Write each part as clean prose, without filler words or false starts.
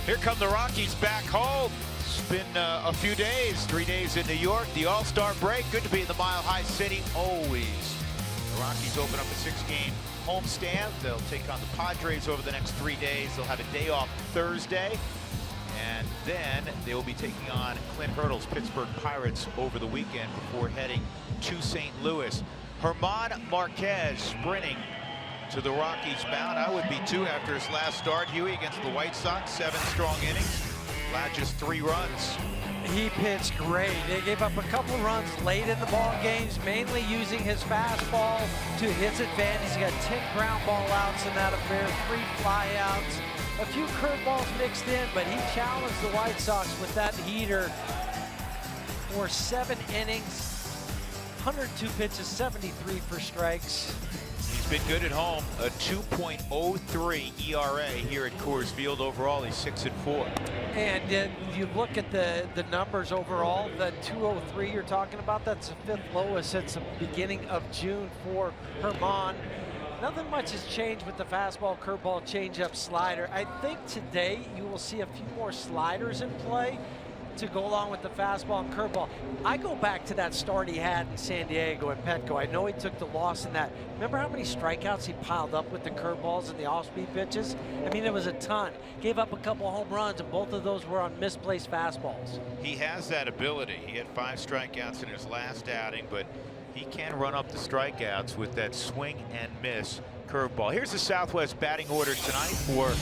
Here come the Rockies back home. It's been a few days, 3 days in New York, the All-Star break. Good to be in the Mile High City, always. The Rockies open up a 6-game homestand. They'll take on the Padres over the next 3 days. They'll have a day off Thursday. And then they will be taking on Clint Hurdle's Pittsburgh Pirates over the weekend before heading to St. Louis. German Marquez sprinting to the Rockies mound. I would be too after his last start, Huey, against the White Sox. 7 strong innings, allowed just 3 runs. He pitched great. They gave up a couple runs late in the ball games, mainly using his fastball to his advantage. He got 10 ground ball outs in that affair, 3 flyouts, a few curveballs mixed in, but he challenged the White Sox with that heater for 7 innings, 102 pitches, 73 for strikes. He's been good at home, a 2.03 ERA here at Coors Field. Overall, he's 6-4. And you look at the numbers overall, the 203 you're talking about, that's the 5th lowest since the beginning of June for German. Nothing much has changed with the fastball, curveball, changeup, slider. I think today you will see a few more sliders in play to go along with the fastball and curveball. I go back to that start he had in San Diego and Petco. I know he took the loss in that. Remember how many strikeouts he piled up with the curveballs and the off-speed pitches? I mean, it was a ton. Gave up a couple home runs, and both of those were on misplaced fastballs. He has that ability. He had 5 strikeouts in his last outing, but he can run up the strikeouts with that swing and miss curveball. Here's the Southwest batting order tonight for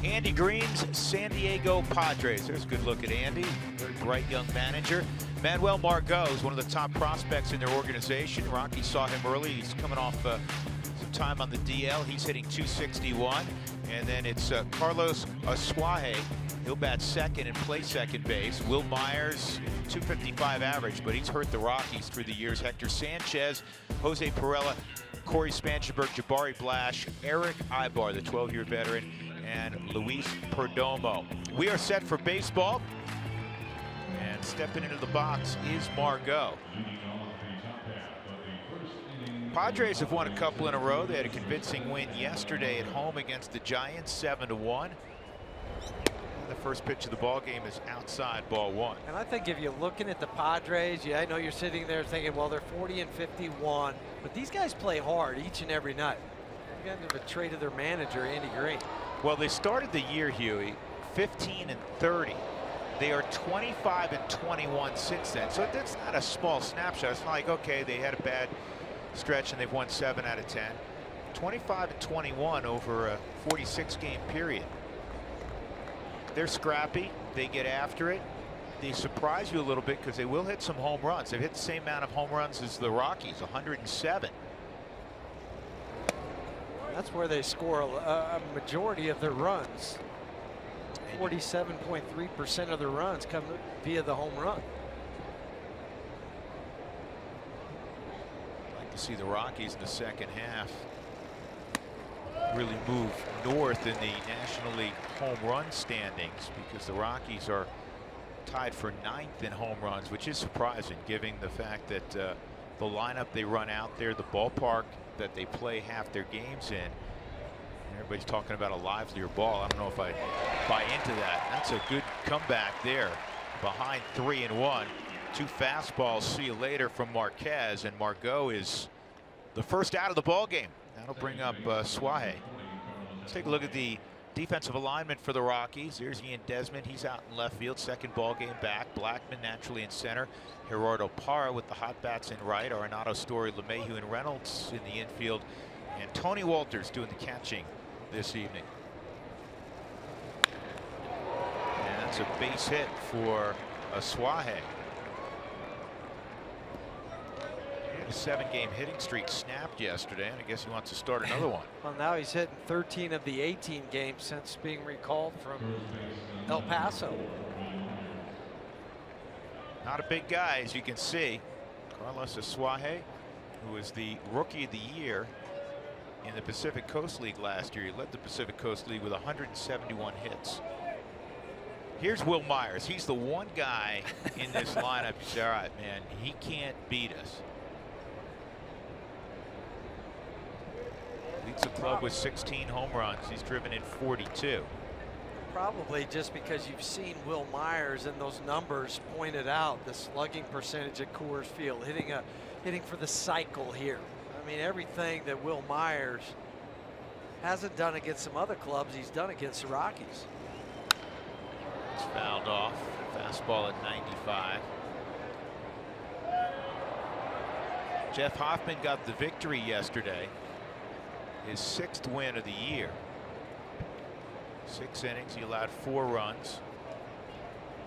Andy Green's San Diego Padres. There's a good look at Andy, very bright young manager. Manuel Margot is one of the top prospects in their organization. Rockies saw him early. He's coming off some time on the DL. He's hitting .261. And then it's Carlos Asuaje. He'll bat second and play second base. Will Myers, .255 average, but he's hurt the Rockies through the years. Hector Sanchez, Jose Perella, Corey Spangenberg, Jabari Blash, Eric Ibar, the 12-year veteran, and Luis Perdomo. We are set for baseball, and stepping into the box is Margot. Padres have won a couple in a row. They had a convincing win yesterday at home against the Giants, 7-1. The first pitch of the ball game is outside, ball 1. And I think if you're looking at the Padres, I know you're sitting there thinking, well, they're 40-51, but these guys play hard each and every night. They got a trade of their manager, Andy Green. Well, they started the year, Huey, 15-30. They are 25-21 since then. So that's not a small snapshot. It's not like, okay, they had a bad stretch and they've won 7 out of 10. 25-21 over a 46-game period. They're scrappy. They get after it. They surprise you a little bit because they will hit some home runs. They've hit the same amount of home runs as the Rockies, 107. That's where they score a majority of their runs. 47.3% of their runs come via the home run. I'd like to see the Rockies in the second half really move north in the National League home run standings, because the Rockies are tied for 9th in home runs, which is surprising given the fact that the lineup they run out there, the ballpark that they play half their games in. Everybody's talking about a livelier ball. I don't know if I buy into that. That's a good comeback there. Behind 3-1. 2 fastballs. See you later from Marquez, and Margot is the first out of the ball game. That'll bring up Suaje. Let's take a look at the defensive alignment for the Rockies. Here's Ian Desmond. He's out in left field. Second ball game back. Blackman naturally in center. Gerardo Parra with the hot bats in right. Arenado, Story, LeMahieu, and Reynolds in the infield. And Tony Walters doing the catching this evening. And that's a base hit for Asuaje. A 7-game hitting streak snapped yesterday, and I guess he wants to start another one. Well, now he's hitting 13 of the 18 games since being recalled from El Paso. Not a big guy, as you can see. Carlos Asuaje, who was the Rookie of the Year in the Pacific Coast League last year. He led the Pacific Coast League with 171 hits. Here's Will Myers. He's the one guy in this lineup. You say, all right, man, he can't beat us. Leads the club with 16 home runs. He's driven in 42. Probably just because you've seen Will Myers and those numbers pointed out, the slugging percentage at Coors Field, hitting for the cycle here. I mean, everything that Will Myers hasn't done against some other clubs, he's done against the Rockies. It's fouled off. Fastball at 95. Jeff Hoffman got the victory yesterday. His 6th win of the year. 6 innings, he allowed 4 runs.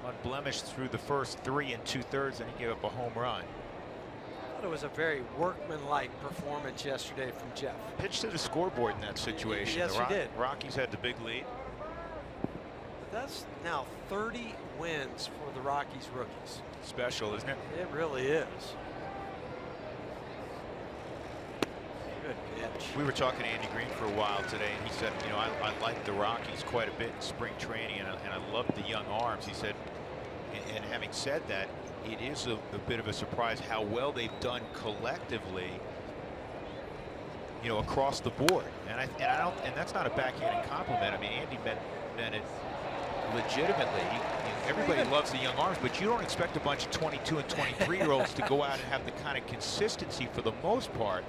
Unblemished through the first 3 2/3, and he gave up a home run. I thought it was a very workmanlike performance yesterday from Jeff. Pitched to the scoreboard in that situation. Yes, he did. Rockies had the big lead. But that's now 30 wins for the Rockies rookies. Special, isn't it? It really is. Good pitch. We were talking to Andy Green for a while today, and he said, you know, I like the Rockies quite a bit in spring training, and I love the young arms. He said, and having said that, it is a bit of a surprise how well they've done collectively, you know, across the board. And that's not a backhanded compliment. I mean, Andy meant it legitimately. Everybody loves the young arms, but you don't expect a bunch of 22 and 23-year-olds to go out and have the kind of consistency for the most part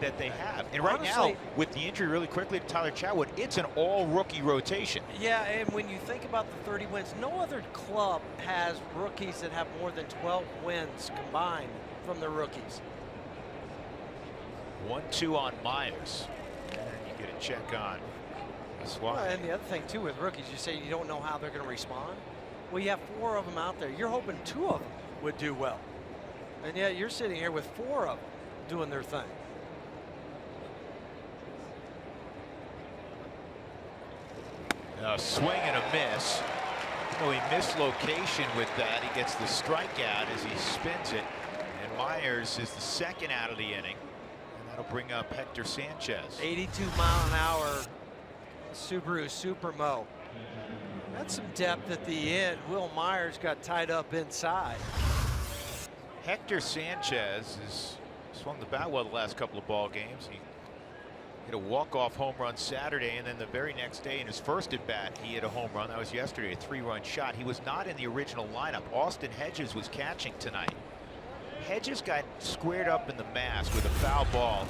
that they have. And right now, with the injury really quickly to Tyler Chatwood, it's an all-rookie rotation. Yeah, and when you think about the 30 wins, no other club has rookies that have more than 12 wins combined from the rookies. 1-2 on Myers. And you get a check on Swat. Well, and the other thing, too, with rookies, you say you don't know how they're going to respond. Well, you have 4 of them out there. You're hoping 2 of them would do well. And yet you're sitting here with 4 of them doing their thing. A swing and a miss. Oh, he missed location with that. He gets the strikeout as he spins it. And Myers is the 2nd out of the inning. And that'll bring up Hector Sanchez. 82-mile-an-hour Subaru Supermo. That's some depth at the end. Will Myers got tied up inside. Hector Sanchez has swung the bat well the last couple of ball games. He hit a walk-off home run Saturday, and then the very next day in his first at bat he hit a home run. That was yesterday, a 3-run shot. He was not in the original lineup. Austin Hedges was catching tonight. Hedges got squared up in the mask with a foul ball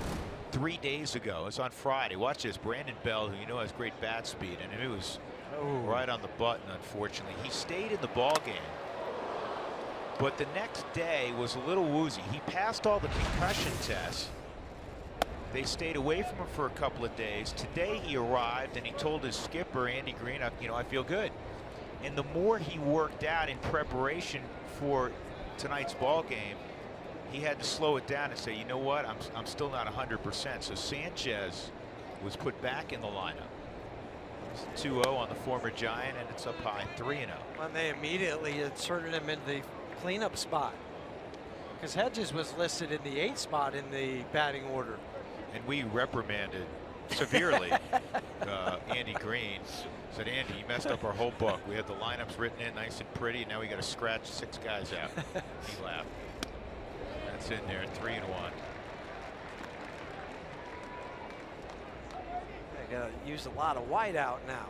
3 days ago. It was on Friday. Watch this. Brandon Bell, who you know has great bat speed, and it was right on the button, unfortunately. He stayed in the ball game, but the next day was a little woozy. He passed all the concussion tests. They stayed away from him for a couple of days. Today he arrived and he told his skipper, Andy Green, you know, I feel good. And the more he worked out in preparation for tonight's ball game, he had to slow it down and say, you know what, I'm still not 100%. So Sanchez was put back in the lineup. It's 2-0 on the former Giant, and it's up high 3-0. And they immediately inserted him in the cleanup spot, because Hedges was listed in the 8th spot in the batting order. And we reprimanded severely Andy Green. Said, Andy, you messed up our whole book. We had the lineups written in nice and pretty, and now we got to scratch 6 guys out. He laughed. That's in there, 3-1. They got to use a lot of white out now.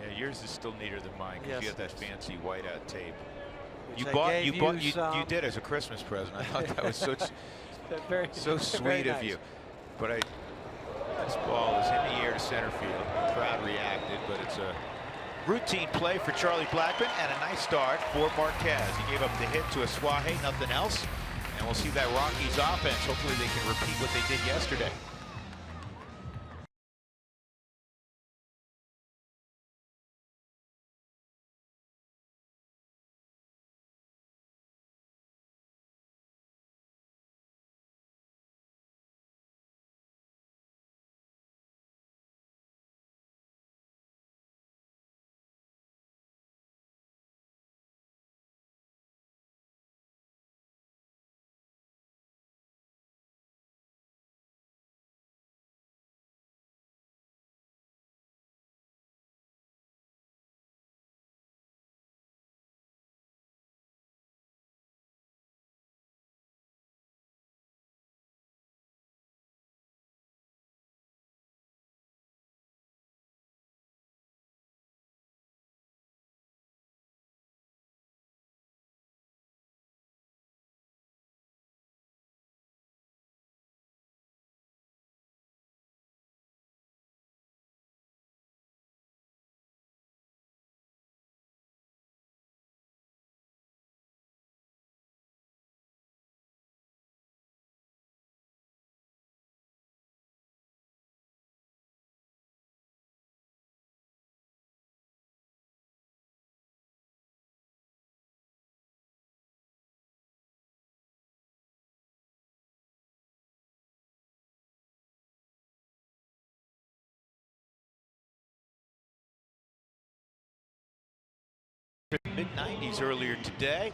Yeah, yours is still neater than mine because Yes, you have that fancy whiteout tape. Which You did as a Christmas present. I thought that was so sweet very of nice. you. But this ball is in the air to center field. The crowd reacted, but it's a routine play for Charlie Blackmon and a nice start for Marquez. He gave up the hit to Aswahe, nothing else. And we'll see that Rockies offense. Hopefully they can repeat what they did yesterday. mid-90s earlier today.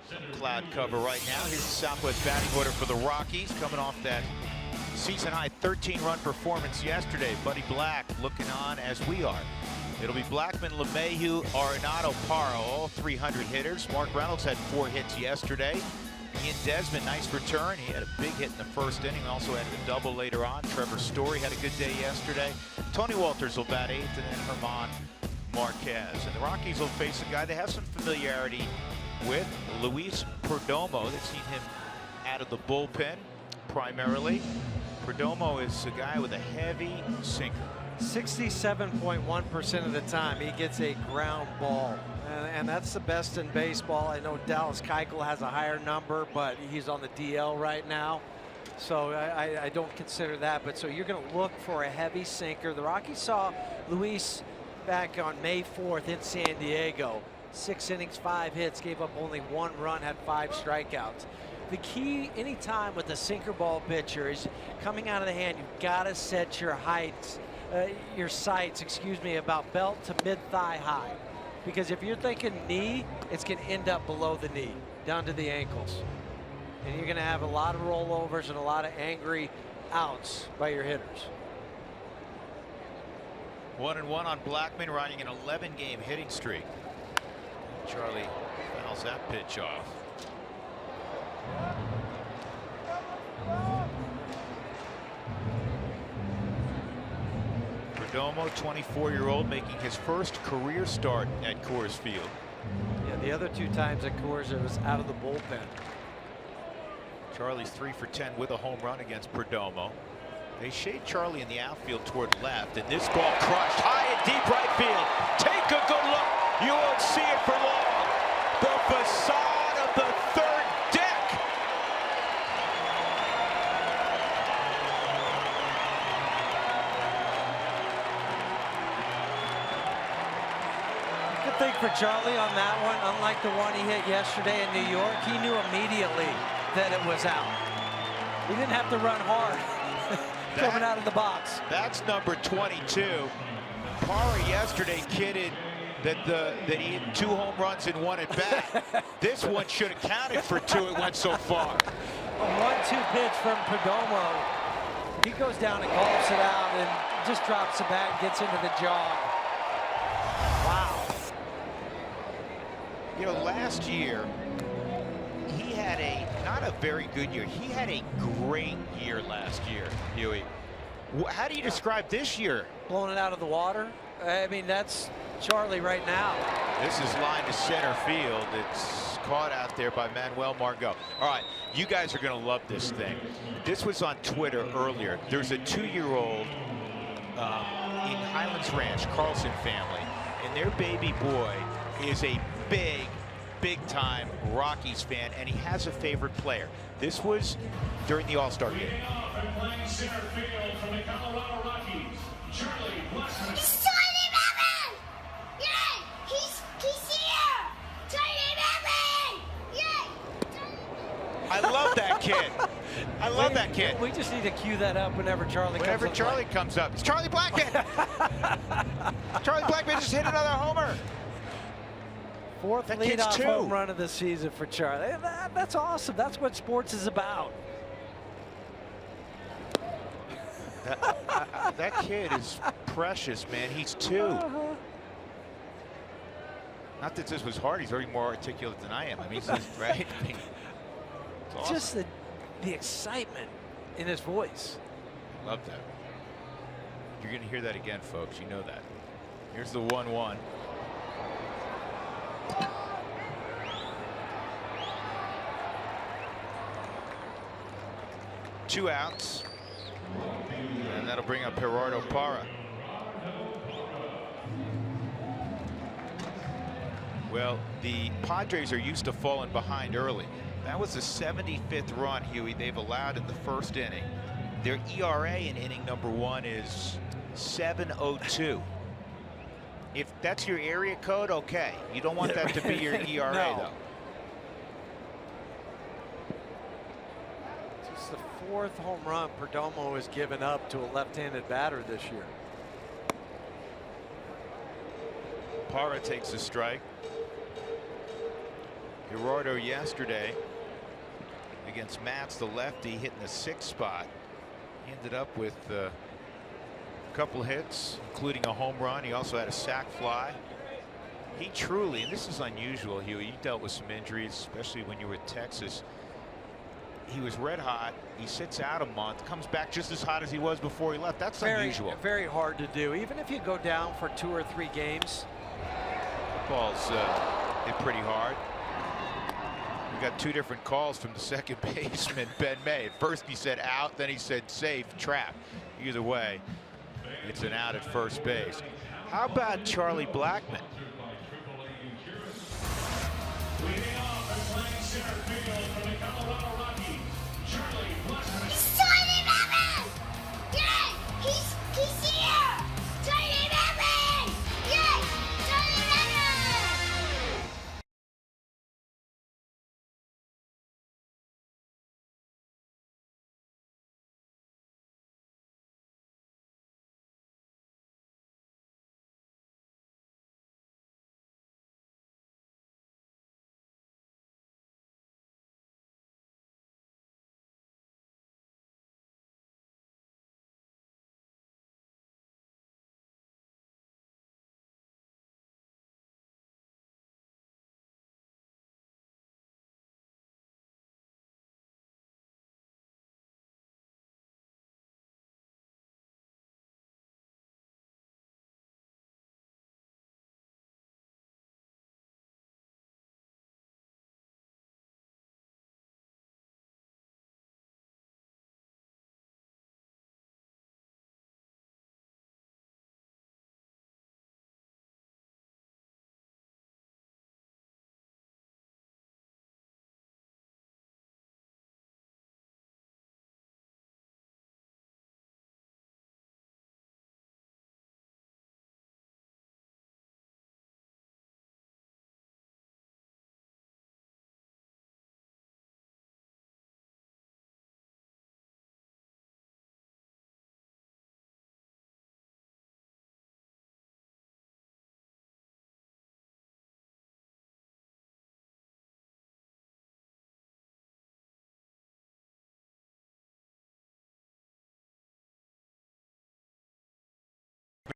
Some cloud cover right now. Here's the Southwest batting order for the Rockies, coming off that season-high 13-run performance yesterday. Buddy Black looking on as we are. It'll be Blackman, LeMahieu, Arenado, Parra, all 300 hitters. Mark Reynolds had 4 hits yesterday. Ian Desmond, nice return. He had a big hit in the first inning. Also had a double later on. Trevor Story had a good day yesterday. Tony Walters will bat 8th, and then Herman Marquez. And the Rockies will face a guy they have some familiarity with, Luis Perdomo. They've seen him out of the bullpen primarily. Perdomo is a guy with a heavy sinker. 67.1% of the time he gets a ground ball, and that's the best in baseball. I know Dallas Keuchel has a higher number, but he's on the DL right now, so I don't consider that. But so you're going to look for a heavy sinker. The Rockies saw Luis back on May 4th in San Diego. 6 innings, 5 hits, gave up only 1 run, had 5 strikeouts. The key anytime with a sinker ball pitcher is coming out of the hand. You've got to set your heights. Your sights, about belt to mid-thigh high. Because if you're thinking knee, it's going to end up below the knee, down to the ankles. And you're going to have a lot of rollovers and a lot of angry outs by your hitters. 1-1 on Blackman, riding an 11-game hitting streak. Charlie fouls that pitch off. Perdomo, 24-year-old, making his first career start at Coors Field. Yeah, the other 2 times at Coors, it was out of the bullpen. Charlie's 3 for 10 with a home run against Perdomo. They shade Charlie in the outfield toward left, and this ball crushed high and deep right field. Take a good look. You won't see it for long. The facade of the 3rd deck. Good thing for Charlie on that one. Unlike the one he hit yesterday in New York, he knew immediately that it was out. He didn't have to run hard coming out of the box. That's number 22. Parra yesterday kidded that he hit 2 home runs in 1 at bat. This one should have counted for 2. It went so far. A 1-2 pitch from Perdomo. He goes down and golfs it out and just drops the bat and gets into the jog. Wow. You know, last year he had not a very good year. He had a great year last year, Huey. How do you describe this year? Blowing it out of the water. I mean, that's Charlie right now. This is line to center field. It's caught out there by Manuel Margot. All right, you guys are going to love this thing. This was on Twitter earlier. There's a 2-year-old in Highlands Ranch, Carlson family, and their baby boy is a big-time Rockies fan, and he has a favorite player. This was during the All-Star game. Center field from the Colorado Rockies, Charlie Blackman. It's Charlie Blackman! Yay! He's here! Charlie Blackman! Yay! I love that kid. I love that kid. We just need to cue that up whenever Charlie comes up. It's Charlie Blackman. Charlie Blackman just hit another homer. 4th That kid's leadoff 2. home run of the season for Charlie. That's awesome. That's what sports is about. That kid is precious, man. He's 2. Not that this was hard. He's already more articulate than I am. I mean, he's just, right? I mean, it's awesome. Just the excitement in his voice. Love that. You're going to hear that again, folks. You know that. Here's the 1-1. Two outs. And that'll bring up Gerardo Parra. Well, the Padres are used to falling behind early. That was the 75th run, Huey, they've allowed in the first inning. Their ERA in inning number 1 is 7.02. If that's your area code, okay. You don't want that to be your ERA, No. though. It's the 4th home run Perdomo has given up to a left-handed batter this year. Parra takes a strike. Gerardo yesterday against Matz, the lefty, hitting the 6th spot. He ended up with a couple hits, including a home run. He also had a sac fly. He truly, and this is unusual, Huey, you dealt with some injuries, especially when you were at Texas. He was red hot. He sits out a month, comes back just as hot as he was before he left. That's unusual. Very hard to do. Even if you go down for 2 or 3 games. Ball's hit pretty hard. We got 2 different calls from the second baseman, Ben May. At first he said out, then he said safe, trap. Either way, it's an out at first base. How about Charlie Blackmon? Leading off and playing center field from the Colorado Rockies, Charlie Blackmon. It's Tiny Batman! Yay! He's here! Tiny Batman! Yay! Tiny Batman!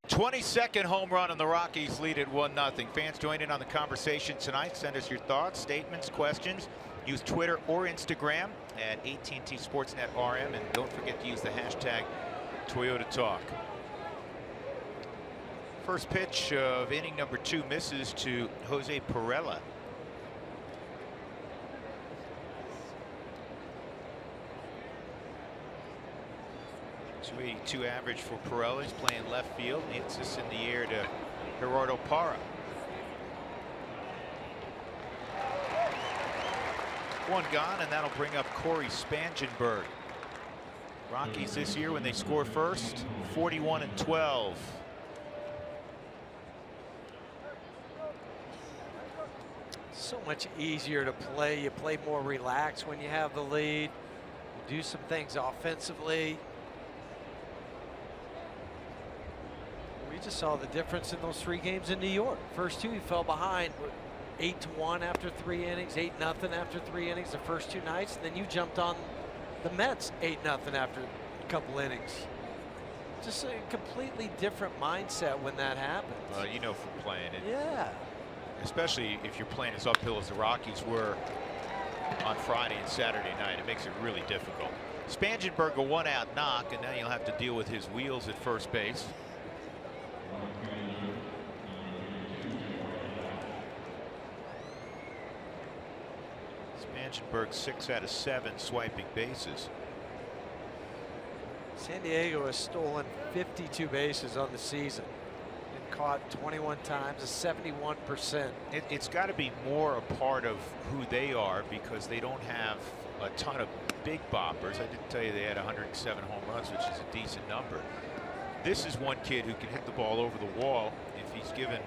'22nd home run, and the Rockies lead at 1-0. Fans join in on the conversation tonight. Send us your thoughts, statements, questions. Use Twitter or Instagram at AT&T Sportsnet RM, and don't forget to use the hashtag Toyota Talk. First pitch of inning number 2 misses to Jose Perella. .282 average for Perella. He's playing left field. Hits this in the air to Gerardo Parra. 1 gone, and that'll bring up Corey Spangenberg. Rockies this year, when they score first, 41-12. So much easier to play. You play more relaxed when you have the lead. You do some things offensively. We just saw the difference in those 3 games in New York. First 2 he fell behind 8-1 after 3 innings, 8-0 after 3 innings the first 2 nights, and then you jumped on the Mets 8-0 after a couple innings. Just a completely different mindset when that happens. Well, you know from playing it. Yeah. Especially if you're playing as uphill as the Rockies were on Friday and Saturday night. It makes it really difficult. Spangenberg a 1-out knock, and now you'll have to deal with his wheels at first base. Spangenberg 6 out of 7 swiping bases. San Diego has stolen 52 bases on the season and caught 21 times, a 71%. It's got to be more a part of who they are, because they don't have a ton of big boppers. I did tell you they had 107 home runs, which is a decent number. This is one kid who can hit the ball over the wall if he's given,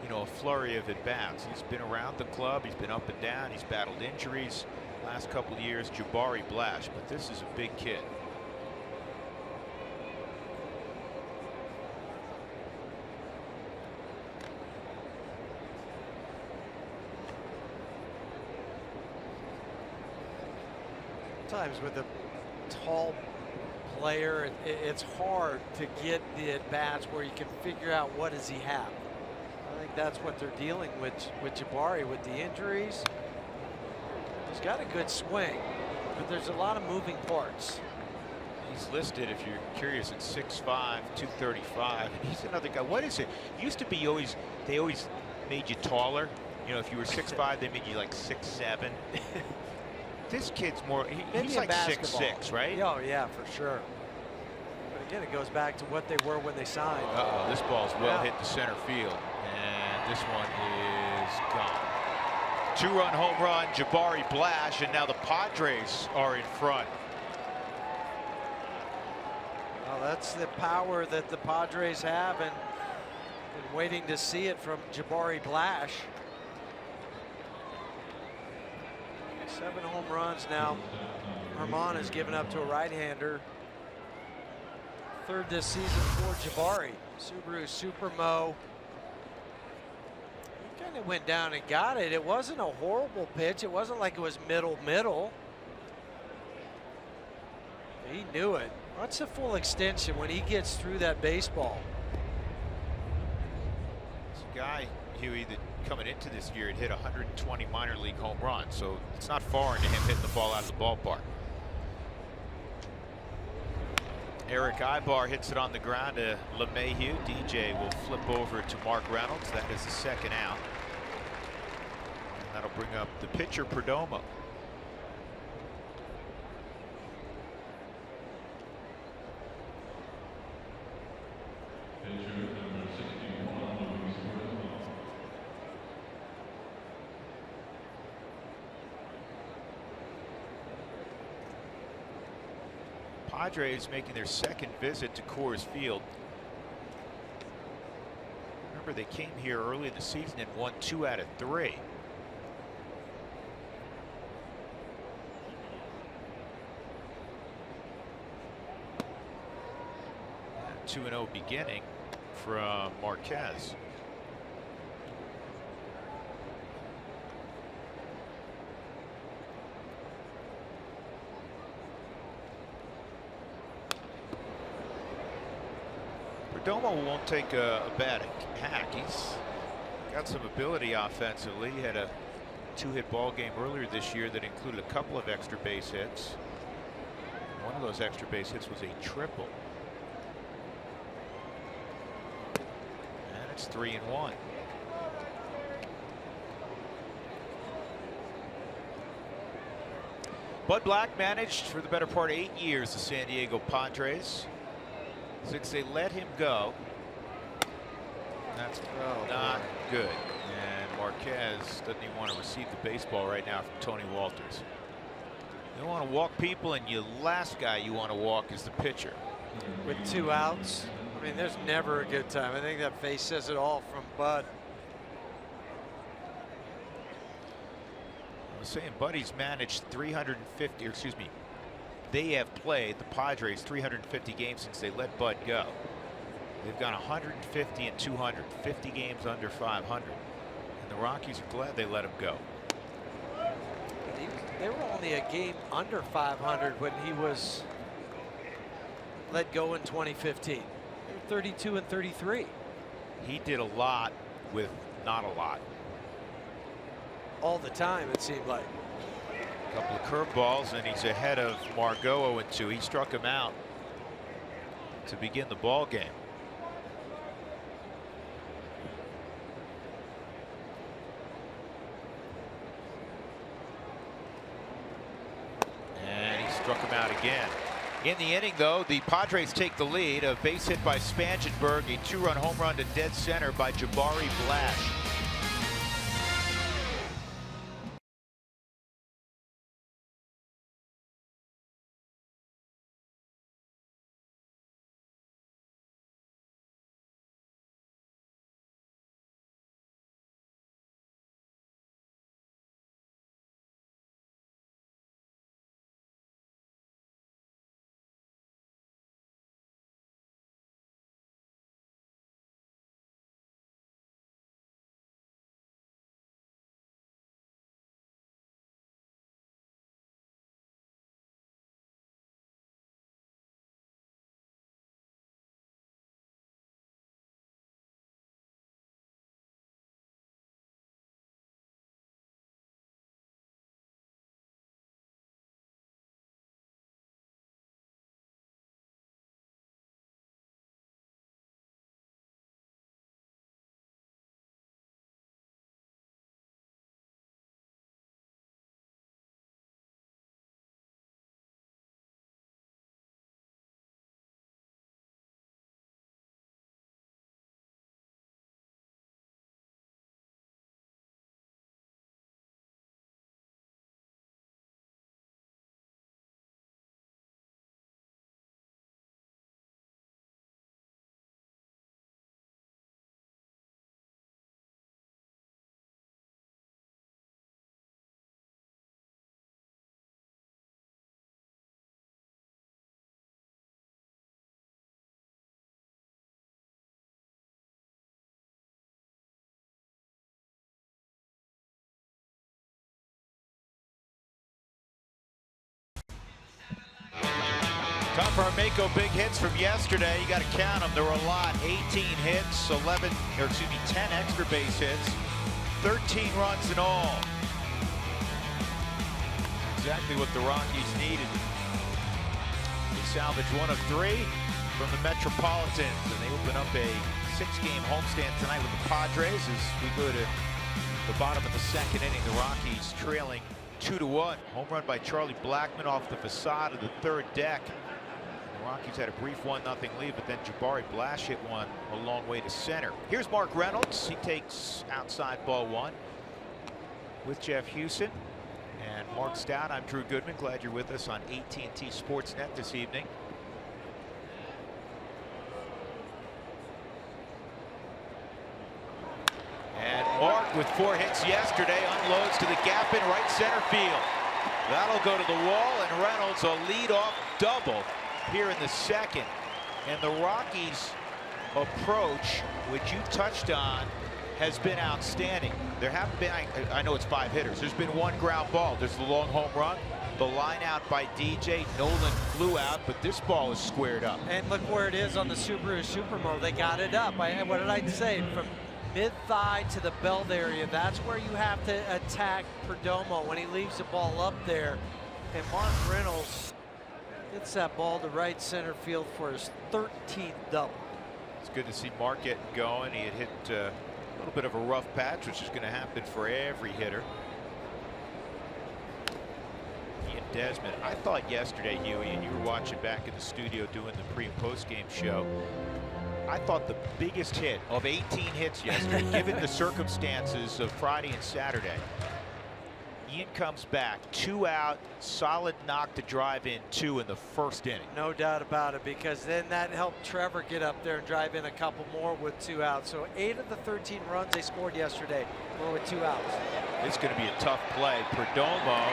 you know, a flurry of at-bats. He's been around the club. He's been up and down. He's battled injuries last couple of years. Jabari Blash, but this is a big kid. Sometimes with a tall player, it's hard to get the at-bats where you can figure out what does he have. I think that's what they're dealing with Jabari with the injuries. He's got a good swing, but there's a lot of moving parts. He's listed, if you're curious, at 6'5", 235. And he's another guy. What is it? It used to be they always made you taller. You know, if you were 6'5", they made you like 6'7". This kid's more, he's like 6'6", right? Oh, yeah, for sure. But again, it goes back to what they were when they signed. Uh-oh, this ball's well hit to center field. And this one is gone. 2-run home run, Jabari Blash, and now the Padres are in front. Well, that's the power that the Padres have, and been waiting to see it from Jabari Blash. 7 home runs now. Herman has given up to a right-hander. 3rd this season for Jabari. Subaru Supermo. He kind of went down and got it. It wasn't a horrible pitch. It wasn't like it was middle. He knew it. What's the full extension when he gets through that baseball? This guy, Huey, that coming into this year had hit 120 minor league home runs, so it's not foreign to him hitting the ball out of the ballpark. Eric Ibar hits it on the ground to LeMahieu. DJ will flip over to Mark Reynolds. That is the 2nd out. And that'll bring up the pitcher, Perdomo. Padres making their 2nd visit to Coors Field. Remember, they came here early in the season and won 2 out of 3. A 2-0 beginning from Marquez. Perdomo won't take a bad hack. He's got some ability offensively. He had a 2-hit ball game earlier this year that included a couple of extra base hits. One of those extra base hits was a triple. And it's 3-1. Bud Black managed for the better part of 8 years the San Diego Padres. Since they let him go, that's not good. And Marquez doesn't even want to receive the baseball right now from Tony Walters. You want to walk people, and the last guy you want to walk is the pitcher. With 2 outs, I mean, there's never a good time. I think that face says it all from Bud. I was saying Buddy's managed 350, or excuse me, they have played, the Padres, 350 games since they let Bud go. They've gone 150 and 200, 50 games under 500. And the Rockies are glad they let him go. They were only a game under 500 when he was let go in 2015. They were 32 and 33. He did a lot with not a lot. All the time, it seemed like. Couple of curveballs, and he's ahead of Margot 0-2. He struck him out to begin the ball game. And he struck him out again. In the inning, though, the Padres take the lead. A base hit by Spangenberg, a 2-run home run to dead center by Jabari Blash. Parmeco big hits from yesterday. You got to count them. There were a lot. 18 hits, 10 extra base hits, 13 runs in all. Exactly what the Rockies needed. They salvaged 1 of 3 from the Metropolitans, and they open up a 6-game homestand tonight with the Padres as we go to the bottom of the 2nd inning. The Rockies trailing 2-1. Home run by Charlie Blackmon off the facade of the 3rd deck. The Rockies had a brief 1-0 lead, but then Jabari Blash hit one a long way to center. Here's Mark Reynolds. He takes outside ball 1 with Jeff Hewson and Mark Stout. I'm Drew Goodman. Glad you're with us on AT&T Sportsnet this evening. And Mark, with 4 hits yesterday, unloads to the gap in right center field. That'll go to the wall, and Reynolds a leadoff double here in the 2nd. And the Rockies' approach, which you touched on, has been outstanding. There haven't been, I know it's 5 hitters. There's been 1 ground ball. There's the long home run. The line out by DJ. Nolan flew out, but this ball is squared up. And look where it is on the Subaru Supermo. They got it up. What did I say? From mid-thigh to the belt area. That's where you have to attack Perdomo when he leaves the ball up there. And Mark Reynolds gets that ball to right center field for his 13th double. It's good to see Mark getting going. He had hit a little bit of a rough patch, which is going to happen for every hitter. Ian Desmond, I thought yesterday, Huey, and you were watching back in the studio doing the pre and post game show, I thought the biggest hit of 18 hits yesterday, given the circumstances of Friday and Saturday, Ian comes back, 2 out, solid knock to drive in 2 in the 1st inning. No doubt about it, because then that helped Trevor get up there and drive in a couple more with 2 outs. So 8 of the 13 runs they scored yesterday were with 2 outs. It's going to be a tough play. Perdomo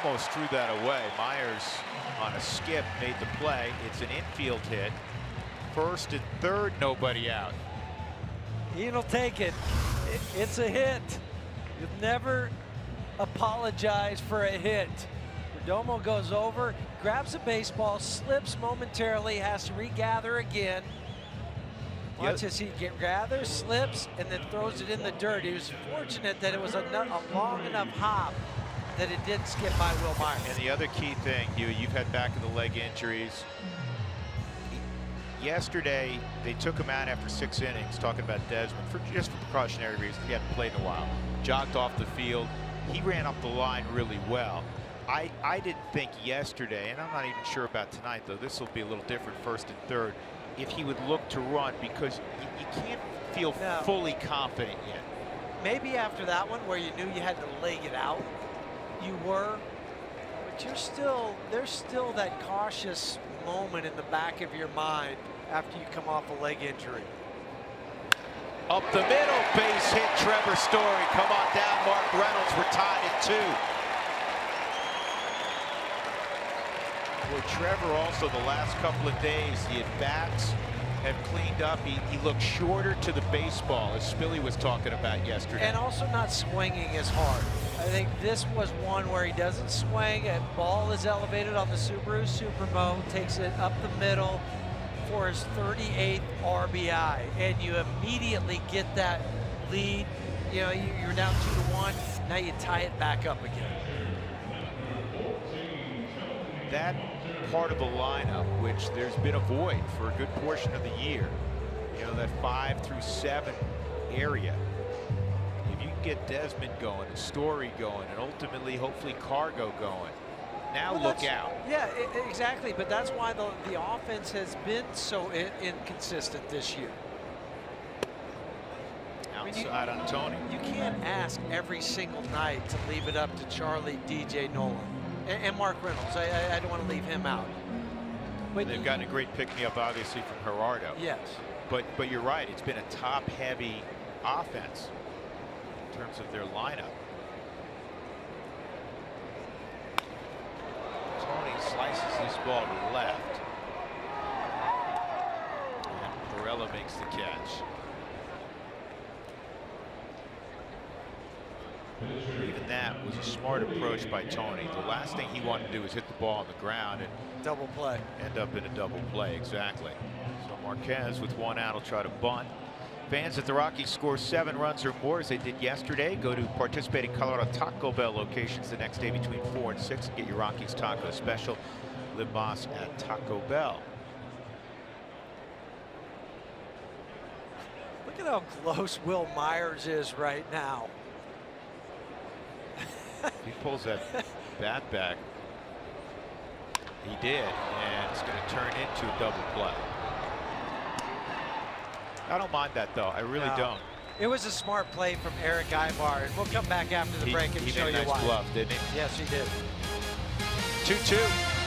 almost threw that away. Myers on a skip made the play. It's an infield hit. 1st and 3rd, nobody out. Ian will take it. It's a hit. You'll never apologize for a hit. Perdomo goes over, grabs a baseball, slips momentarily, has to regather again. Watch as he gathers, slips, and then throws it in the dirt. He was fortunate that it was a long enough hop that it didn't skip by Will Myers. And the other key thing, you've had back of the leg injuries. Yesterday, they took him out after 6 innings, talking about Desmond, just for precautionary reasons. He hadn't played in a while. Jogged off the field. He ran up the line really well. I didn't think yesterday, and I'm not even sure about tonight, though, this will be a little different 1st and 3rd, if he would look to run, because you can't feel fully confident yet. Maybe after that one where you knew you had to leg it out, you were, but there's still that cautious moment in the back of your mind after you come off a leg injury. Up the middle, base hit, Trevor Story. Come on down, Mark Reynolds. We're tied at 2. Boy, Trevor also the last couple of days, the at-bats have cleaned up. He looked shorter to the baseball, as Spilly was talking about yesterday. And also not swinging as hard. I think this was one where he doesn't swing. A ball is elevated on the Subaru Supermo, takes it up the middle for his 38th RBI, and you immediately get that lead. You know, you're down 2-1. Now you tie it back up again. That part of the lineup, which there's been a void for a good portion of the year, you know, that 5 through 7 area. If you can get Desmond going, and Story going, and ultimately, hopefully, Cargo going, now look out. Yeah, exactly. But that's why the offense has been so inconsistent this year. Outside on Tony. You can't ask every single night to leave it up to Charlie, DJ, Nolan, and Mark Reynolds. I don't want to leave him out. But they've gotten a great pick-me-up, obviously, from Gerardo. Yes. But you're right. It's been a top-heavy offense in terms of their lineup. Tony slices this ball to left. And Barella makes the catch. Even that was a smart approach by Tony. The last thing he wanted to do was hit the ball on the ground and double play. End up in a double play. Exactly. So Marquez with 1 out will try to bunt. Fans at the Rockies score 7 runs or more as they did yesterday. Go to participating Colorado Taco Bell locations the next day between 4 and 6 and get your Rockies taco special. Live Moss at Taco Bell. Look at how close Will Myers is right now. He pulls that bat back. He did, and it's going to turn into a double play. I don't mind that, though. I really don't. It was a smart play from Eric Ibar, and we'll come back after the break and show made you a nice why. bluff, didn't he? Yes, he did. 2-2.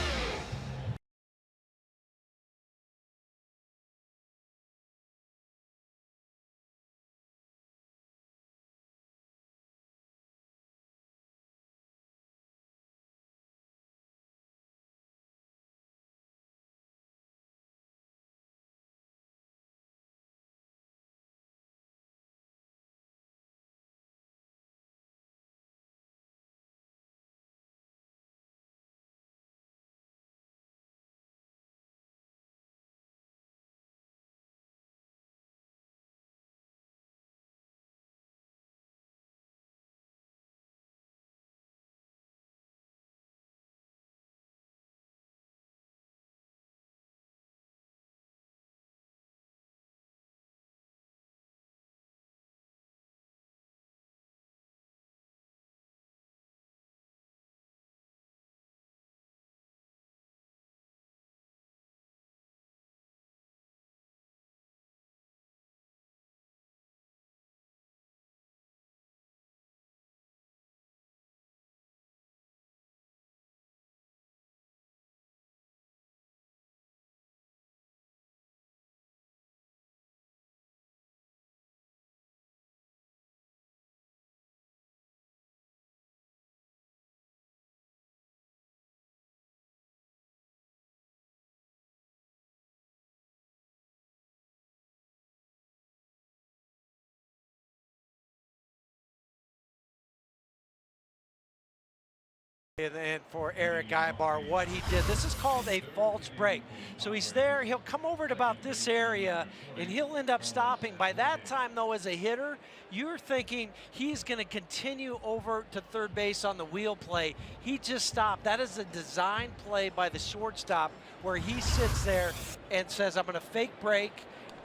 And for Eric Ibar, what he did, this is called a false break. So he's there, he'll come over to about this area, and he'll end up stopping. By that time, though, as a hitter, you're thinking he's going to continue over to third base on the wheel play. He just stopped. That is a design play by the shortstop where he sits there and says, I'm going to fake break,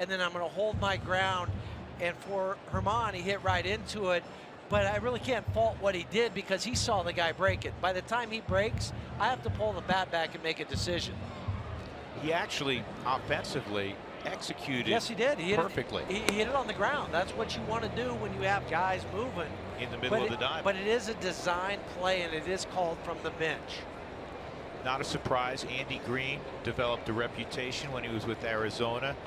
and then I'm going to hold my ground. And for Herman, he hit right into it. But I really can't fault what he did because he saw the guy break it. By the time he breaks, I have to pull the bat back and make a decision. He actually offensively executed. Yes, he did. He perfectly. He hit it on the ground. That's what you want to do when you have guys moving. In the middle of the diamond. But it is a design play, and it is called from the bench. Not a surprise, Andy Green developed a reputation when he was with Arizona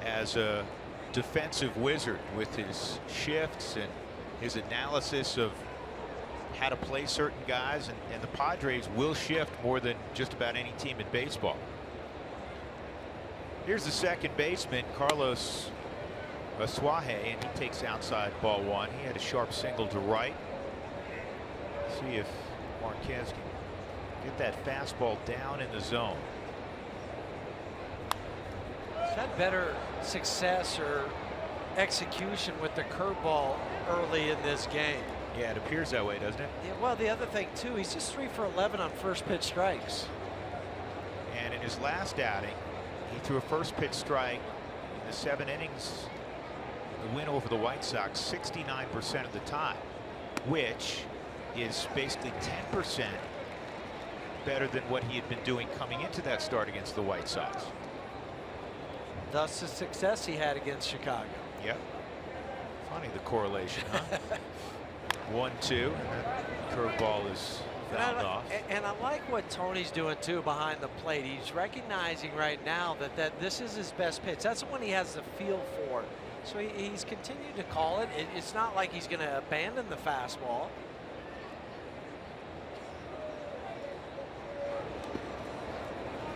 as a defensive wizard with his shifts and his analysis of how to play certain guys, and the Padres will shift more than just about any team in baseball. Here's the second baseman, Carlos Asuaje, and he takes outside ball 1. He had a sharp single to right. See if Marquez can get that fastball down in the zone. He's had better success or execution with the curveball early in this game. Yeah, it appears that way, doesn't it? Yeah, well, the other thing too, he's just 3 for 11 on first pitch strikes. And in his last outing, he threw a first pitch strike in the 7 innings. The win over the White Sox 69% of the time, which is basically 10% better than what he had been doing coming into that start against the White Sox. Thus the success he had against Chicago. Yep. Funny the correlation, huh? 1-2, and that curveball is fouled off. And I like what Tony's doing too behind the plate. He's recognizing right now that this is his best pitch. That's the one he has the feel for. So he's continued to call it. It's not like he's going to abandon the fastball.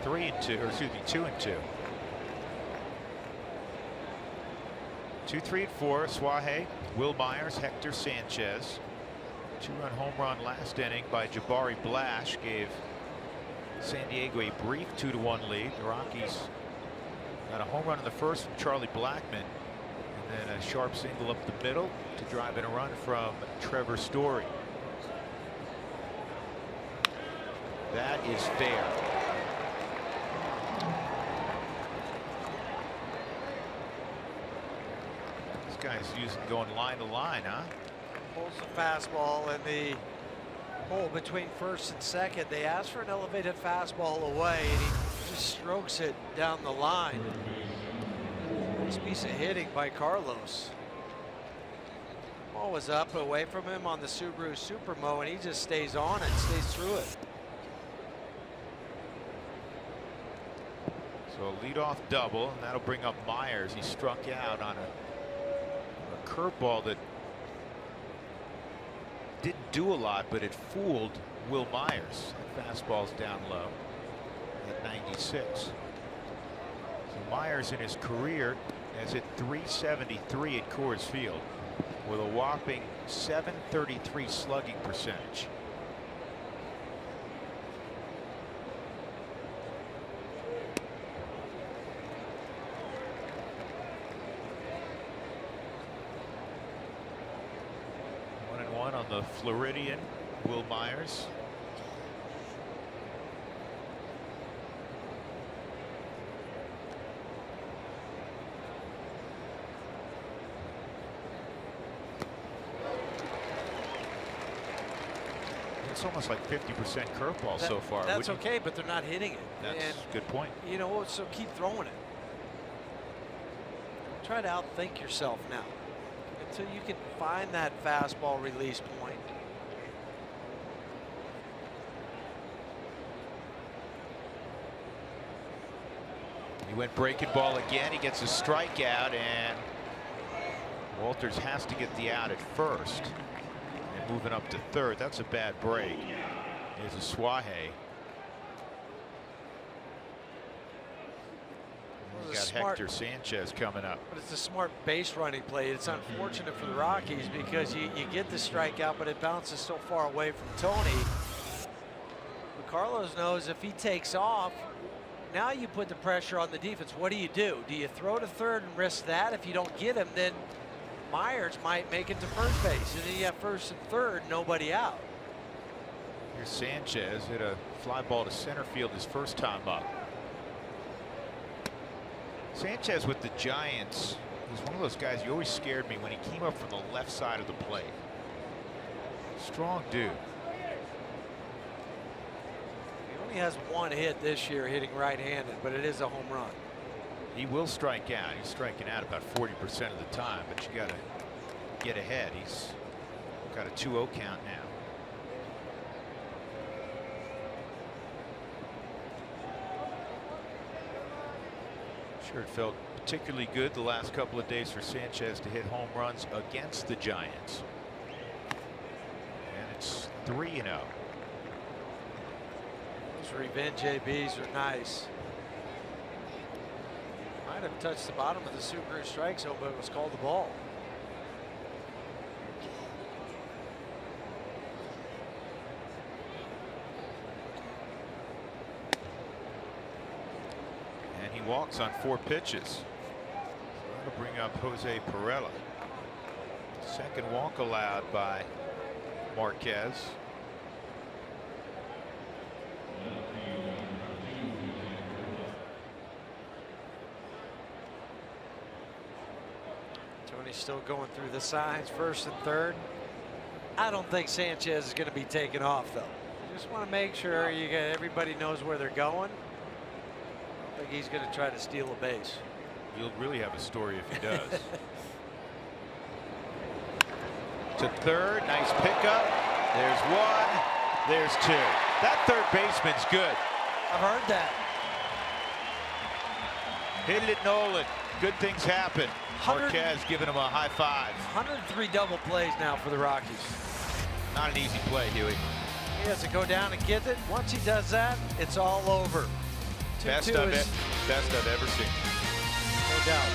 Two and two. 2, 3, and 4. Asuaje, Will Myers, Hector Sanchez. Two-run home run last inning by Jabari Blash gave San Diego a brief 2-1 lead. The Rockies got a home run in the first from Charlie Blackmon, and then a sharp single up the middle to drive in a run from Trevor Story. That is fair. This guy's going line to line, huh? Pulls the fastball in the hole between first and second. They asked for an elevated fastball away, and he just strokes it down the line. Nice piece of hitting by Carlos. Ball was up away from him on the Subaru Supermo, and he just stays on it, stays through it. So a leadoff double, and that'll bring up Myers. He struck out on a curveball that didn't do a lot, but it fooled Will Myers. That fastball's down low at 96. So Myers in his career has hit .373 at Coors Field with a whopping .733 slugging percentage. On the Floridian, Will Myers. It's almost like 50% curveball so far. That's okay, but they're not hitting it. That's a good point. You know, so keep throwing it. Try to outthink yourself now until you can find that fastball release point. He went breaking ball again. He gets a strikeout, and Walters has to get the out at first. And moving up to third. That's a bad break. Here's a Suaje. He's got Hector Sanchez coming up. But it's a smart base running play. It's unfortunate for the Rockies because you get the strikeout, but it bounces so far away from Tony. But Carlos knows if he takes off, now you put the pressure on the defense. What do? Do you throw to third and risk that? If you don't get him, then Myers might make it to first base. And then you have first and third, nobody out. Here's Sanchez hit a fly ball to center field his first time up. Sanchez with the Giants was one of those guys you always scared me when he came up from the left side of the plate. Strong dude. He only has one hit this year hitting right-handed, but it is a home run. He will strike out. He's striking out about 40% of the time, but you got to get ahead. He's got a 2-0 count now. Sure, it felt particularly good the last couple of days for Sanchez to hit home runs against the Giants. And it's 3-0. Those revenge ABs are nice. Might have touched the bottom of the Subaru strike zone, but it was called the ball. He walks on 4 pitches. That'll bring up Jose Perella. Second walk allowed by Marquez. Tony's still going through the signs, first and third. I don't think Sanchez is going to be taken off, though. You just want to make sure everybody knows where they're going. I think he's going to try to steal a base. You'll really have a story if he does. To third, nice pickup. There's 1, there's 2. That third baseman's good. I've heard that. Hit it, Nolan. Good things happen. Marquez giving him a high five. 103 double plays now for the Rockies. Not an easy play, Huey. He has to go down and get it. Once he does that, it's all over. Best I've ever seen. No doubt.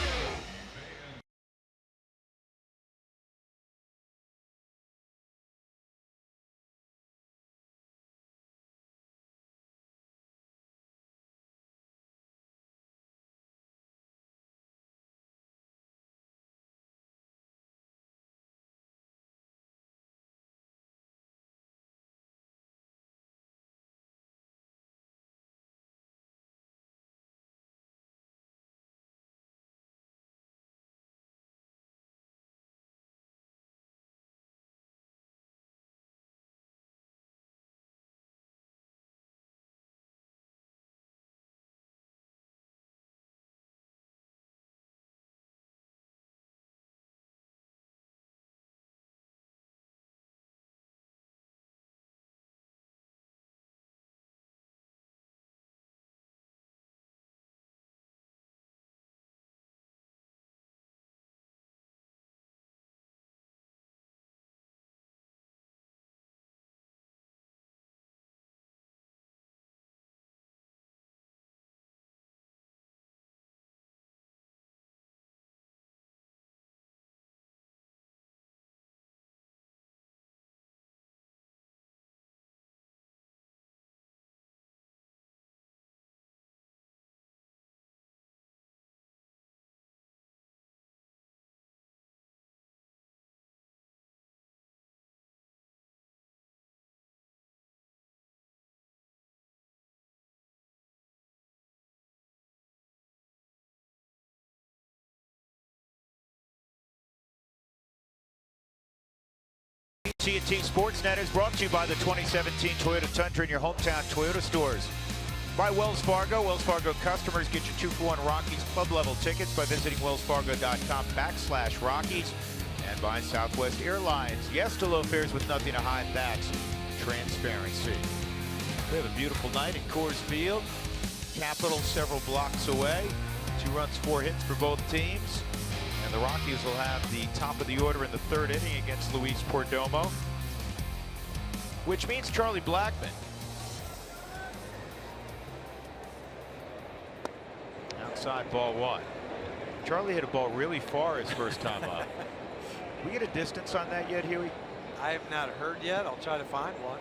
TNT Sportsnet is brought to you by the 2017 Toyota Tundra in your hometown Toyota stores. By Wells Fargo. Wells Fargo customers get your 2-for-1 Rockies club level tickets by visiting wellsfargo.com/Rockies. And by Southwest Airlines. Yes to low fares with nothing to hide. That's transparency. We have a beautiful night at Coors Field. Capitol several blocks away. 2 runs, 4 hits for both teams. And the Rockies will have the top of the order in the 3rd inning against Luis Perdomo, which means Charlie Blackmon. Outside, ball 1. Charlie hit a ball really far his first time up. We get a distance on that yet, Huey? I have not heard yet. I'll try to find one.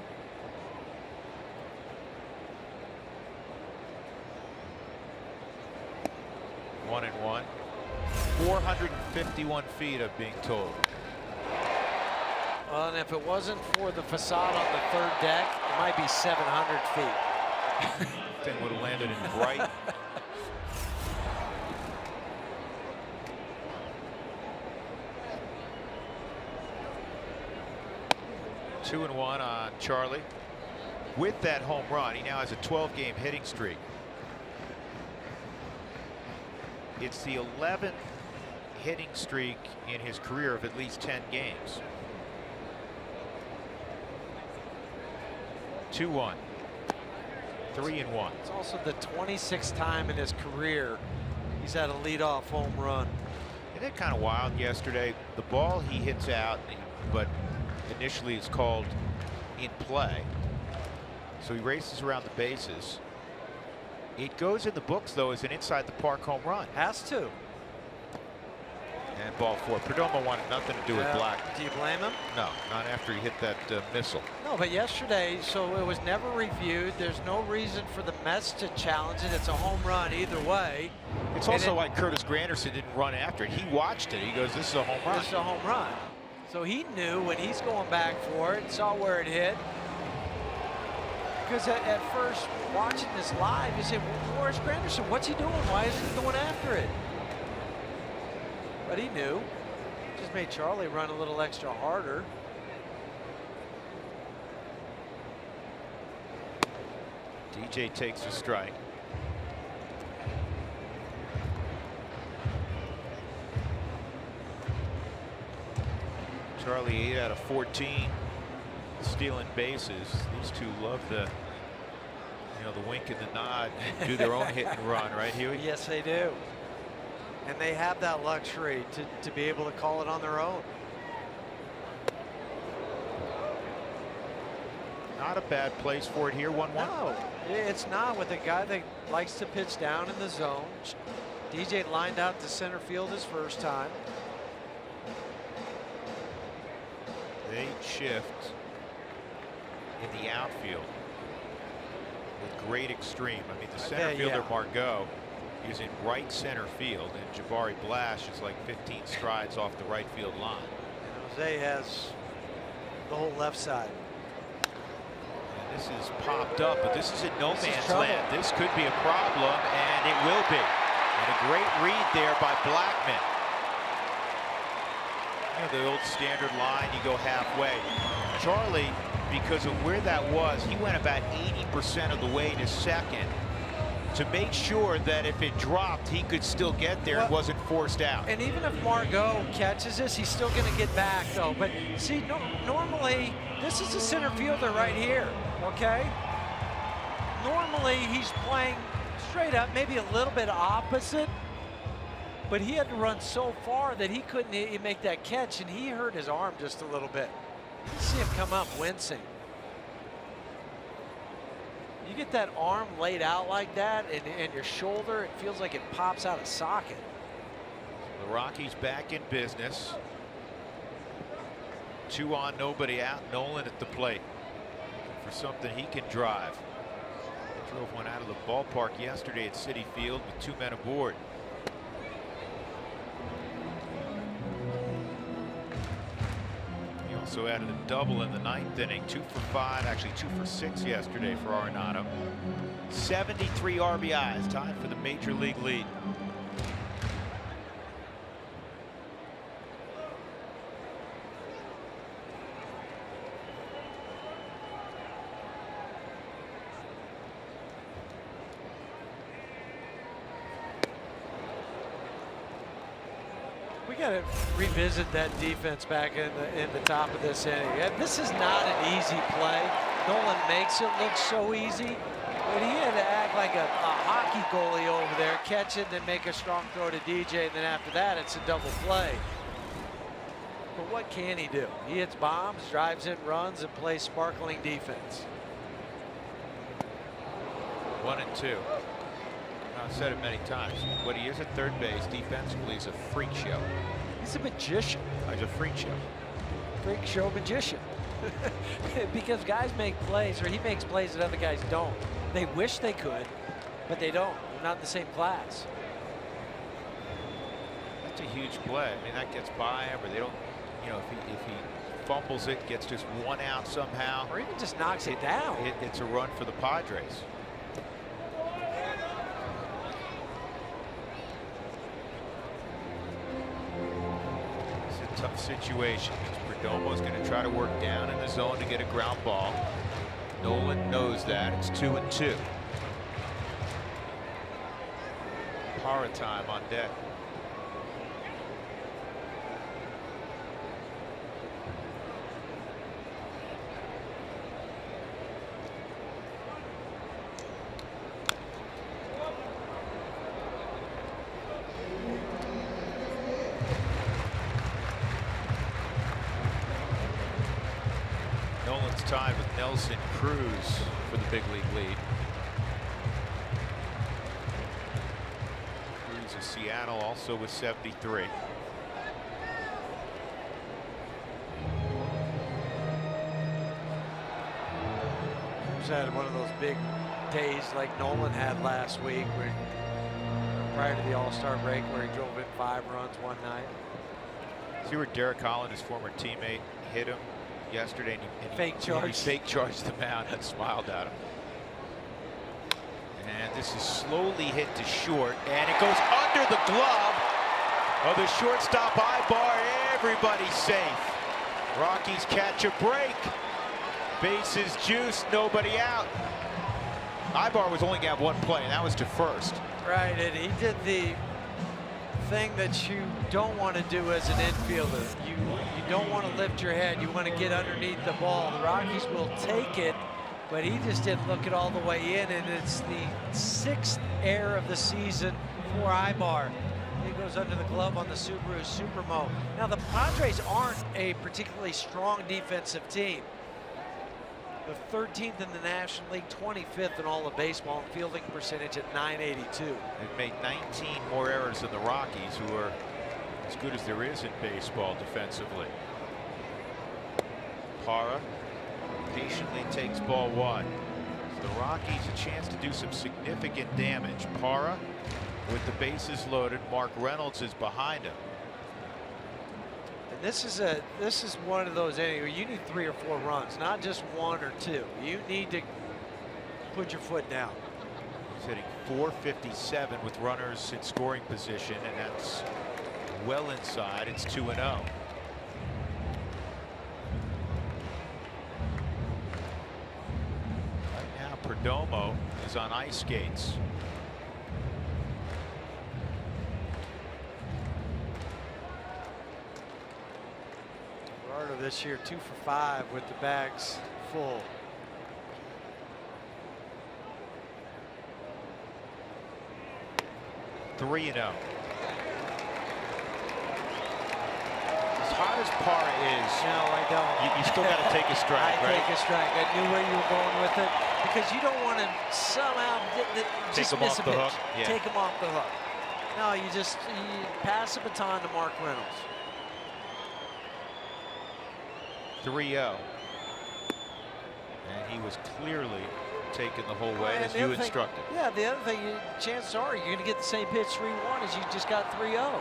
One and 1. 451 feet of being told. Well, and if it wasn't for the facade on the 3rd deck, it might be 700 feet. Thing would have landed in Bright. Two and 1 on Charlie. With that home run, he now has a 12-game hitting streak. It's the 11th hitting streak in his career of at least 10 games. 2-1. 3 and 1. It's also the 26th time in his career he's had a leadoff home run. Isn't it kind of wild yesterday? The ball he hits out, but initially it's called in play. So he races around the bases. It goes in the books, though, as an inside the park home run. Has to. And ball 4. Perdomo wanted nothing to do with Blackmon. Do you blame him? No, not after he hit that missile. No, but yesterday, so it was never reviewed. There's no reason for the Mets to challenge it. It's a home run either way. It's also like Curtis Granderson didn't run after it. He watched it. He goes, this is a home run. This is a home run. So he knew when he's going back for it, saw where it hit. Because at first, watching this live, you say, well, where's Granderson? What's he doing? Why isn't he going after it? But he knew. Just made Charlie run a little extra harder. DJ takes a strike. Charlie 8 out of 14 stealing bases. These two love the wink and the nod, do their own hit and run, right, Huey? Yes, they do. And they have that luxury to be able to call it on their own. Not a bad place for it here, 1-1. No, it's not with a guy that likes to pitch down in the zone. DJ lined out to center field his first time. They shift in the outfield with great extreme. I mean, the center fielder Margot is in right center field, and Jabari Blash is like 15 strides off the right field line. And Jose has the whole left side. And this is popped up, but this is in no man's land. This could be a problem, and it will be. And a great read there by Blackmon. The old standard line, you go halfway. Charlie, because of where that was, he went about 80% of the way to second to make sure that if it dropped, he could still get there and wasn't forced out. And even if Margot catches this, he's still going to get back, though. But see, normally, this is a center fielder right here, okay? Normally, he's playing straight up, maybe a little bit opposite. But he had to run so far that he couldn't make that catch, and he hurt his arm just a little bit. You see him come up wincing. You get that arm laid out like that, and your shoulder, it feels like it pops out of socket. The Rockies back in business. 2 on, nobody out. Nolan at the plate for something he can drive. He drove one out of the ballpark yesterday at Citi Field with 2 men aboard. Also added a double in the 9th inning. 2 for 5, actually 2 for 6 yesterday for Arenado. 73 RBIs, tied for the major league lead. got to revisit that defense back in the top of this inning. This is not an easy play. Nolan makes it look so easy, but he had to act like a hockey goalie over there, catch it, then make a strong throw to DJ, and then after that, it's a double play. But what can he do? He hits bombs, drives in runs, and plays sparkling defense. 1-2. I've said it many times. What he is at third base defensively is a freak show. He's a magician. He's a freak show. Freak show magician. Because guys make plays, or he makes plays that other guys don't. They wish they could, but they don't. They're not in the same class. That's a huge play. I mean, that gets by him, or they don't, you know, if he fumbles it, gets just one out somehow, or even just knocks it down. It's a run for the Padres. It's a tough situation because Perdomo's going to try to work down in the zone to get a ground ball. Nolan knows that. It's 2-2. Para time on deck. Nolan's tied with Nelson Cruz for the big league lead. Cruz of Seattle also with 73. Cruz had one of those big days like Nolan had last week, prior to the All-Star break, where he drove in 5 runs one night. See where Derek Holland, his former teammate, hit him yesterday, and he fake charged the mound and smiled at him. And this is slowly hit to short, and it goes under the glove of the shortstop Ibar. Everybody's safe. Rockies catch a break. Bases juiced, nobody out. Ibar was only going to have one play, and that was to first. Right, and he did the thing that you don't want to do as an infielder. You don't want to lift your head. You want to get underneath the ball. The Rockies will take it, but he just didn't look it all the way in, and it's the 6th error of the season for Ibar. He goes under the glove on the Subaru Supermo. Now, the Padres aren't a particularly strong defensive team. The 13th in the National League, 25th in all of baseball, and fielding percentage at .982. They've made 19 more errors than the Rockies, who are as good as there is in baseball defensively. Para patiently takes ball 1. So the Rockies a chance to do some significant damage. Para with the bases loaded. Mark Reynolds is behind him. And this is one of those innings where you need 3 or 4 runs, not just 1 or 2. You need to put your foot down. He's hitting .457 with runners in scoring position, and that's well inside. It's 2-0. Right now, Perdomo is on ice skates. Gerardo this year 2 for 5 with the bags full. (3-0). As hot as Para is, no, I don't. You still got to take a strike, right? Take a strike. I knew where you were going with it, because you don't want to somehow just miss a pitch. Hook. Yeah. Take him off the hook. No, you pass the baton to Mark Reynolds. 3-0. And he was clearly taken the whole way, as you instructed. Yeah, the other thing, chances are you're going to get the same pitch 3-1 as you just got 3-0.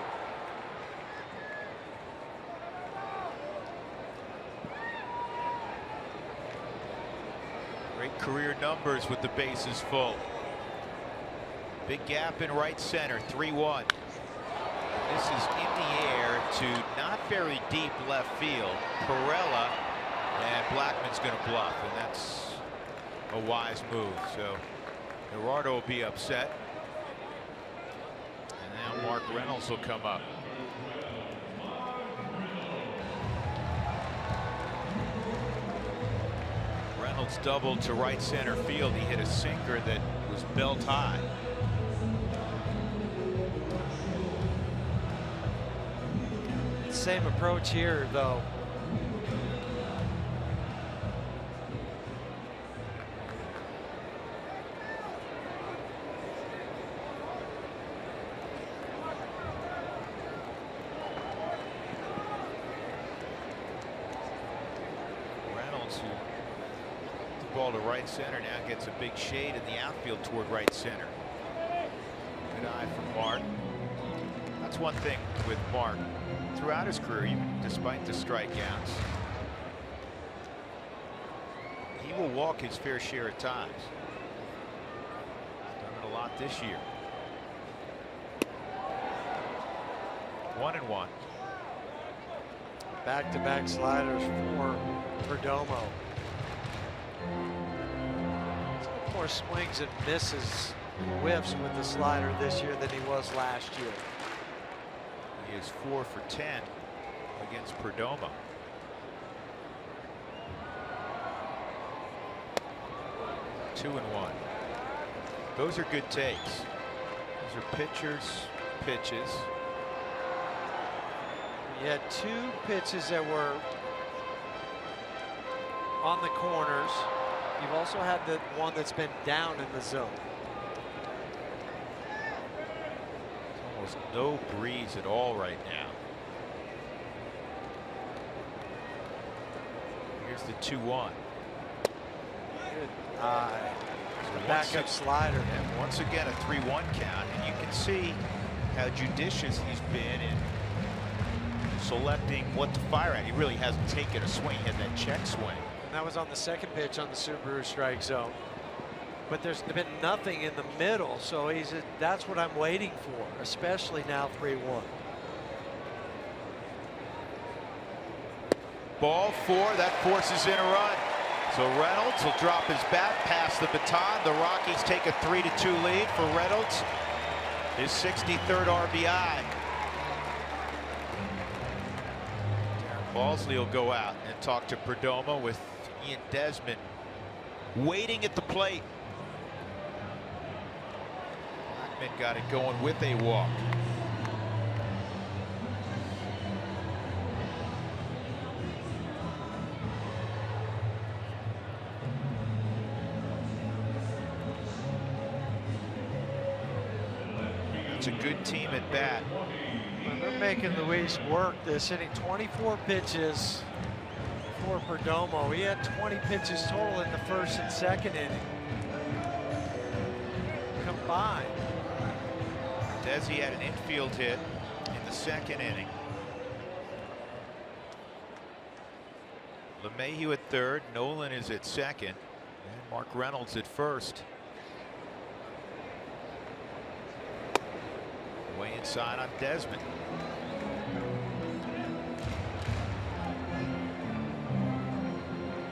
Great career numbers with the bases full. Big gap in right center, 3-1. This is in the air to not very deep left field. Perella, and Blackman's going to bluff, and that's a wise move. So Gerardo will be upset. And now Mark Reynolds will come up. Reynolds doubled to right center field. He hit a sinker that was belt high. Same approach here, though. Reynolds, who hit the ball to right center, now gets a big shade in the outfield toward right center. Good eye from Mark. That's one thing with Mark. Throughout his career, even despite the strikeouts, he will walk his fair share at times. He's done it a lot this year. 1-1. Back-to-back sliders for Perdomo. More swings and misses, whiffs with the slider this year than he was last year. He is 4 for 10 against Perdomo. Two and 1. Those are good takes. Those are pitchers' pitches. You had 2 pitches that were on the corners. You've also had the one that's been down in the zone. Almost no breeze at all right now. Here's the 2-1. Good eye. Backup slider. And once again a 3-1 count, and you can see how judicious he's been in selecting what to fire at. He really hasn't taken a swing. He had that check swing. And that was on the second pitch on the Subaru strike zone. But there's been nothing in the middle, so that's what I'm waiting for, especially now 3-1. Ball 4, that forces in a run. So Reynolds will drop his bat, pass the baton. The Rockies take a 3-2 lead for Reynolds. His 63rd RBI. Darren Balsley will go out and talk to Perdomo with Ian Desmond waiting at the plate. Blackman got it going with a walk. It's a good team at bat. They're making Luis work. They're sitting 24 pitches for Perdomo. He had 20 pitches total in the first and second inning combined. Desi had an infield hit in the second inning. LeMahieu at third. Nolan is at second. And Mark Reynolds at first. Way inside on Desmond.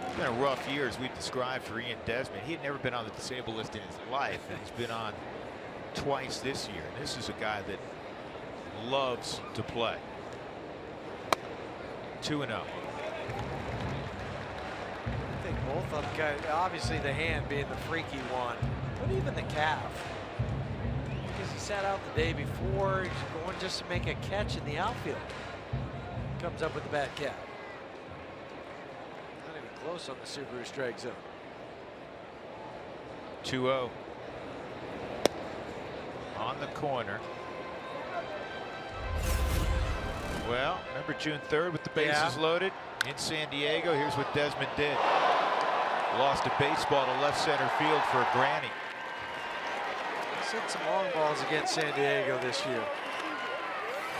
It's been a rough year, as we've described, for Ian Desmond. He had never been on the disabled list in his life, and he's been on twice this year. And this is a guy that loves to play. 2-0. I think both of them got, obviously the hand being the freaky one, but even the calf. Because he sat out the day before, he's going just to make a catch in the outfield. Comes up with the bad calf. Not even close on the Subaru strike zone. 2-0. On the corner. Well, remember June 3rd with the bases loaded in San Diego. Here's what Desmond did. Lost a baseball to left center field for a granny. He's hit some long balls against San Diego this year.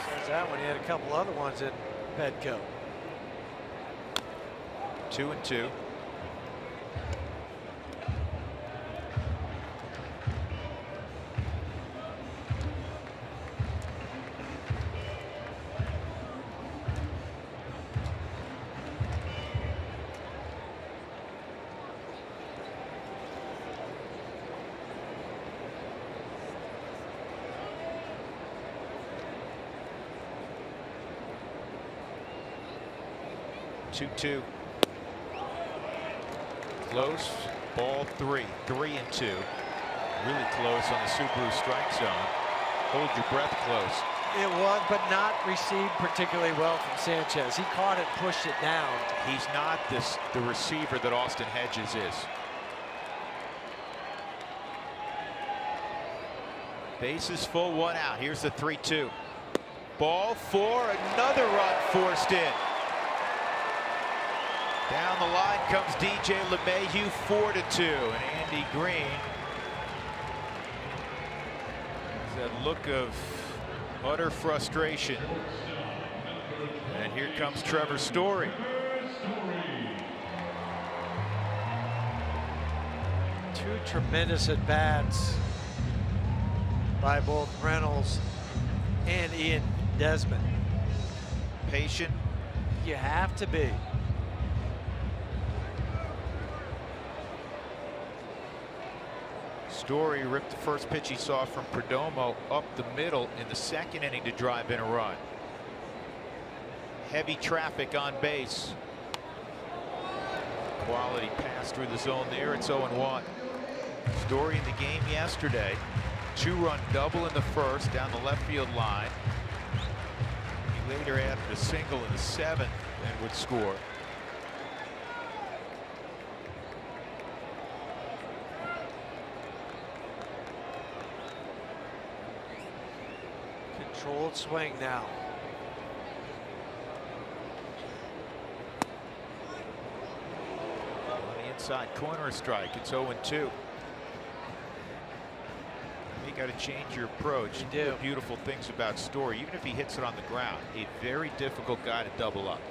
Besides that one, he had a couple other ones in Petco. 2-2. Close. Ball 3. 3-2. Really close on the Subaru strike zone. Hold your breath close. It was, but not received particularly well from Sanchez. He caught it, pushed it down. He's not the receiver that Austin Hedges is. Bases full, 1 out. Here's the 3-2. Ball 4, another run forced in. Down the line comes DJ LeMahieu, 4-2, and Andy Green. That look of utter frustration. And here comes Trevor Story. Two tremendous at-bats by both Reynolds and Ian Desmond. Patient. You have to be. Story ripped the first pitch he saw from Perdomo up the middle in the second inning to drive in a run. Heavy traffic on base. Quality pass through the zone there. It's 0-1. Story in the game yesterday. 2-run double in the first down the left field line. He later added a single in the 7th and would score. Controlled swing now. On the inside corner strike. It's 0-2. You got to change your approach. You do. The beautiful things about Story, even if he hits it on the ground, a very difficult guy to double up.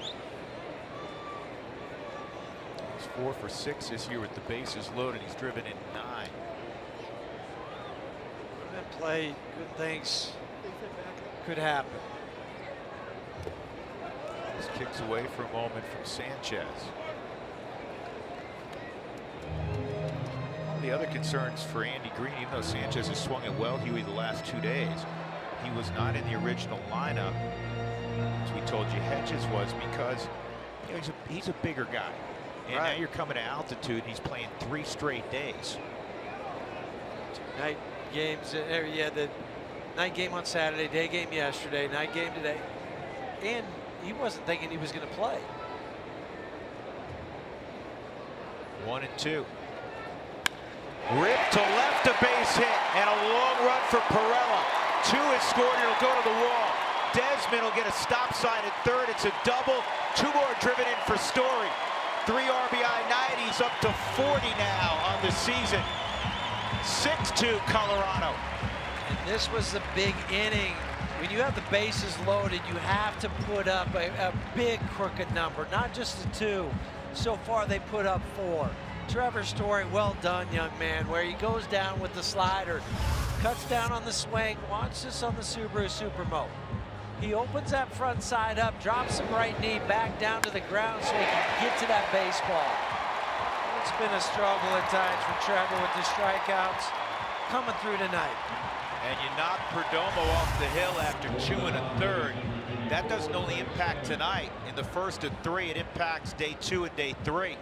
He's 4 for 6 this year with the bases loaded. He's driven in 9. Good play, good things could happen. This kicks away for a moment from Sanchez. The other concerns for Andy Green, even though Sanchez has swung it well, Huey, the last 2 days, he was not in the original lineup, as we told you Hedges was, because you know, he's a bigger guy. And right. Now you're coming to altitude, he's playing 3 straight days. Night games, yeah, the night game on Saturday, day game yesterday, night game today. And he wasn't thinking he was going to play. 1-2. Ripped to left, a base hit, and a long run for Pirela. 2 is scored, it'll go to the wall. Desmond will get a stop sign at third. It's a double. 2 more driven in for Story. 3 RBI night. He's up to 40 now on the season. 6-2 Colorado. And this was the big inning. When you have the bases loaded, you have to put up a big crooked number, not just the 2. So far, they put up 4. Trevor Story, well done, young man, where he goes down with the slider, cuts down on the swing. Watch this on the Subaru Supermo. He opens that front side up, drops him right knee back down to the ground so he can get to that baseball. It's been a struggle at times for Trevor with the strikeouts coming through tonight. And you knock Perdomo off the hill after 2 1/3. That doesn't only impact tonight. In the first of 3, it impacts day 2 and day 3.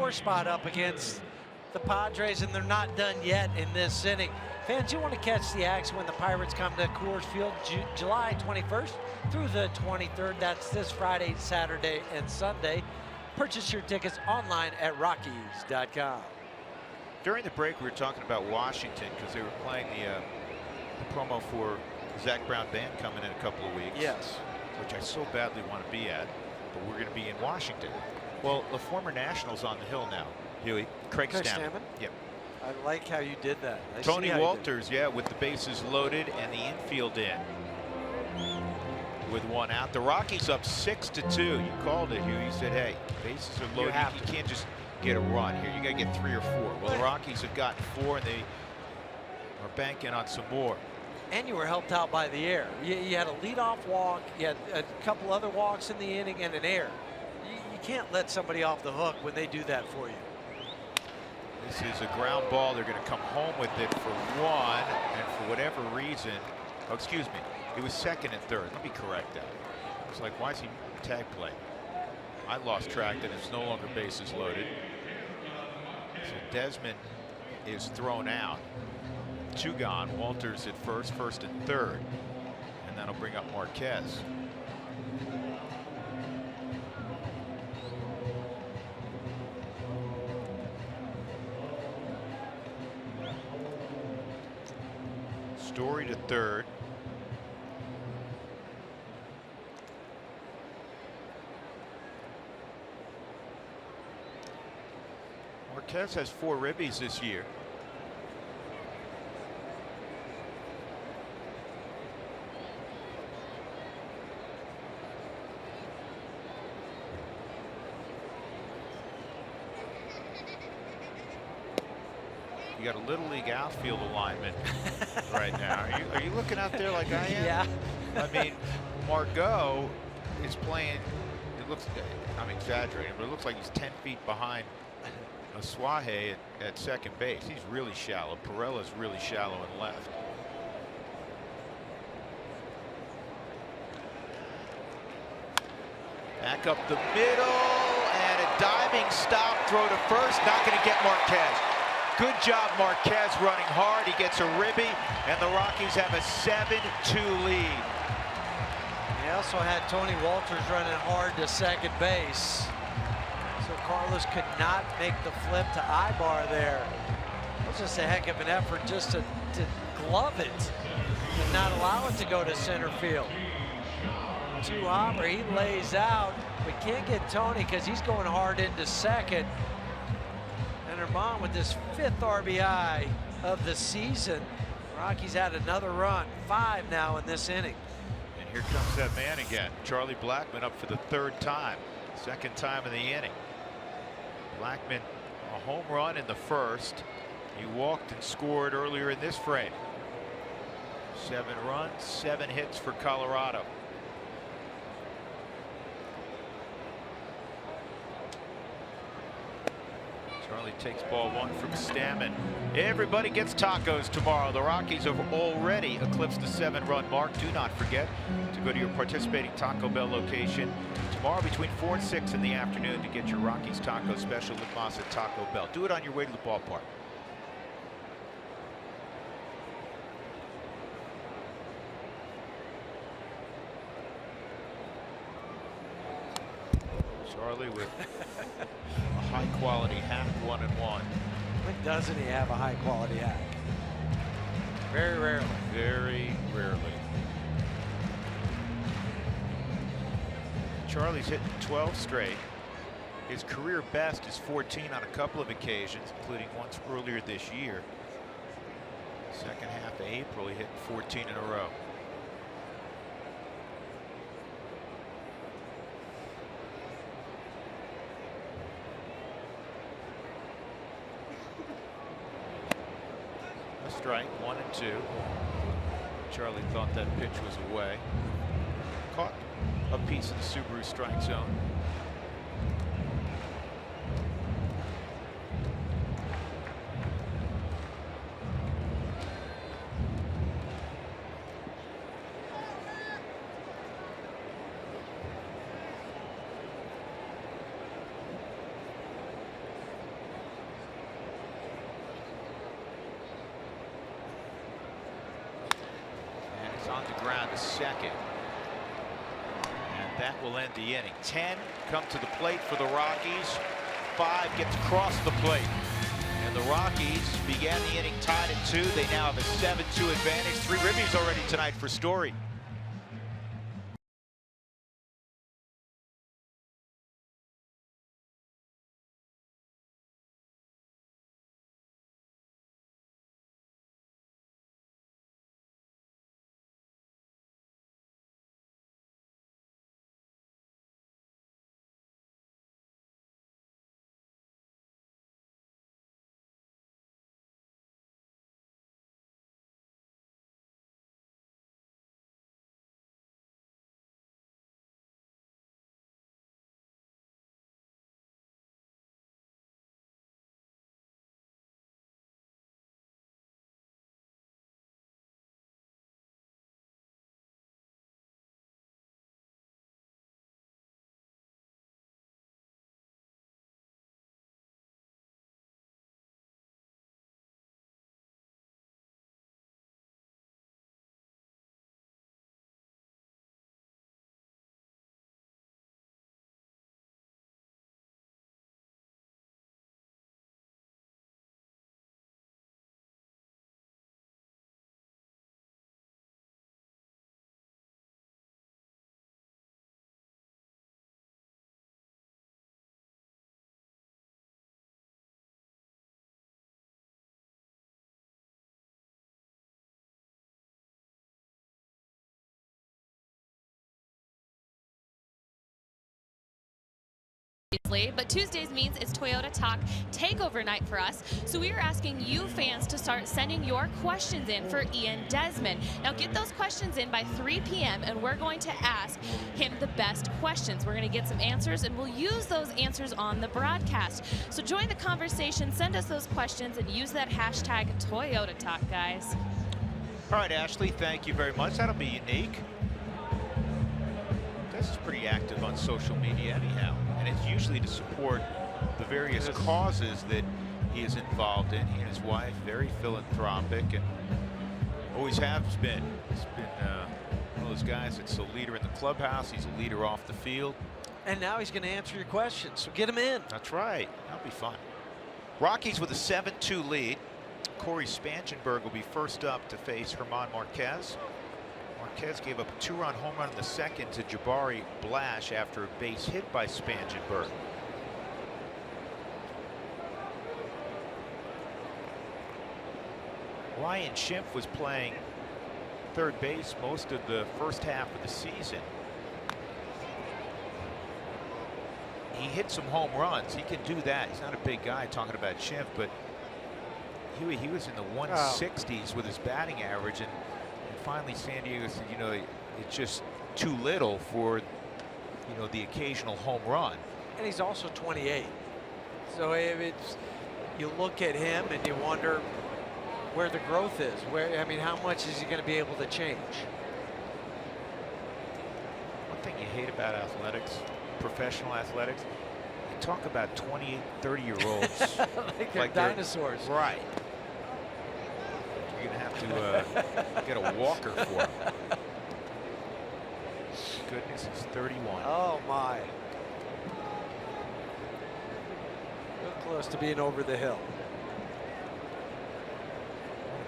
4 spot up against the Padres, and they're not done yet in this inning. Fans, you want to catch the action when the Pirates come to Coors Field July 21st through the 23rd. That's this Friday, Saturday, and Sunday. Purchase your tickets online at Rockies.com. During the break, we were talking about Washington because they were playing the promo for Zach Brown Band coming in a couple of weeks. Yes. Which I so badly want to be at, but we're going to be in Washington. Well, the former National's on the hill now. Huey, Craig Stammen. Yep. I like how you did that. Tony Walters, yeah, with the bases loaded and the infield in. With 1 out. The Rockies up 6-2. You called it, Huey. You said, hey, bases are loaded. You can't just get a run here. You got to get 3 or 4. Well, the Rockies have gotten 4, and they are banking on some more. And you were helped out by the air. You had a leadoff walk, you had a couple other walks in the inning, and an error. You can't let somebody off the hook when they do that for you. This is a ground ball. They're going to come home with it for 1, and for whatever reason, oh, excuse me, it was 2nd and 3rd. Let me correct that. It's like, why is he tag play? I lost track that it's no longer bases loaded. So Desmond is thrown out. 2 gone. Walters at first and 3rd, and that'll bring up Marquez. Story to 3rd. Marquez has 4 ribbies this year. You got a little league outfield alignment right now. Are you looking out there like I am? Yeah. I mean, Margot is playing. It looks. I'm exaggerating, but it looks like he's 10 feet behind Aswahe at second base. He's really shallow. Perella's really shallow and left. Back up the middle, and a diving stop throw to first. Not going to get Marquez. Good job, Marquez, running hard. He gets a ribby, and the Rockies have a 7-2 lead. They also had Tony Walters running hard to second base. So Carlos could not make the flip to Ibar there. It was just a heck of an effort just to glove it and not allow it to go to center field. To Hopper, he lays out, but can't get Tony because he's going hard into second. And Herman with his 5th RBI of the season. Rockies had another run, 5 now in this inning. And here comes that man again. Charlie Blackmon up for the 3rd time, 2nd time in the inning. Blackmon, a home run in the 1st. He walked and scored earlier in this frame. 7 runs, 7 hits for Colorado. Charlie takes ball 1 from Stammen. Everybody gets tacos tomorrow. The Rockies have already eclipsed the 7-run mark. Do not forget to go to your participating Taco Bell location tomorrow between 4 and 6 in the afternoon to get your Rockies taco special with Moss at Taco Bell. Do it on your way to the ballpark. Charlie with a high-quality hack, 1-1. When doesn't he have a high-quality hack? Very rarely. Very rarely. Charlie's hitting 12 straight. His career best is 14 on a couple of occasions, including once earlier this year. Second half of April, he hit 14 in a row. A strike, 1 and 2. Charlie thought that pitch was away. Caught a piece of the Subaru strike zone. ground to second. And that will end the inning. 10 come to the plate for the Rockies. 5 gets across the plate. And the Rockies began the inning tied at 2. They now have a 7-2 advantage. 3 ribbies already tonight for Story. But Tuesdays means it's Toyota Talk Takeover night for us. So we are asking you fans to start sending your questions in for Ian Desmond. Now get those questions in by 3 p.m. and we're going to ask him the best questions. We're going to get some answers and we'll use those answers on the broadcast. So join the conversation, send us those questions, and use that hashtag Toyota Talk, guys. All right, Ashley, thank you very much. That'll be unique. This is pretty active on social media anyhow, and it's usually to support the various causes that he is involved in. He and his wife, very philanthropic, and always has been. He's been one of those guys that's a leader in the clubhouse. He's a leader off the field. And now he's going to answer your questions, so get him in. That's right. That'll be fun. Rockies with a 7-2 lead. Corey Spangenberg will be first up to face Germán Marquez. Marquez gave up a 2-run home run in the second to Jabari Blash after a base hit by Spangenberg. Ryan Schimpf was playing third base most of the first half of the season. He hit some home runs. He can do that. He's not a big guy, talking about Schimpf, but he was in the 160s with his batting average, and finally San Diego said, you know, it's just too little for, you know, the occasional home run. And he's also 28. So it's, you look at him and you wonder where the growth is. Where, I mean, how much is he going to be able to change? One thing you hate about athletics, professional athletics, you talk about 28, 30-year-olds like they're dinosaurs. Right. You're going to have to get a walker for him. Goodness, he's 31. Oh, my. Real close to being over the hill.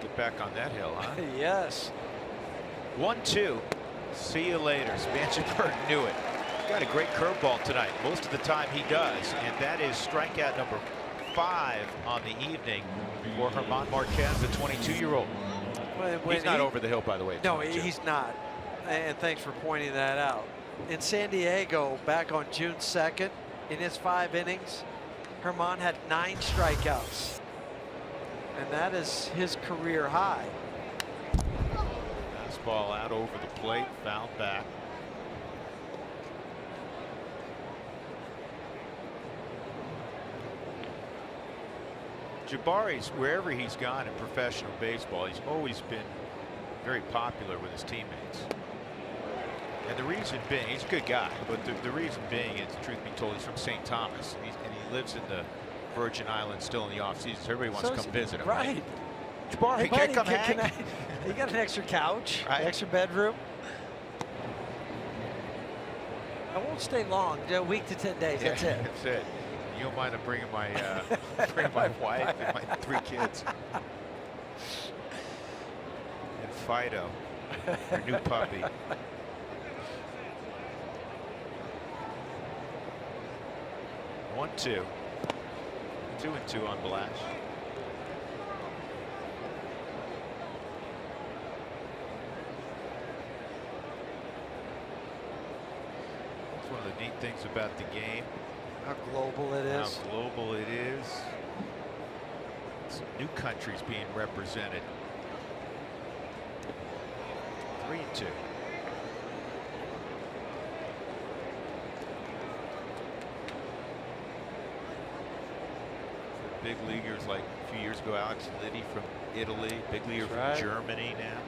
Get back on that hill, huh? Yes. 1-2. See you later. Spangenberg knew it. Got a great curveball tonight. Most of the time he does, and that is strikeout number 5 on the evening for Germán Marquez, the 22-year-old. He's not over the hill, by the way. No, he's not. And thanks for pointing that out. In San Diego, back on June 2nd, in his 5 innings, Germán had 9 strikeouts. And that is his career high. Fastball out over the plate, fouled back. Jabari's, wherever he's gone in professional baseball, he's always been very popular with his teammates. And the reason being, he's a good guy, but the reason being is, truth be told, he's from St. Thomas, and he lives in the Virgin Islands still in the off season, so everybody wants to come visit him. Right. Jabari, Hey, can't buddy, come hang. you got an extra couch, Right. extra bedroom. I won't stay long. A week to 10 days. That's it. That's it. You don't mind bringing my bringing my wife and my 3 kids. And Fido, your new puppy. 1-2. 2-2 on Blash. That's one of the neat things about the game. How global it is. How global it is. Some new countries being represented. 3-2. Big leaguers like a few years ago, Alex Liddy from Italy, big leaguer from right. Germany now.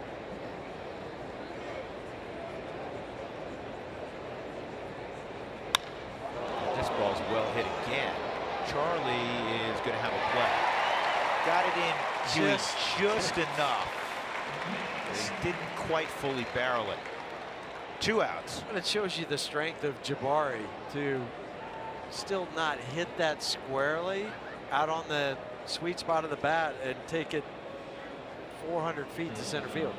This ball's well hit again. Charlie is going to have a play. Got it in just enough. He didn't quite fully barrel it. 2 outs. And it shows you the strength of Jabari to still not hit that squarely out on the sweet spot of the bat and take it 400 feet to center field.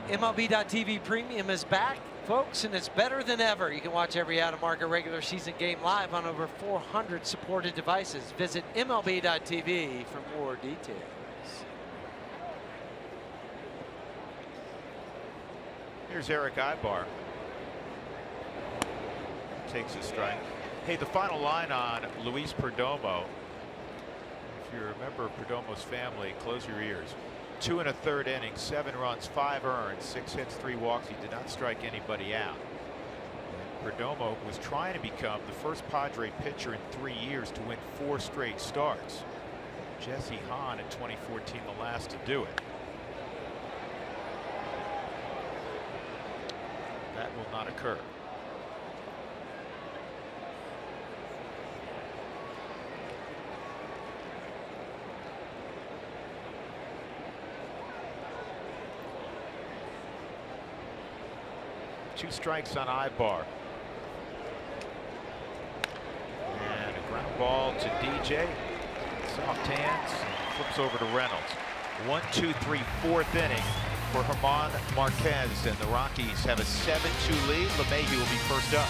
MLB.TV Premium is back, folks, and it's better than ever. You can watch every out-of-market regular season game live on over 400 supported devices. Visit MLB.TV for more details. Here's Eric Ibar. Takes a strike. Hey, the final line on Luis Perdomo. If you remember Perdomo's family, close your ears. 2 1/3 innings, 7 runs, 5 earned, 6 hits, 3 walks. He did not strike anybody out. And Perdomo was trying to become the first Padre pitcher in 3 years to win 4 straight starts. Jesse Hahn in 2014, the last to do it. That will not occur. Two strikes on Ibar. And a ground ball to DJ. Soft hands. Flips over to Reynolds. 1, 2, 3, 4th inning for German Marquez, and the Rockies have a 7-2 lead. LeMahieu will be first up.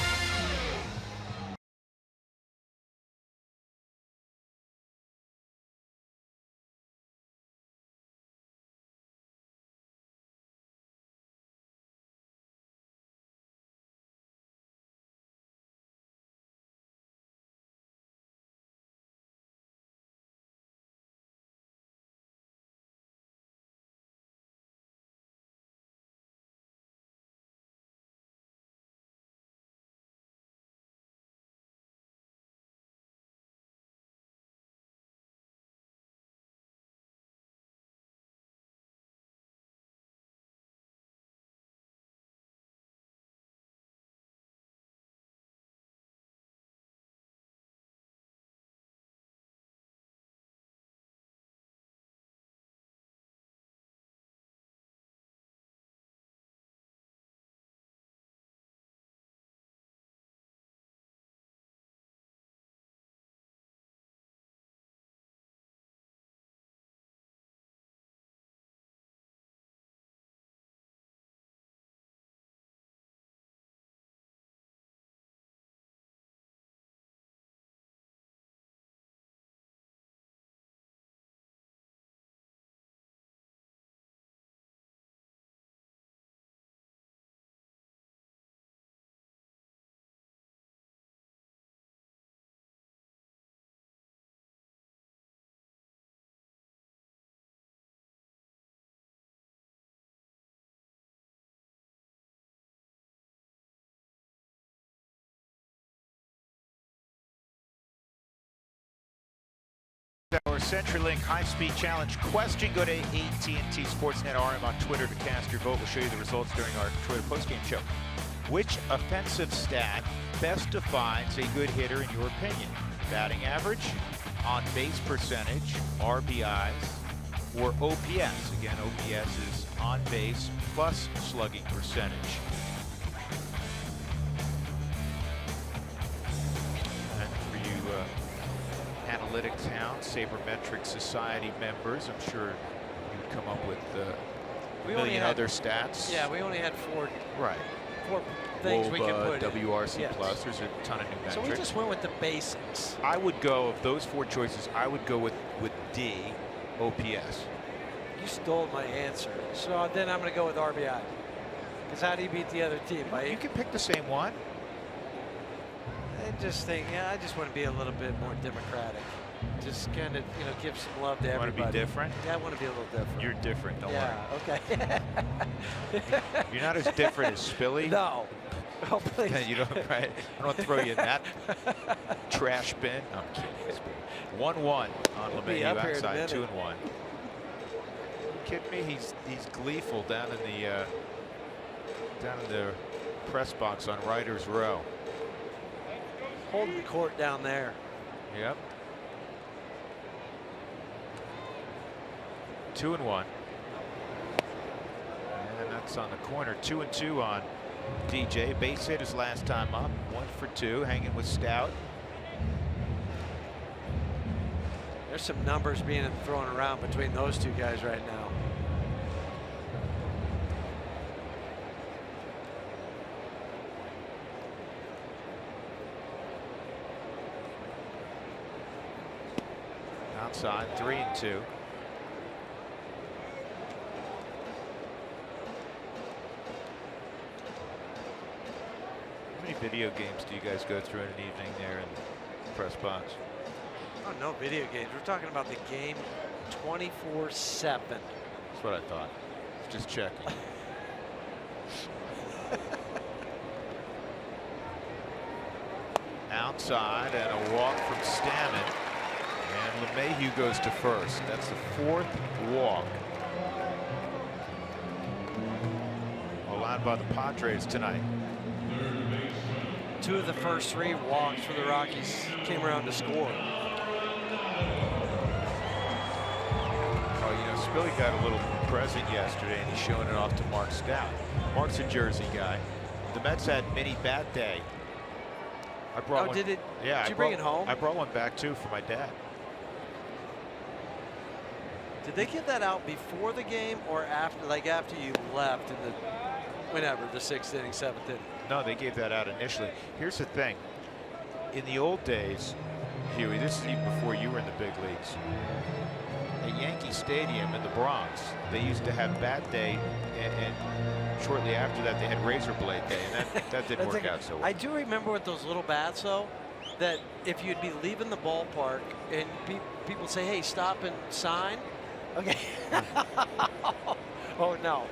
Our CenturyLink high-speed challenge question. Go to AT&T Sportsnet RM on Twitter to cast your vote. We'll show you the results during our Twitter postgame show. Which offensive stat best defines a good hitter in your opinion? Batting average, on-base percentage, RBIs, or OPS. Again, OPS is on base plus slugging percentage. And for you analytics hounds, Sabermetric Society members, I'm sure you'd come up with a million other stats. Yeah, we only had four things we could put WRC in. plus. There's a ton of new metrics. So we just went with the basics. I would go, of those 4 choices, I would go with D, OPS. You stole my answer. So then I'm going to go with RBI. Because how do you beat the other team? You can pick the same one. I just think, I just want to be a little bit more democratic. Just kind of, give some love to everybody. Want to be different? Yeah, I want to be a little different. You're different, don't worry. Yeah, okay. You're not as different as Spilly. No. Oh, please. You don't, right? I don't want to throw you in that trash bin. No, I'm kidding. 1-1 on LeMahieu outside, 2-1. You kidding me? He's gleeful down in the press box on Writers Row. Holding the court down there. Yep. 2-1. And that's on the corner. 2-2 on DJ. Base hit his last time up. 1 for 2, hanging with Stout. There's some numbers being thrown around between those two guys right now. Outside, 3-2. How many video games do you guys go through in an evening there in the press box? Oh, no video games. We're talking about the game 24/7. That's what I thought. Just checking. Outside and a walk from Stammen. And LeMahieu goes to first. That's the 4th walk allowed by the Padres tonight. 2 of the first 3 walks for the Rockies came around to score. Oh, Spilly got a little present yesterday, and he's showing it off to Mark Stout. Mark's a Jersey guy. The Mets had mini bat day. I brought one. Did it? Yeah, Did you bring it home? I brought one back too for my dad. Did they give that out before the game or after? Like after you left in the 6th inning, 7th inning? No, they gave that out initially. Here's the thing. In the old days, Huey, this is even before you were in the big leagues. At Yankee Stadium in the Bronx, they used to have Bat Day, and shortly after that, they had Razor Blade Day, and that didn't work out so well. I do remember with those little bats, though, that if you'd be leaving the ballpark and people say, "Hey, stop and sign," okay. Oh no,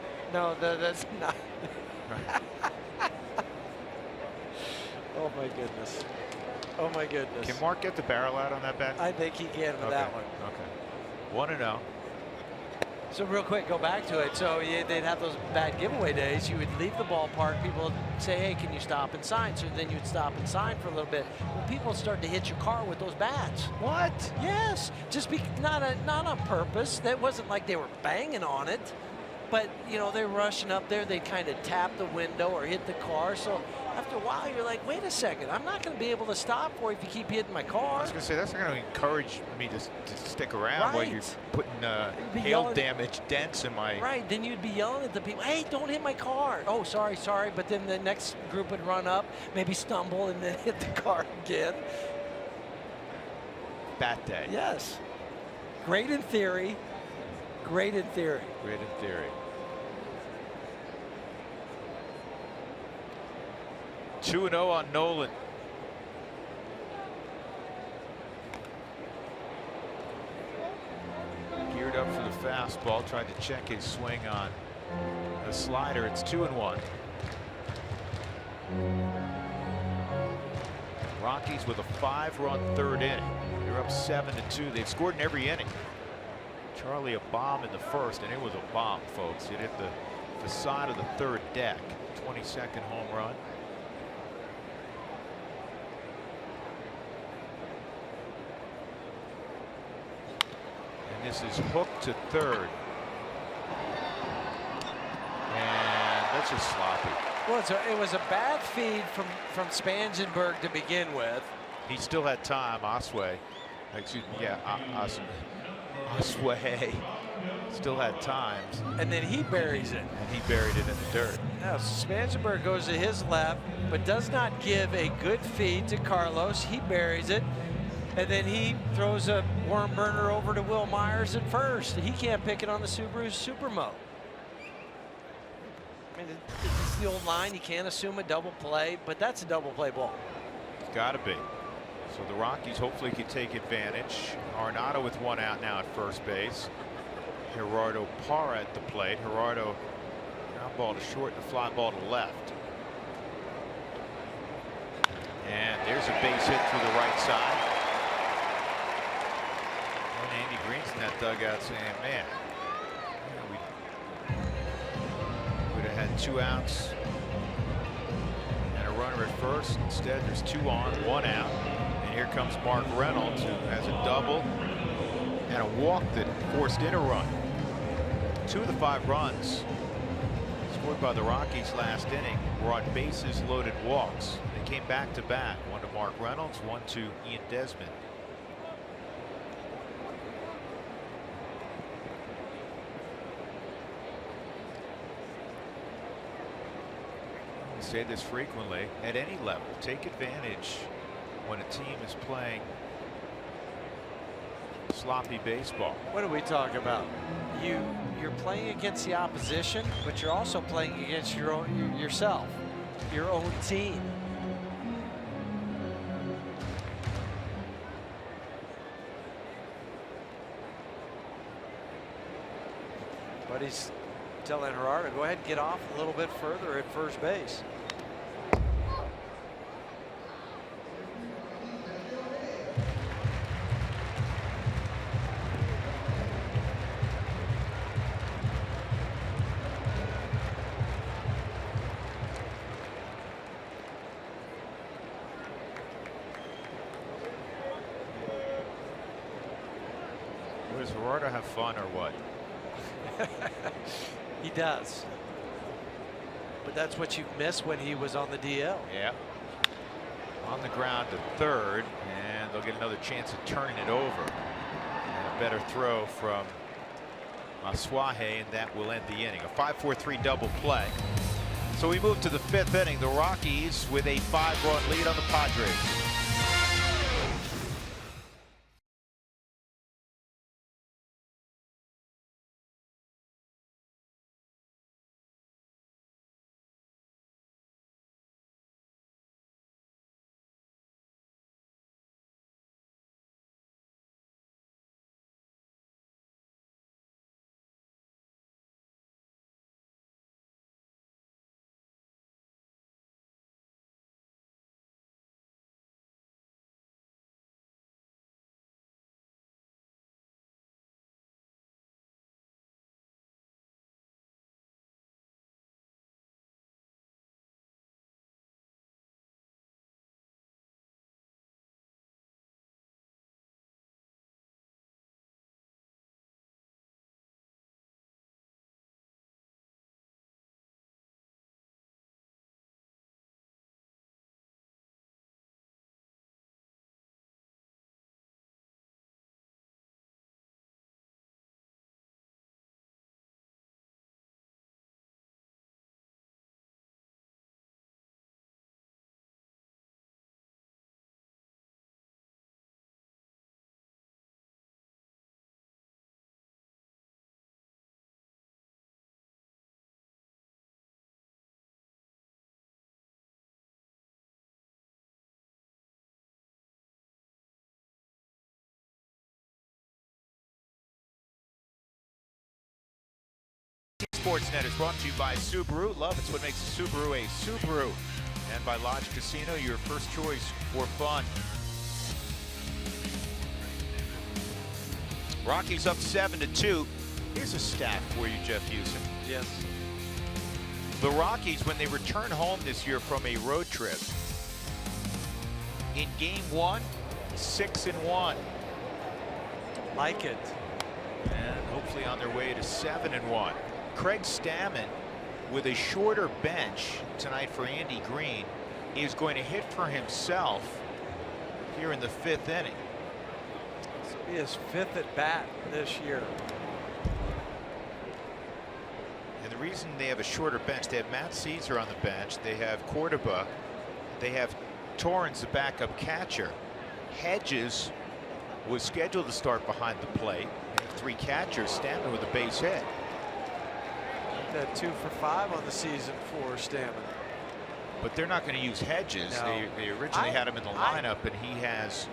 that's not. Oh my goodness. Oh my goodness. Can Mark get the barrel out on that bat? I think he can with that one. Okay. 1-0. So real quick, go back to it. So they'd have those bad giveaway days. You would leave the ballpark. People would say, "Hey, can you stop and sign?" So then you'd stop and sign for a little bit. Well, people start to hit your car with those bats. What? Yes. Just not on purpose. That wasn't like they were banging on it. But, they're rushing up there. They kind of tap the window or hit the car. So after a while, you're like, wait a second. I'm not going to be able to stop for you if you keep hitting my car. I was going to say, that's not going to encourage me to stick around while you're putting hail damage dents in my... Right. Then you'd be yelling at the people, "Hey, don't hit my car." "Oh, sorry." But then the next group would run up, maybe stumble, and then hit the car again. Bat day. Yes. Great in theory. Great in theory. Great in theory. 2-0 on Nolan. Geared up for the fastball, tried to check his swing on the slider. It's 2-1. Rockies with a 5-run 3rd inning. They're up 7-2. They've scored in every inning. Charlie, a bomb in the 1st, and it was a bomb, folks. It hit the side of the 3rd deck. 22nd home run. This is hooked to third. And that's just sloppy. Well, it was a bad feed from Spangenberg to begin with. He still had time. Osway. Excuse me. Yeah, Osway still had time. And then he buries it. And he buried it in the dirt. Now, Spangenberg goes to his left, but does not give a good feed to Carlos. He buries it. And then he throws a worm burner over to Will Myers at first. He can't pick it on the Subaru Supermo. I mean, it's the old line. You can't assume a double play, but that's a double play ball. It's got to be. So the Rockies hopefully can take advantage. Arenado with one out now at first base. Gerardo Parra at the plate. Gerardo ground ball to short and a fly ball to left. And there's a base hit through the right side. And Andy Green's in that dugout saying, man, we would have had 2 outs and a runner at first. Instead, there's 2 on, 1 out. And here comes Mark Reynolds, who has a double and a walk that forced in a run. 2 of the 5 runs scored by the Rockies last inning were on bases loaded walks. They came back to back. 1 to Mark Reynolds, 1 to Ian Desmond. I say this frequently at any level. Take advantage when a team is playing sloppy baseball. What are we talking about? You're playing against the opposition, but you're also playing against your own yourself, your own team. But he's telling Gerardo, go ahead and get off a little bit further at first base. Does Gerardo have fun or what? He does. But that's what you miss when he was on the DL. Yeah. On the ground to third, and they'll get another chance at turning it over. And a better throw from Maswahe, and that will end the inning. A 5-4-3 double play. So we move to the 5th inning. The Rockies with a 5-run lead on the Padres. Sportsnet is brought to you by Subaru. Love, it's what makes a Subaru. And by Lodge Casino, your first choice for fun. Rockies up 7-2. Here's a stat for you, Jeff Houston. Yes. The Rockies, when they return home this year from a road trip, in game 1, 6-1. Like it. hopefully on their way to 7-1. Craig Stammen, with a shorter bench tonight for Andy Green, is going to hit for himself here in the 5th inning. This will be his 5th at bat this year. And the reason they have a shorter bench, they have Matt Caesar on the bench, they have Cordoba, they have Torrens, the backup catcher. Hedges was scheduled to start behind the plate. They have 3 catchers. Stammen with a base hit. That 2 for 5 on the season for Stammen. But they're not going to use Hedges. No. They originally had him in the lineup, and he has,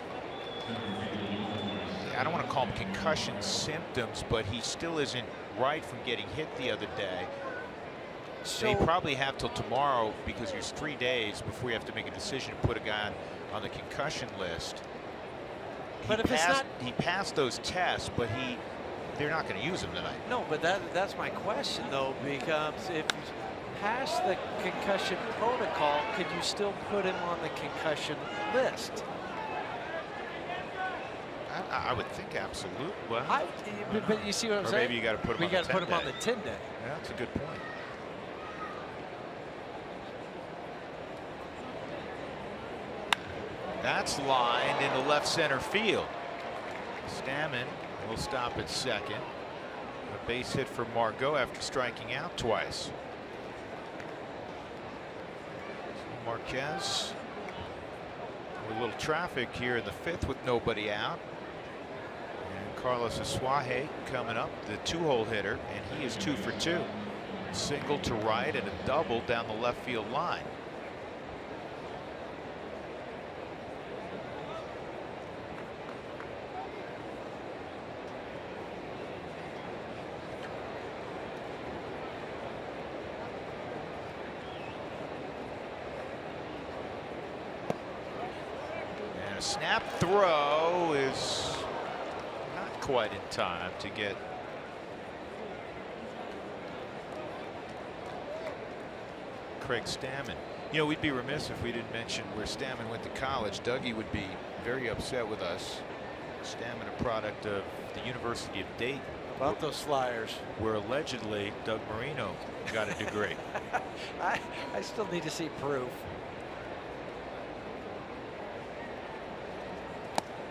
I don't want to call him concussion symptoms, but he still isn't right from getting hit the other day. So they probably have till tomorrow, because there's 3 days before you have to make a decision to put a guy on the concussion list. But if it's not, he passed those tests, but they're not going to use him tonight. No, but that's my question though, because if you pass the concussion protocol, could you still put him on the concussion list? I would think absolutely. Well, but you see what I'm or saying? maybe you got to put him. We got to put him on the 10-day. Yeah, that's a good point. That's lined into left center field. Stammen will stop at second. A base hit for Margot after striking out twice. Marquez with a little traffic here in the 5th with nobody out. And Carlos Asuaje coming up, the 2-hole hitter, and he is 2 for 2. Single to right and a double down the left field line. Snap throw is not quite in time to get Craig Stammen. You know, we'd be remiss if we didn't mention where Stammen went to college. Dougie would be very upset with us. Stammen, a product of the University of Dayton. About those Flyers. Where allegedly Doug Marino got a degree. I still need to see proof.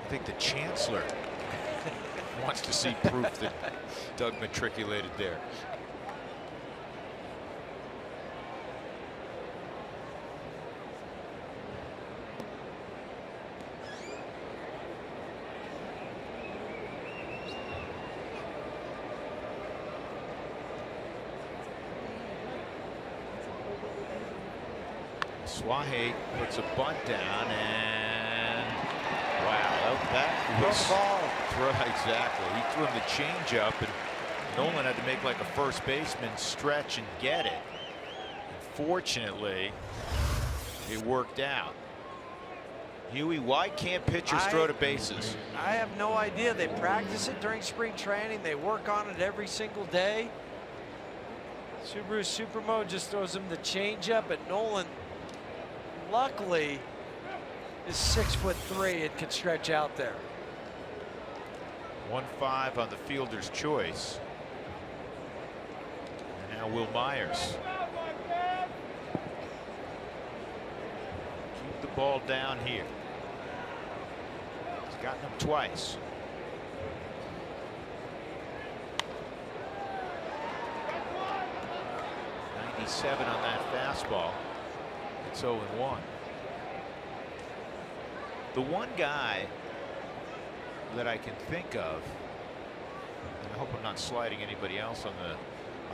I think the chancellor wants to see proof that Doug matriculated there. Swahe puts a bunt down, and wow, that was throw exactly. He threw him the changeup, and Nolan had to make like a first baseman stretch and get it. And fortunately, it worked out. Huey, why can't pitchers throw to bases? I have no idea. They practice it during spring training. They work on it every single day. Subaru Supermo just throws him the changeup, and Nolan, luckily, is 6'3" and can stretch out there. 1-5 on the fielder's choice. And now Will Myers. Keep the ball down here. He's gotten him twice. .97 on that fastball. It's 0-1. The one guy that I can think of, and I hope I'm not sliding anybody else on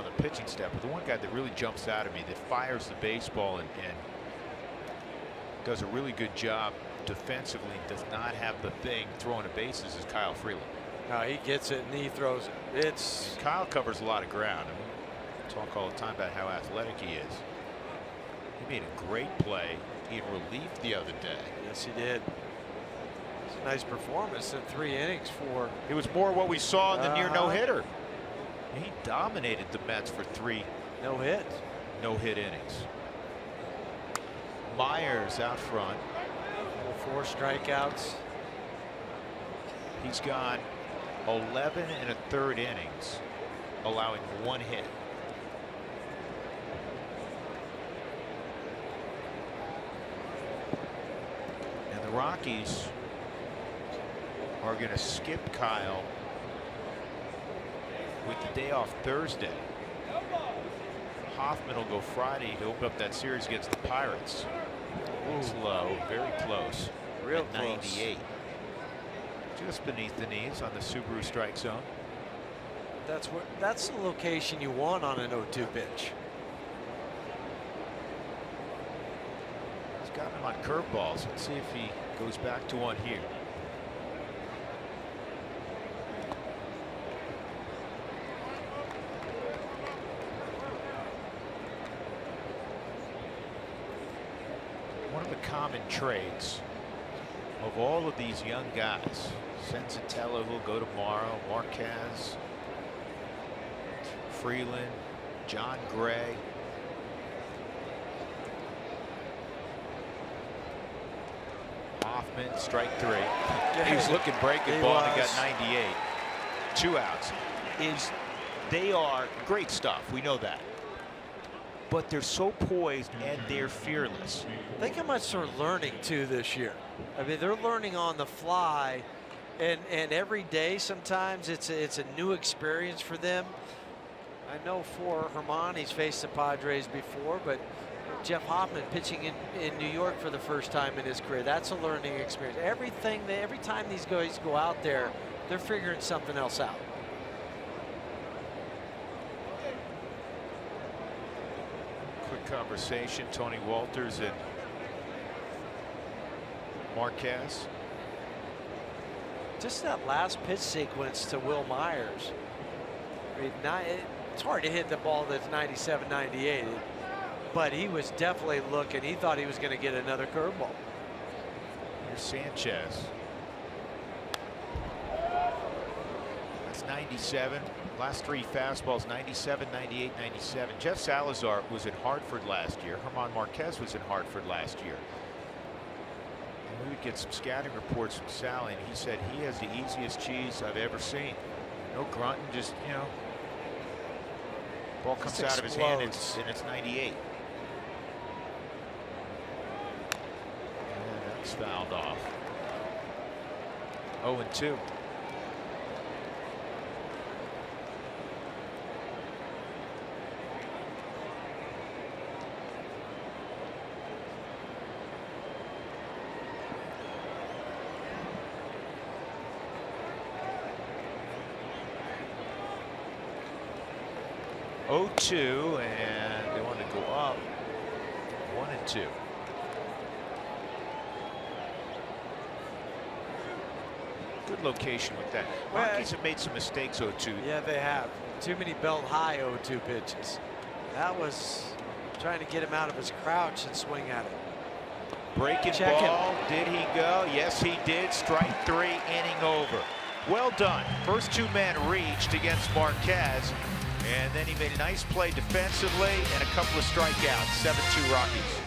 the pitching staff, but the one guy that really jumps out at me, that fires the baseball and does a really good job defensively, does not have the thing throwing to bases, is Kyle Freeland. No, he gets it and he throws it. And Kyle covers a lot of ground. I mean, we talk all the time about how athletic he is. He made a great play in relief the other day. Yes, he did. It's a nice performance in 3 innings for. It was more what we saw in the near no-hitter. He dominated the Mets for 3 no-hit innings. Myers out front. 4 strikeouts. He's gone 11 1/3 innings, allowing 1 hit. And the Rockies are going to skip Kyle with the day off Thursday. Hoffman will go Friday to open up that series against the Pirates. It's low, very close. Real at close. 98. Just beneath the knees on the Subaru strike zone. That's the location you want on an 0-2 pitch. He's got him on curveballs. Let's see if he goes back to one here. One of the common traits of all of these young guys, Senzatella will go tomorrow, Marquez, Freeland, John Gray. Hoffman, strike 3. He was looking breaking ball and he got 98. 2 outs. They are great stuff. We know that. But they're so poised and they're fearless. Think how much they're learning too this year. I mean, they're learning on the fly, and every day sometimes it's a new experience for them. I know for Herman, he's faced the Padres before, but Jeff Hoffman pitching in New York for the first time in his career, that's a learning experience. Every time these guys go out there, they're figuring something else out. Quick conversation, Tony Walters and Marquez. Just that last pitch sequence to Will Myers. I mean, it's hard to hit the ball that's 97, 98, but he was definitely looking. He thought he was going to get another curveball. Here's Sanchez. That's 97. Last 3 fastballs, 97, 98, 97. Jeff Salazar was in Hartford last year. Herman Marquez was in Hartford last year. And we would get some scouting reports from Sally, and he said he has the easiest cheese I've ever seen. No grunting, just, you know, ball comes out of his hand and it's 98. And that's fouled off. 0-2. And they want to go up 1-2. Good location with that. Rockies have made some mistakes 0-2. Yeah, they have. Too many belt high 0-2 pitches. That was trying to get him out of his crouch and swing at it. Breaking ball. Did he go? Yes, he did. Strike 3, inning over. Well done. First 2 men reached against Marquez. And then he made a nice play defensively and a couple of strikeouts. 7-2 Rockies.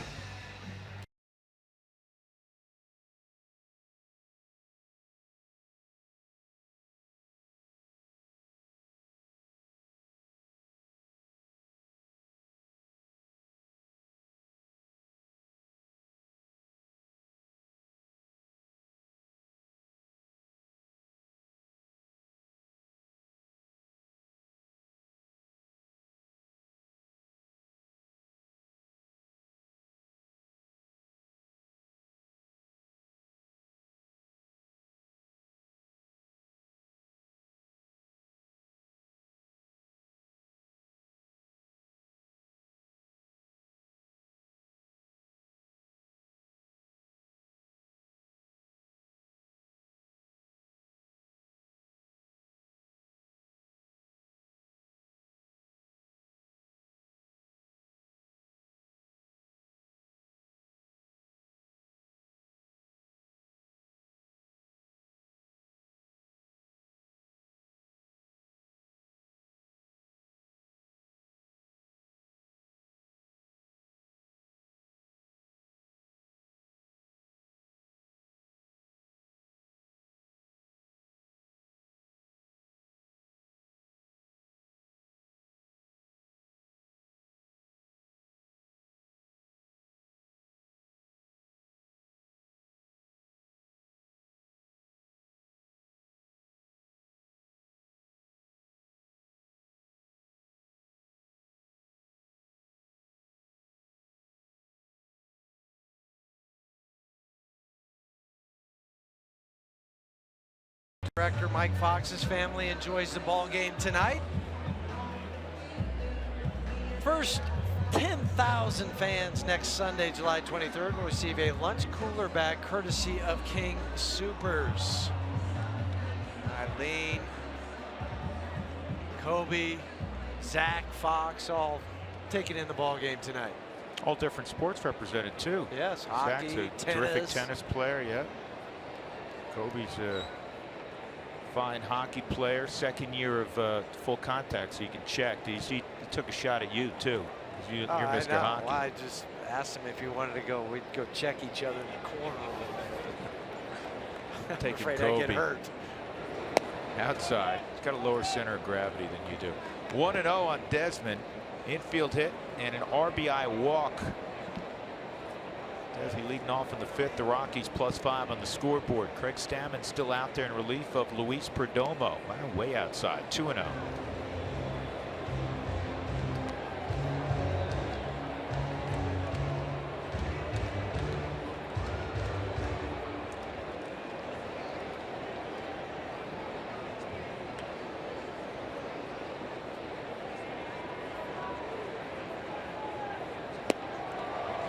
Director Mike Fox's family enjoys the ball game tonight. First 10,000 fans next Sunday, July 23rd, will receive a lunch cooler bag courtesy of King Soopers. Eileen, Kobe, Zach, Fox, all taking in the ball game tonight. All different sports represented too. Yes, hockey, Zach's a terrific tennis player, yeah. Kobe's a fine hockey player, second year of full contact, so you can check. He took a shot at you too. You're Mr. Hockey. Well, I just asked him if he wanted to go. We'd go check each other in the corner. I'm afraid I get hurt. Outside. He's got a lower center of gravity than you do. 1-0 on Desmond. Infield hit and an RBI walk. Desmond leading off in the fifth. The Rockies +5 on the scoreboard. Craig Stammen still out there in relief of Luis Perdomo. Wow, way outside. 2-0.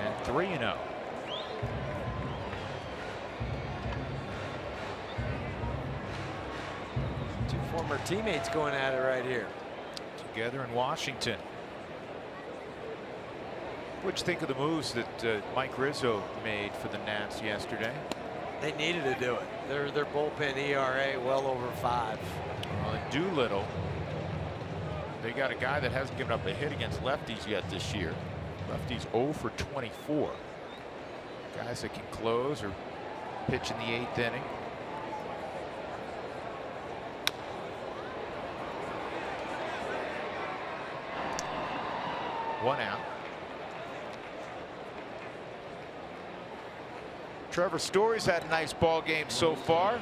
And 3-0. Two former teammates going at it right here. Together in Washington. What'd you think of the moves that Mike Rizzo made for the Nats yesterday? They needed to do it. Their bullpen ERA well over 5. Well, and Doolittle, they got a guy that hasn't given up a hit against lefties yet this year. Lefties 0 for 24. Guys that can close or pitch in the 8th inning. One out. Trevor Story's had a nice ball game so far.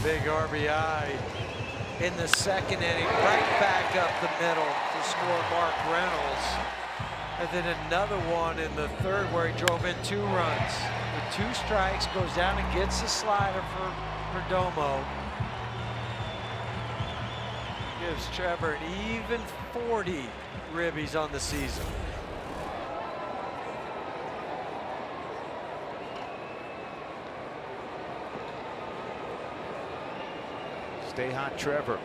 Big RBI in the second inning, right back up the middle to score Mark Reynolds. And then another one in the third where he drove in 2 runs. With 2 strikes, goes down and gets the slider for Perdomo. Gives Trevor an even 40 ribbies on the season. Stay hot, Trevor.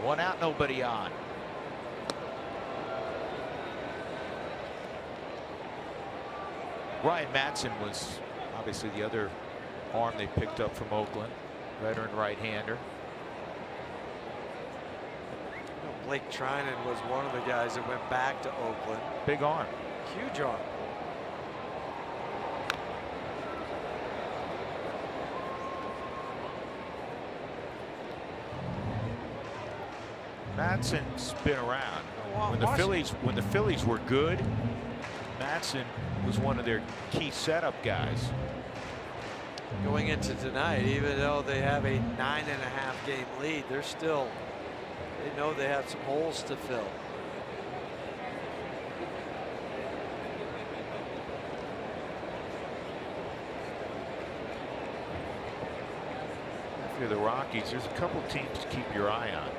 1 out, nobody on. Ryan Madsen was obviously the other arm they picked up from Oakland. Veteran right-hander. Blake Trinan was one of the guys that went back to Oakland. Big arm. Huge arm. Madsen's been around. When the Phillies were good, Madsen was one of their key setup guys. Going into tonight, even though they have a 9.5 game lead, they know they have some holes to fill. If you're the Rockies, there's a couple teams to keep your eye on.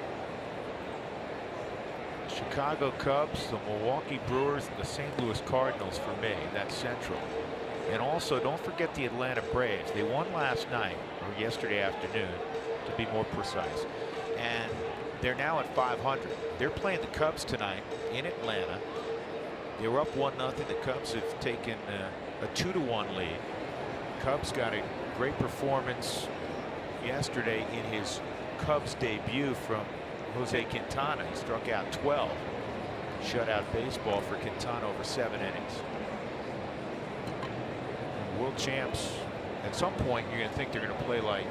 Chicago Cubs, the Milwaukee Brewers, and the St. Louis Cardinals for me. That's central. And also, don't forget the Atlanta Braves. They won last night, or yesterday afternoon, to be more precise. And they're now at 500. They're playing the Cubs tonight in Atlanta. They were up 1-0. The Cubs have taken a 2-1 lead. Cubs got a great performance yesterday in his Cubs debut from Jose Quintana. He struck out 12. Shutout baseball for Quintana over 7 innings. And world champs, at some point you're going to think they're going to play like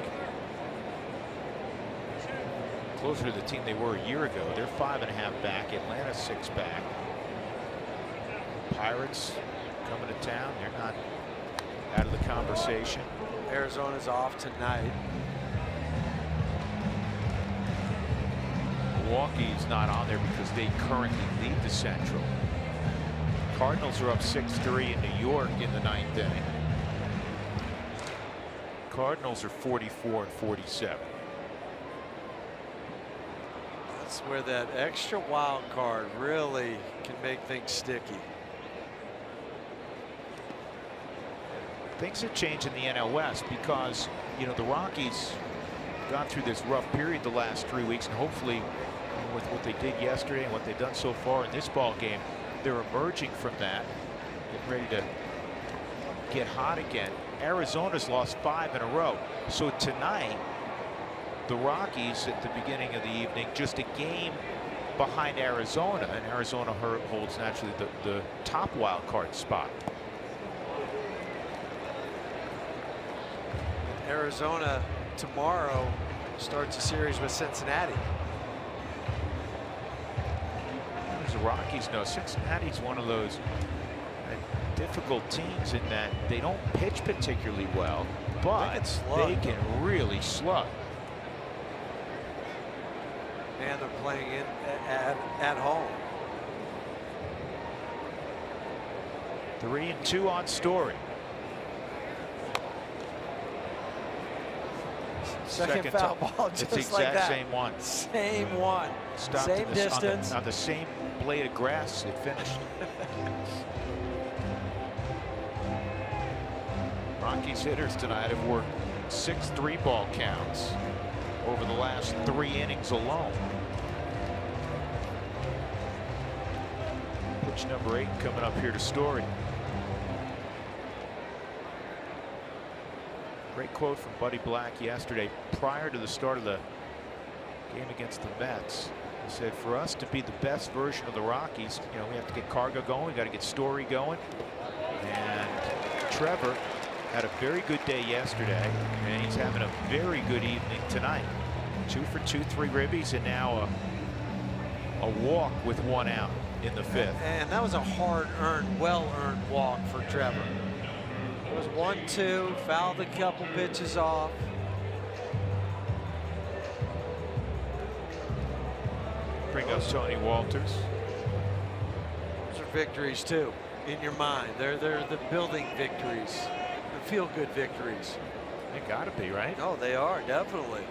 closer to the team they were a year ago. They're 5.5 back. Atlanta 6 back. Pirates coming to town. They're not out of the conversation. Arizona's off tonight. Milwaukee's not on there because they currently lead the Central. Cardinals are up 6-3 in New York in the 9th inning. Cardinals are 44 and 47. That's where that extra wild card really can make things sticky. Things have changed in the NL West because, you know, the Rockies gone through this rough period the last 3 weeks, and hopefully with what they did yesterday and what they've done so far in this ball game, they're emerging from that, getting ready to get hot again. Arizona's lost 5 in a row. So tonight, the Rockies at the beginning of the evening, just a game behind Arizona, and Arizona holds naturally the top wild card spot. Arizona tomorrow starts a series with Cincinnati. As the Rockies know, Cincinnati's one of those difficult teams in that they don't pitch particularly well, but they can really slug. And they're playing at home. 3-2 on Story. Second foul ball, just it's like that. Same one. Same one. Stopped same distance. on the same blade of grass it finished. Rockies hitters tonight have worked 6 3-ball counts over the last 3 innings alone. Pitch number 8 coming up here to Story. Great quote from Buddy Black yesterday prior to the start of the game against the Mets. He said, for us to be the best version of the Rockies, you know, we have to get Cargo going, we got to get Story going. And Trevor had a very good day yesterday, and he's having a very good evening tonight. 2 for 2, 3 ribbies, and now a walk with 1 out in the 5th. And that was a hard-earned, well-earned walk for Trevor. It was 1-2, fouled a couple pitches off. Bring up Tony Walters. Those are victories too, in your mind. They're the building victories, the feel-good victories. They gotta be, right? No, they are, definitely.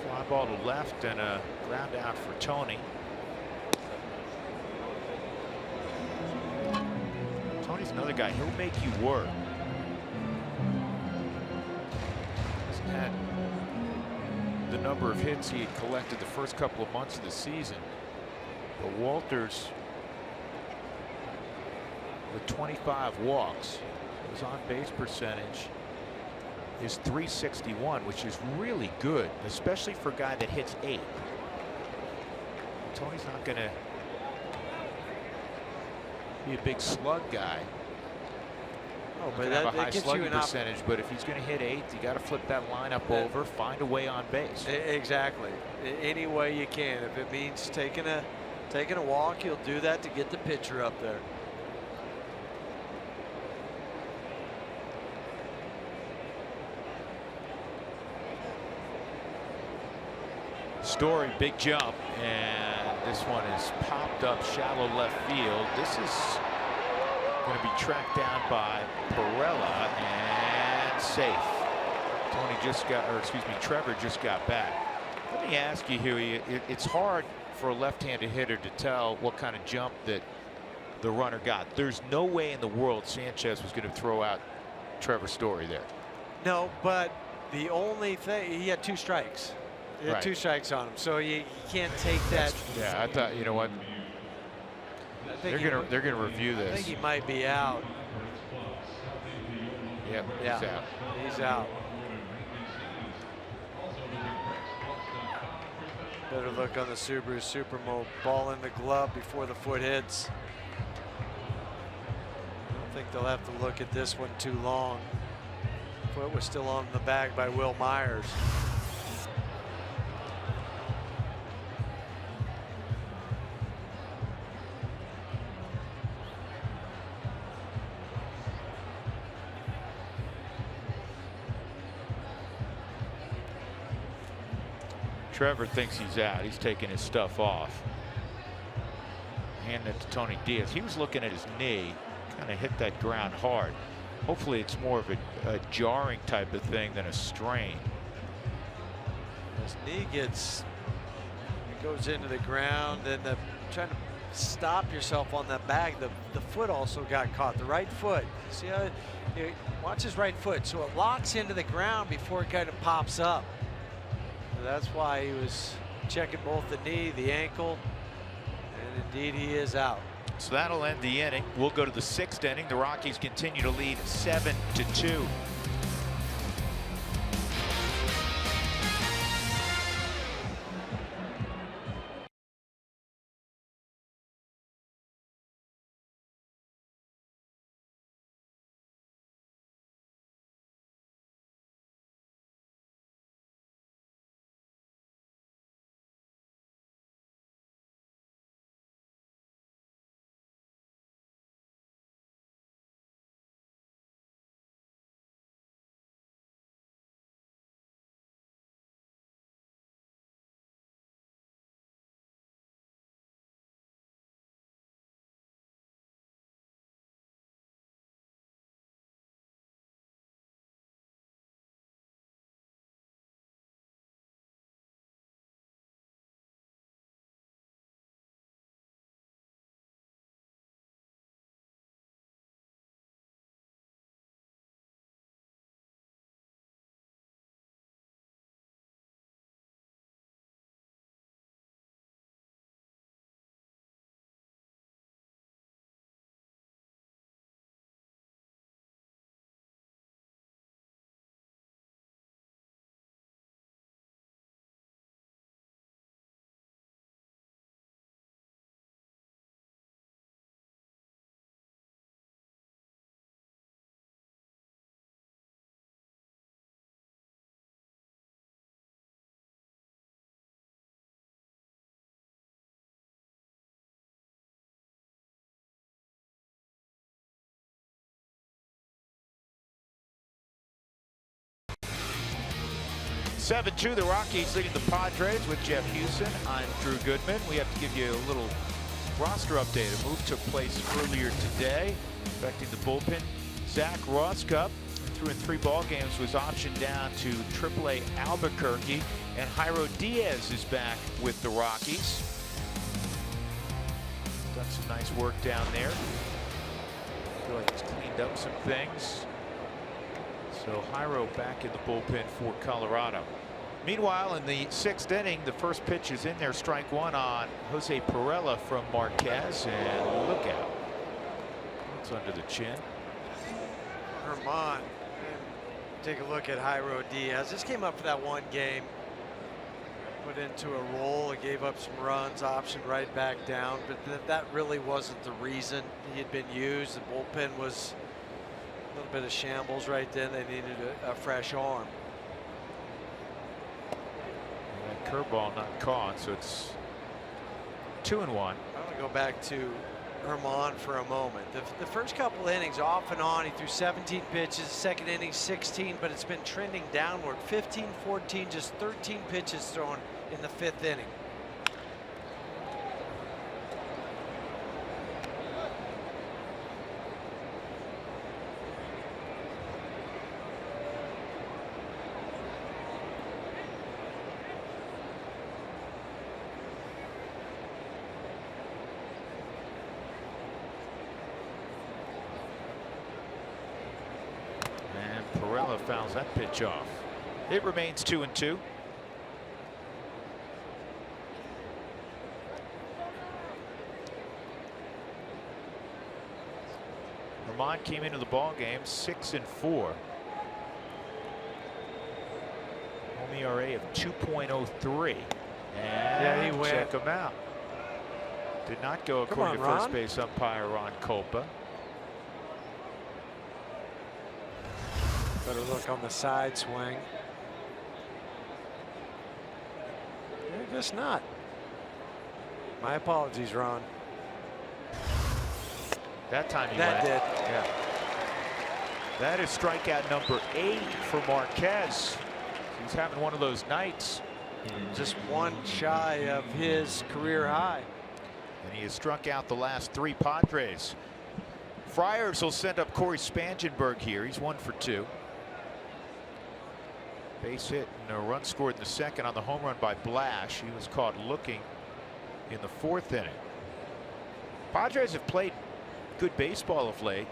Fly ball to left and a ground out for Tony. Tony's another guy, he'll make you work. Hasn't had the number of hits he had collected the first couple of months of the season. But Walters with 25 walks, his on base percentage is .361, which is really good, especially for a guy that hits 8. Tony's not going to be a big slug guy. Oh, but have a high gets slugging you percentage, but if he's going to hit 8, you got to flip that lineup over, find a way on base. Exactly. Any way you can. If it means taking a walk, he'll do that to get the pitcher up there. Story, big jump, and this one is popped up shallow left field. This is going to be tracked down by Perella and safe. Trevor just got back. Let me ask you, Huey, it's hard for a left-handed hitter to tell what kind of jump that the runner got. There's no way in the world Sanchez was going to throw out Trevor Story there. No, but the only thing, he had 2 strikes. He had 2 strikes on him, so you can't take that. Yeah, I thought, you know what? They're gonna review this. I think he might be out. Yep, he's out. He's out. Better look on the Subaru Supermo. Ball in the glove before the foot hits. I don't think they'll have to look at this one too long. Foot was still on the bag by Will Myers. Trevor thinks he's out. He's taking his stuff off. Handing it to Tony Diaz. He was looking at his knee. kind of hit that ground hard. Hopefully it's more of a jarring type of thing than a strain. His knee goes into the ground, and trying to stop yourself on that bag. The foot also got caught. The right foot. See how watch his right foot. So it locks into the ground before it kind of pops up. So that's why he was checking both the knee, the ankle, and indeed he is out. So that'll end the inning. We'll go to the 6th inning. The Rockies continue to lead 7-2. (7-2). The Rockies leading the Padres with Jeff Houston. I'm Drew Goodman. We have to give you a little roster update. A move took place earlier today affecting the bullpen. Zach Rosscup, threw in 3 ball games, was optioned down to AAA Albuquerque, and Jairo Diaz is back with the Rockies. Done some nice work down there. Feel like he's cleaned up some things. So Jairo back in the bullpen for Colorado. Meanwhile, in the 6th inning, the first pitch is in there, strike 1 on Jose Perella from Marquez, and look out. It's under the chin. Herman, take a look at Jairo Diaz. Just came up for that one game, put into a role, it gave up some runs, optioned right back down, but that really wasn't the reason he had been used. The bullpen was a little bit of shambles right then. They needed a fresh arm. And that curveball not caught, so it's 2-1. I want to go back to Herman for a moment. The first couple innings, off and on, he threw 17 pitches. Second inning, 16, but it's been trending downward. 15, 14, just 13 pitches thrown in the 5th inning. Perella fouls that pitch off. It remains 2-2. Herman came into the ball game 6-4. Home ERA of 2.03. And yeah, he went. Check him out. Did not go according to first base umpire Ron Kolpa. Better look on the side swing. I guess not. My apologies, Ron. That time he that went. did. Yeah. That is strikeout number 8 for Marquez. He's having one of those nights. Just one shy of his career high. And he has struck out the last 3 Padres. Friars will send up Corey Spangenberg here. He's 1 for 2. Base hit and a run scored in the second on the home run by Blash. He was caught looking in the 4th inning. Padres have played good baseball of late.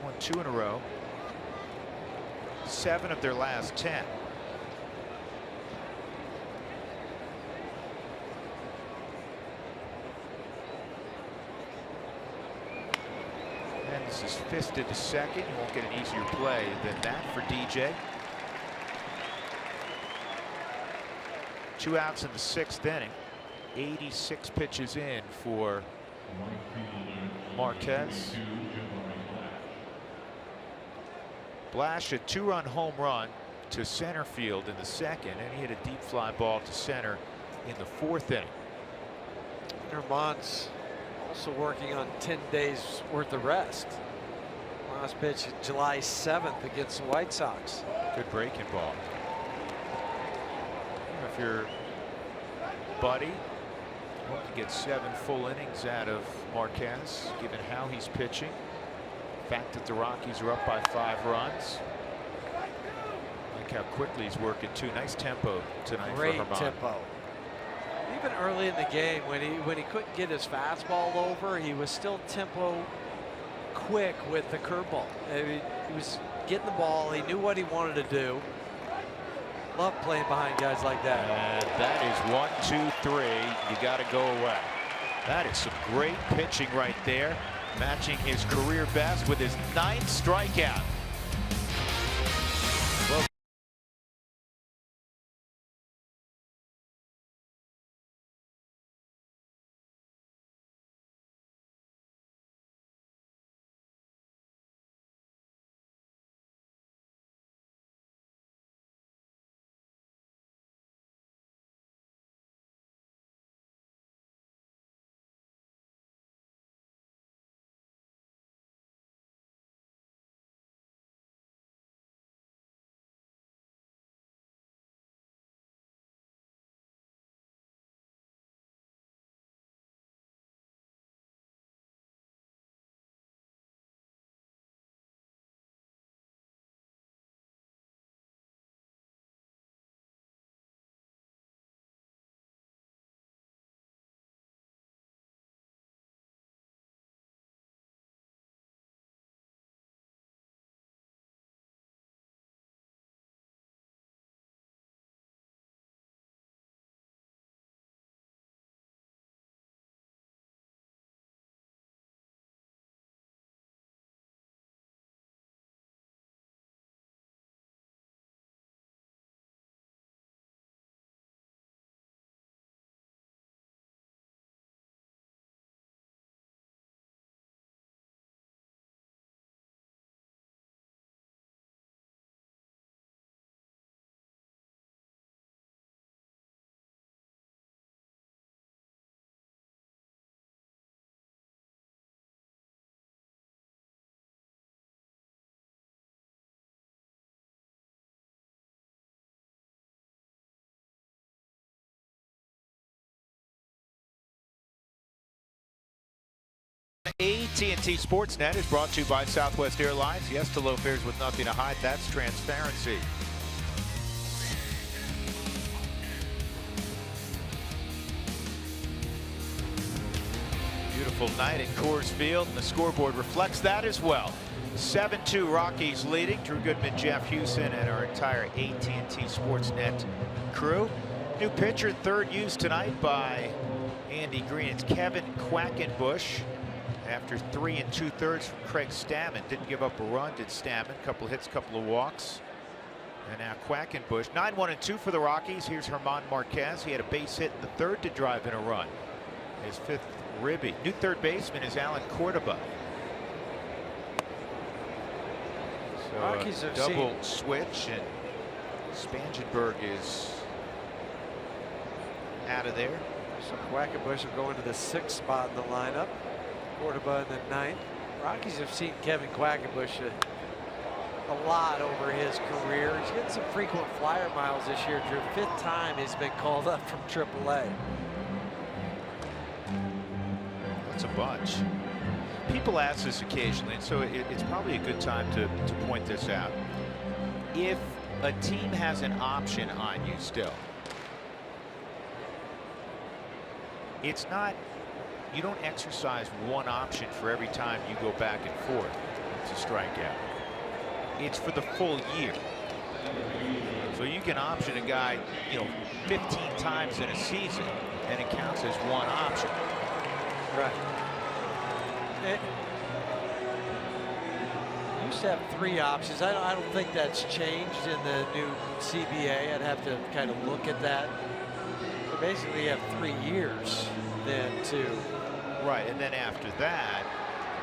Won 2 in a row. 7 of their last 10. And this is fisted to second. You won't get an easier play than that for DJ. 2 outs in the 6th inning. 86 pitches in for Marquez. Blash a 2-run home run to center field in the 2nd, and he hit a deep fly ball to center in the 4th inning. Herman's also working on 10 days worth of rest. Last pitch July 7th against the White Sox. Good breaking ball. If you're Buddy, hope to get 7 full innings out of Marquez, given how he's pitching. The fact that the Rockies are up by 5 runs. Like how quickly he's working too. Nice tempo tonight for Herman. Great tempo. Even early in the game, when he couldn't get his fastball over, he was still tempo quick with the curveball. He was getting the ball. He knew what he wanted to do. Love playing behind guys like that. And that is 1, 2, 3. You got to go away. That is some great pitching right there, matching his career best with his 9th strikeout. Well, AT&T Sportsnet is brought to you by Southwest Airlines. Yes to low fares with nothing to hide. That's transparency. Beautiful night at Coors Field, and the scoreboard reflects that as well. 7-2 Rockies leading. Drew Goodman, Jeff Hewson, and our entire AT&T Sportsnet crew. New pitcher, 3rd use tonight by Andy Green. It's Kevin Quackenbush. After 3 2/3 from Craig Stammen. Didn't give up a run, did Stammen. Couple of hits, couple of walks. And now Quackenbush. 9-1-2 for the Rockies. Here's German Marquez. He had a base hit in the 3rd to drive in a run. His 5th ribby. New 3rd baseman is Alan Cordoba. So Rockies are double switch, and Spangenberg is out of there. So Quackenbush will go into the 6th spot in the lineup. Cordoba in the 9th. Rockies have seen Kevin Quackenbush a lot over his career. He's getting some frequent flyer miles this year, Drew. 5th time he's been called up from AAA. That's a bunch. People ask this occasionally, and so it's probably a good time to point this out. If a team has an option on you still, it's not, you don't exercise one option for every time you go back and forth to strike out. It's for the full year. So you can option a guy, 15 times in a season, and it counts as one option. Right. It used to have 3 options. I don't think that's changed in the new CBA. I'd have to kind of look at that. But basically, you have 3 years then to. Right, and then after that,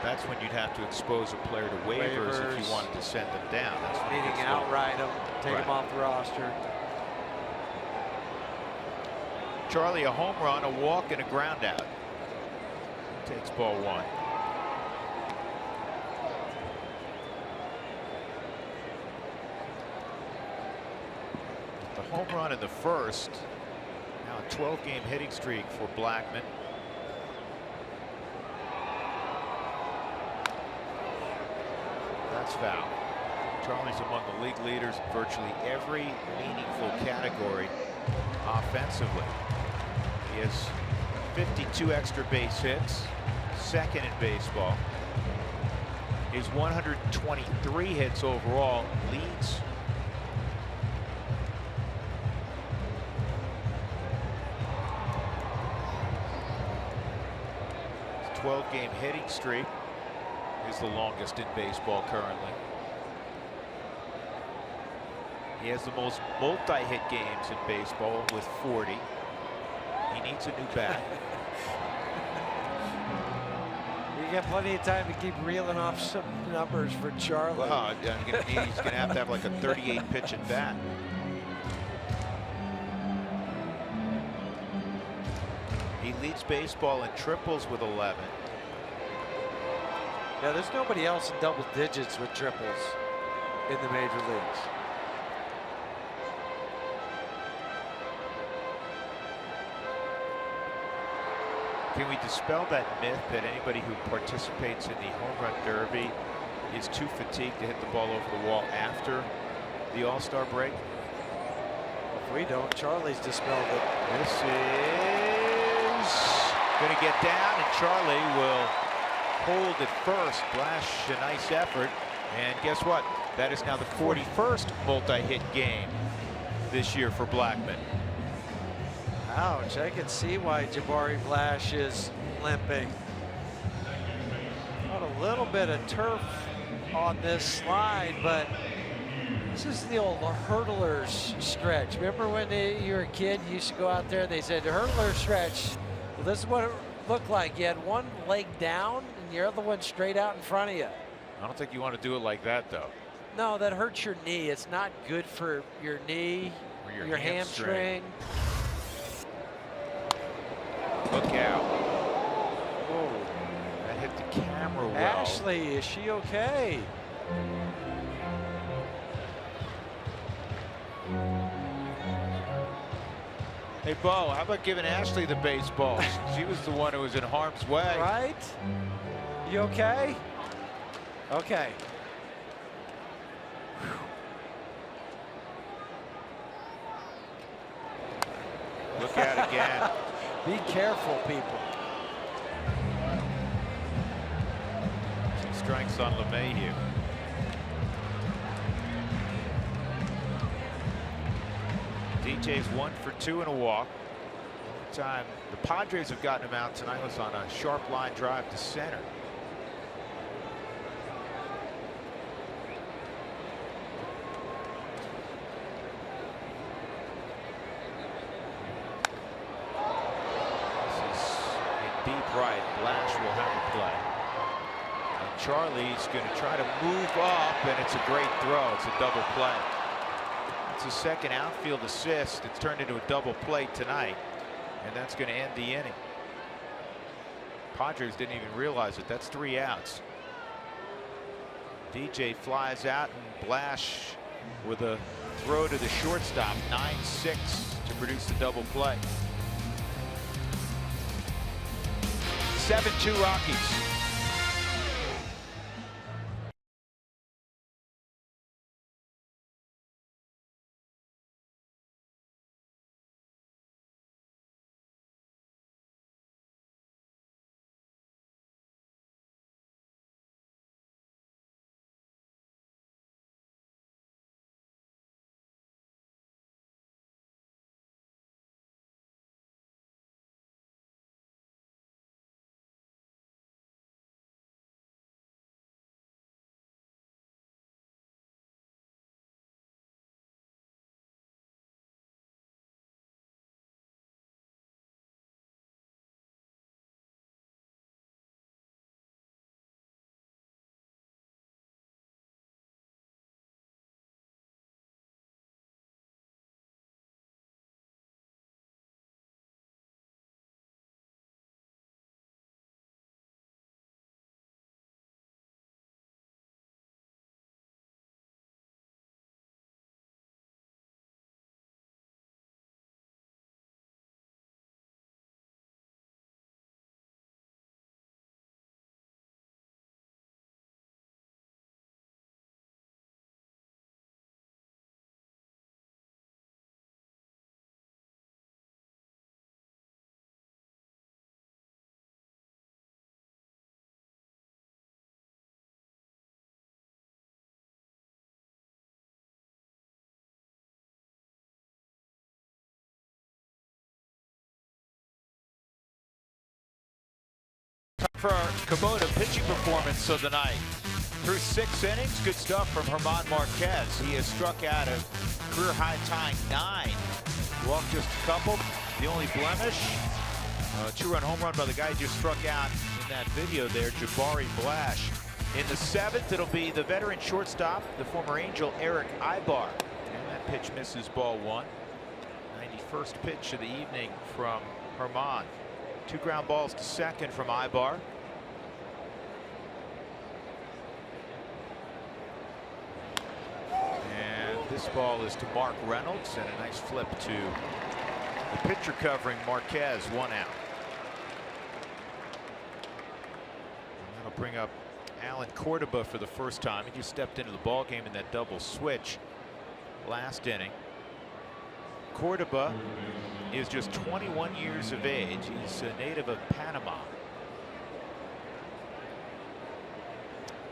that's when you'd have to expose a player to waivers if you wanted to send them down. That's when meaning outright them, take them off the roster. Charlie, a home run, a walk, and a ground out. Takes ball 1. The home run in the first. Now a 12-game hitting streak for Blackmon. That's foul. Charlie's among the league leaders in virtually every meaningful category offensively. He has 52 extra base hits, second in baseball. His 123 hits overall leads. His 12-game hitting streak is the longest in baseball currently. He has the most multi-hit games in baseball with 40. He needs a new bat. You got plenty of time to keep reeling off some numbers for Charlie. Well, he's going to have like a 38 pitch at bat. He leads baseball in triples with 11. Yeah, there's nobody else in double digits with triples in the major leagues. Can we dispel that myth that anybody who participates in the home run derby is too fatigued to hit the ball over the wall after the All-Star break? If we don't, Charlie's dispelled it. This is going to get down, and Charlie will hold at first. Flash a nice effort, and guess what? That is now the 41st multi-hit game this year for Blackmon. Ouch, I can see why Jabari Blash is limping. Got a little bit of turf on this slide, but this is the old hurdlers stretch. Remember when you were a kid, you used to go out there and they said the hurdler stretch. Well, this is what it looked like. You had one leg down and your other one straight out in front of you. I don't think you want to do it like that, though. No, that hurts your knee. It's not good for your knee, or your hamstring. Look out. Oh, that hit the camera well. Ashley, is she okay? Hey, Bo, how about giving Ashley the baseball? She was the one who was in harm's way. Right? You okay? Okay. Look out again. Be careful, people. Some strikes on LeMahieu. DJ's 1 for 2 and a walk. Time the Padres have gotten him out tonight was on a sharp line drive to center. Deep right, Blash will have a play. And Charlie's going to try to move up, and it's a great throw. It's a double play. It's a second outfield assist. It's turned into a double play tonight, and that's going to end the inning. Padres didn't even realize it. That's 3 outs. DJ flies out, and Blash with a throw to the shortstop. 9-6 to produce the double play. 7-2 Rockies. For our Kubota pitching performance of the night. Through 6 innings, good stuff from German Marquez. He has struck out a career-high tying 9. Walked just a couple. The only blemish, a 2-run home run by the guy who just struck out in that video there, Jabari Blash. In the 7th, it'll be the veteran shortstop, the former Angel, Eric Ibar. And that pitch misses ball 1. 91st pitch of the evening from German. 2 ground balls to second from Ibar. And this ball is to Mark Reynolds, and a nice flip to the pitcher covering Marquez. 1 out. And that'll bring up Alan Cordoba for the first time. He just stepped into the ball game in that double switch last inning. Cordoba is just 21 years of age. He's a native of Panama.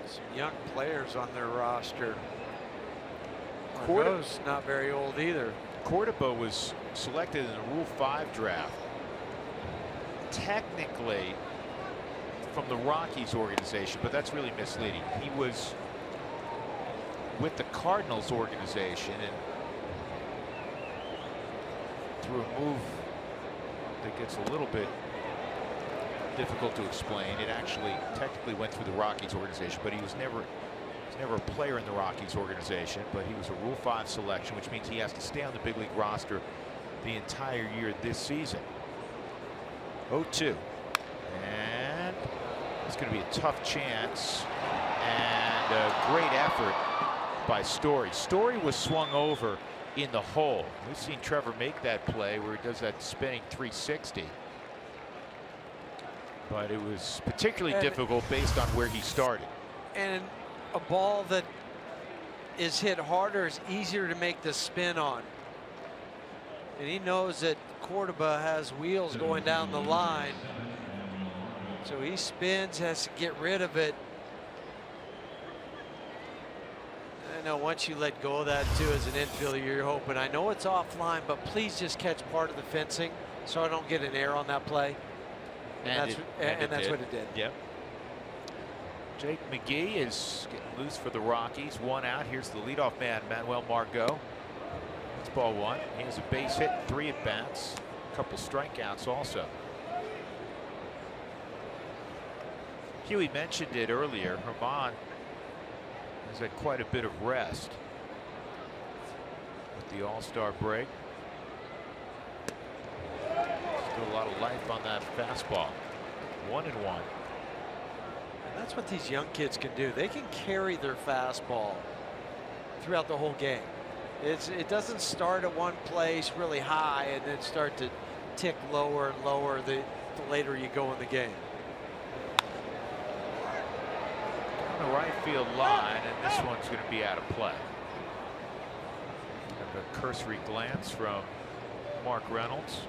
Some young players on their roster. Cordoba's not very old either. Cordoba was selected in the Rule 5 draft. Technically from the Rockies organization, but that's really misleading. He was with the Cardinals organization, and through a move that gets a little bit difficult to explain, it actually technically went through the Rockies organization, but he was never a player in the Rockies organization. But he was a Rule 5 selection, which means he has to stay on the big league roster the entire year this season. 0-2, and it's going to be a tough chance, and a great effort by Story. Story was swung over in the hole. We've seen Trevor make that play where he does that spinning 360. But it was particularly difficult based on where he started. And a ball that is hit harder is easier to make the spin on. And he knows that Cordoba has wheels going down the line. So he spins, has to get rid of it. I know once you let go of that too as an infielder, you're hoping, I know it's offline, but please just catch part of the fencing so I don't get an error on that play. And that's what it did. Yep. Jake McGee is getting loose for the Rockies. 1 out. Here's the leadoff man, Manuel Margot. That's ball 1. He has a base hit, 3 at bats, a couple strikeouts also. Huey mentioned it earlier. German has had quite a bit of rest with the All-Star break. Still a lot of life on that fastball. 1-1. And that's what these young kids can do. They can carry their fastball throughout the whole game. It doesn't start at one place really high and then start to tick lower and lower the later you go in the game. On the right field line, and this one's going to be out of play. Have a cursory glance from Mark Reynolds.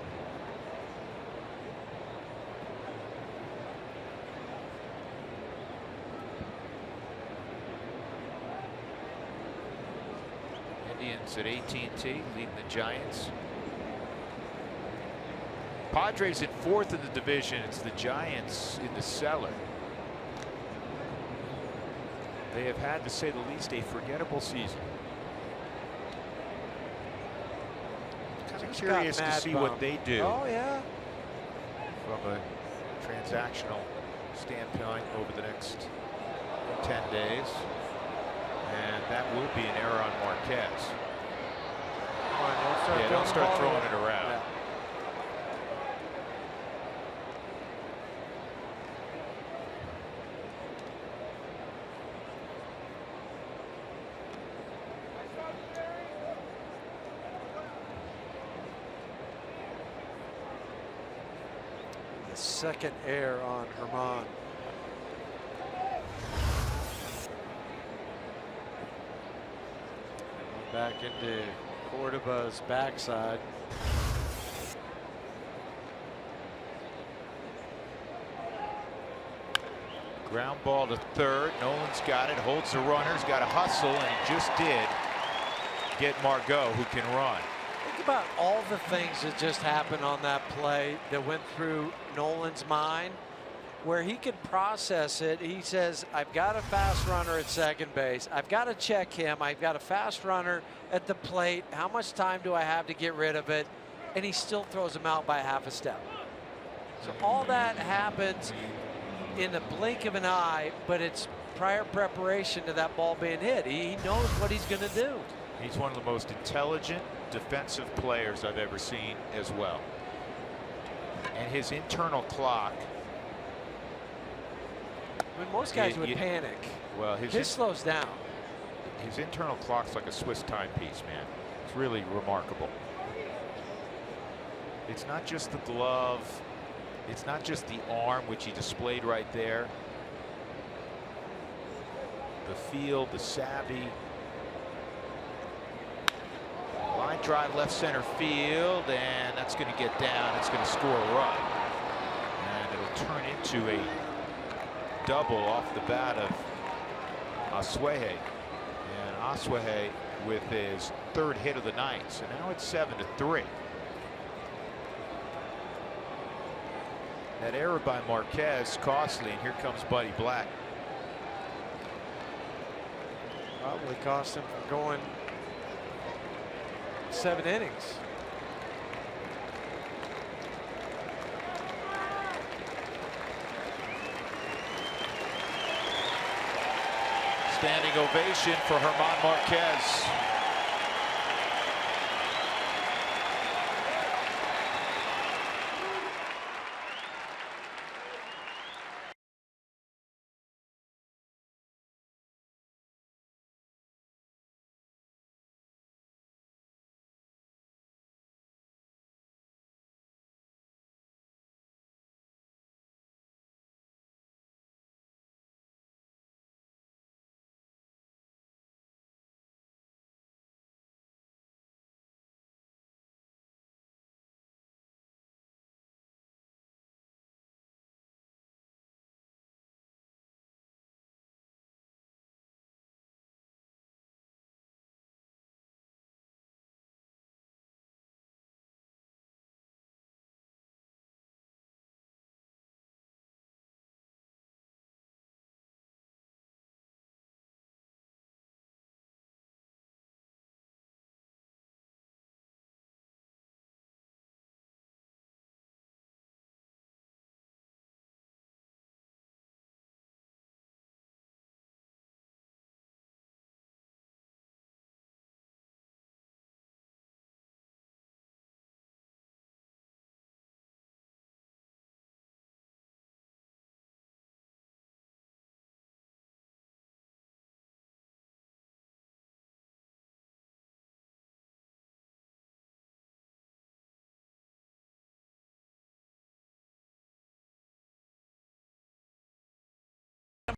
Indians at AT&T leading the Giants. Padres at 4th in the division. It's the Giants in the cellar. They have had, to say the least, a forgettable season. Kind of curious to see what they do. Oh yeah. From a transactional standpoint over the next 10 days. And that will be an error on Marquez. Don't start throwing it around. Yeah. Second error on German. Back into Cordoba's backside. Ground ball to third. Nolan's got it, holds the runners, got a hustle, and he just did get Margot, who can run. Think about all the things that just happened on that play that went through Nolan's mind. where he can process it. He says, I've got a fast runner at second base. I've got to check him. I've got a fast runner at the plate. How much time do I have to get rid of it? And he still throws him out by half a step. So all that happens in the blink of an eye, but it's prior preparation to that ball being hit. He knows what he's going to do. He's one of the most intelligent defensive players I've ever seen as well. And his internal clock. I mean, most guys would panic. Well, his slows down. His internal clock's like a Swiss timepiece, man. It's really remarkable. It's not just the glove. It's not just the arm, which he displayed right there. The feel, the savvy. Line drive left center field, and that's going to get down. It's going to score a run. And it'll turn into a double off the bat of Asuaje. And Asuaje with his third hit of the night. So now it's 7-3. That error by Marquez costly, and here comes Buddy Black. Probably cost him from going 7 innings. Standing ovation for German Marquez.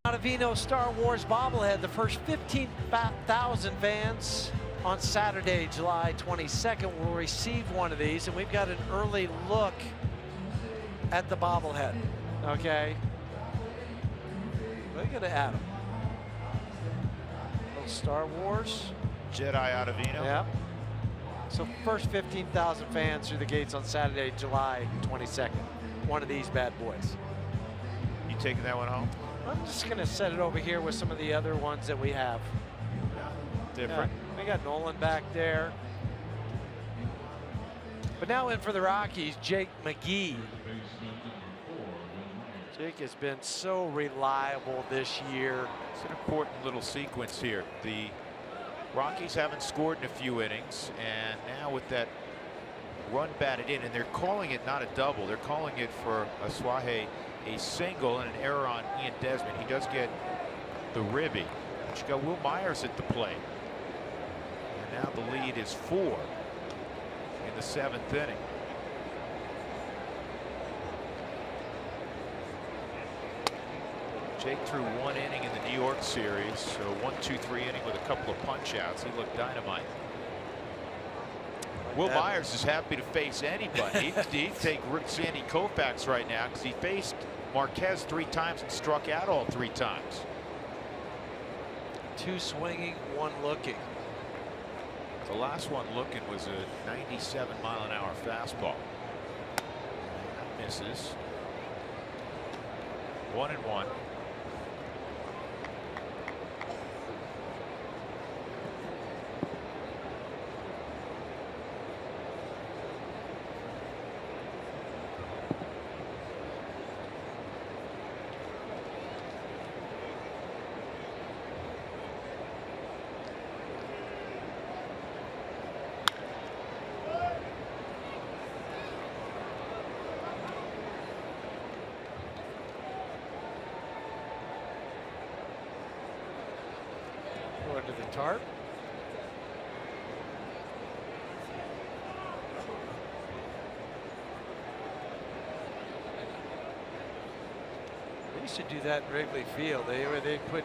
Ottavino Star Wars bobblehead. The first 15,000 fans on Saturday, July 22nd will receive one of these, and we've got an early look at the bobblehead. Okay, look at Adam. Little Star Wars. Jedi Ottavino. Yep. So first 15,000 fans through the gates on Saturday, July 22nd. One of these bad boys. You taking that one home? I'm just going to set it over here with some of the other ones that we have. Different. Yeah, we got Nolan back there. But now in for the Rockies, Jake McGee. Jake has been so reliable this year. It's an important little sequence here. The Rockies haven't scored in a few innings, and now with that run batted in, and they're calling it not a double, they're calling it for Asuaje a single and an error on Ian Desmond. He does get the ribby. But you got Will Myers at the plate. And now the lead is 4 in the 7th inning. Jake threw 1 inning in the New York series, so 1-2-3 inning with a couple of punch outs. He looked dynamite. Will Myers is happy to face anybody. He'd take Sandy Koufax right now because he faced Marquez 3 times and struck out all 3 times. 2 swinging, 1 looking. The last one looking was a 97-mile-an-hour fastball. That misses. 1-1. Going to the tarp. They used to do that in Wrigley Field. They put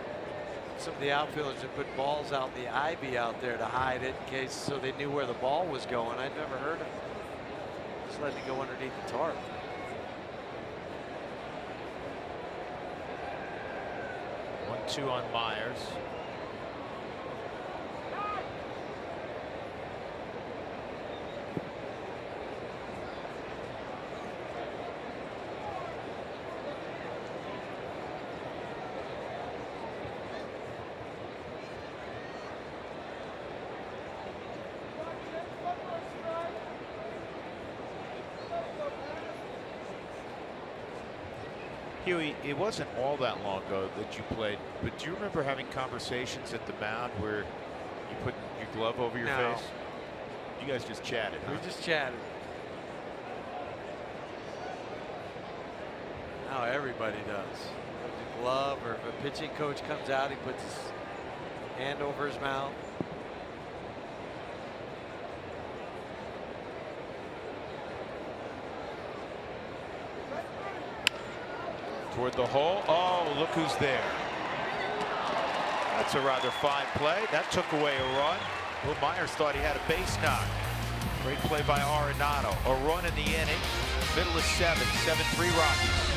some of the outfielders that put balls out in the ivy out there to hide it in case, so they knew where the ball was going. I'd never heard of it. Just letting it go underneath the tarp. Two on Myers. Huey, it wasn't all that long ago that you played, but do you remember having conversations at the mound where you put your glove over your No. face? You guys just chatted, huh? We just chatted. Now everybody does. The glove, or if a pitching coach comes out, he puts his hand over his mouth. Toward the hole. Oh, look who's there. That's a rather fine play. That took away a run. Will Myers thought he had a base knock. Great play by Arenado. A run in the inning. Middle of 7-3 Rockies.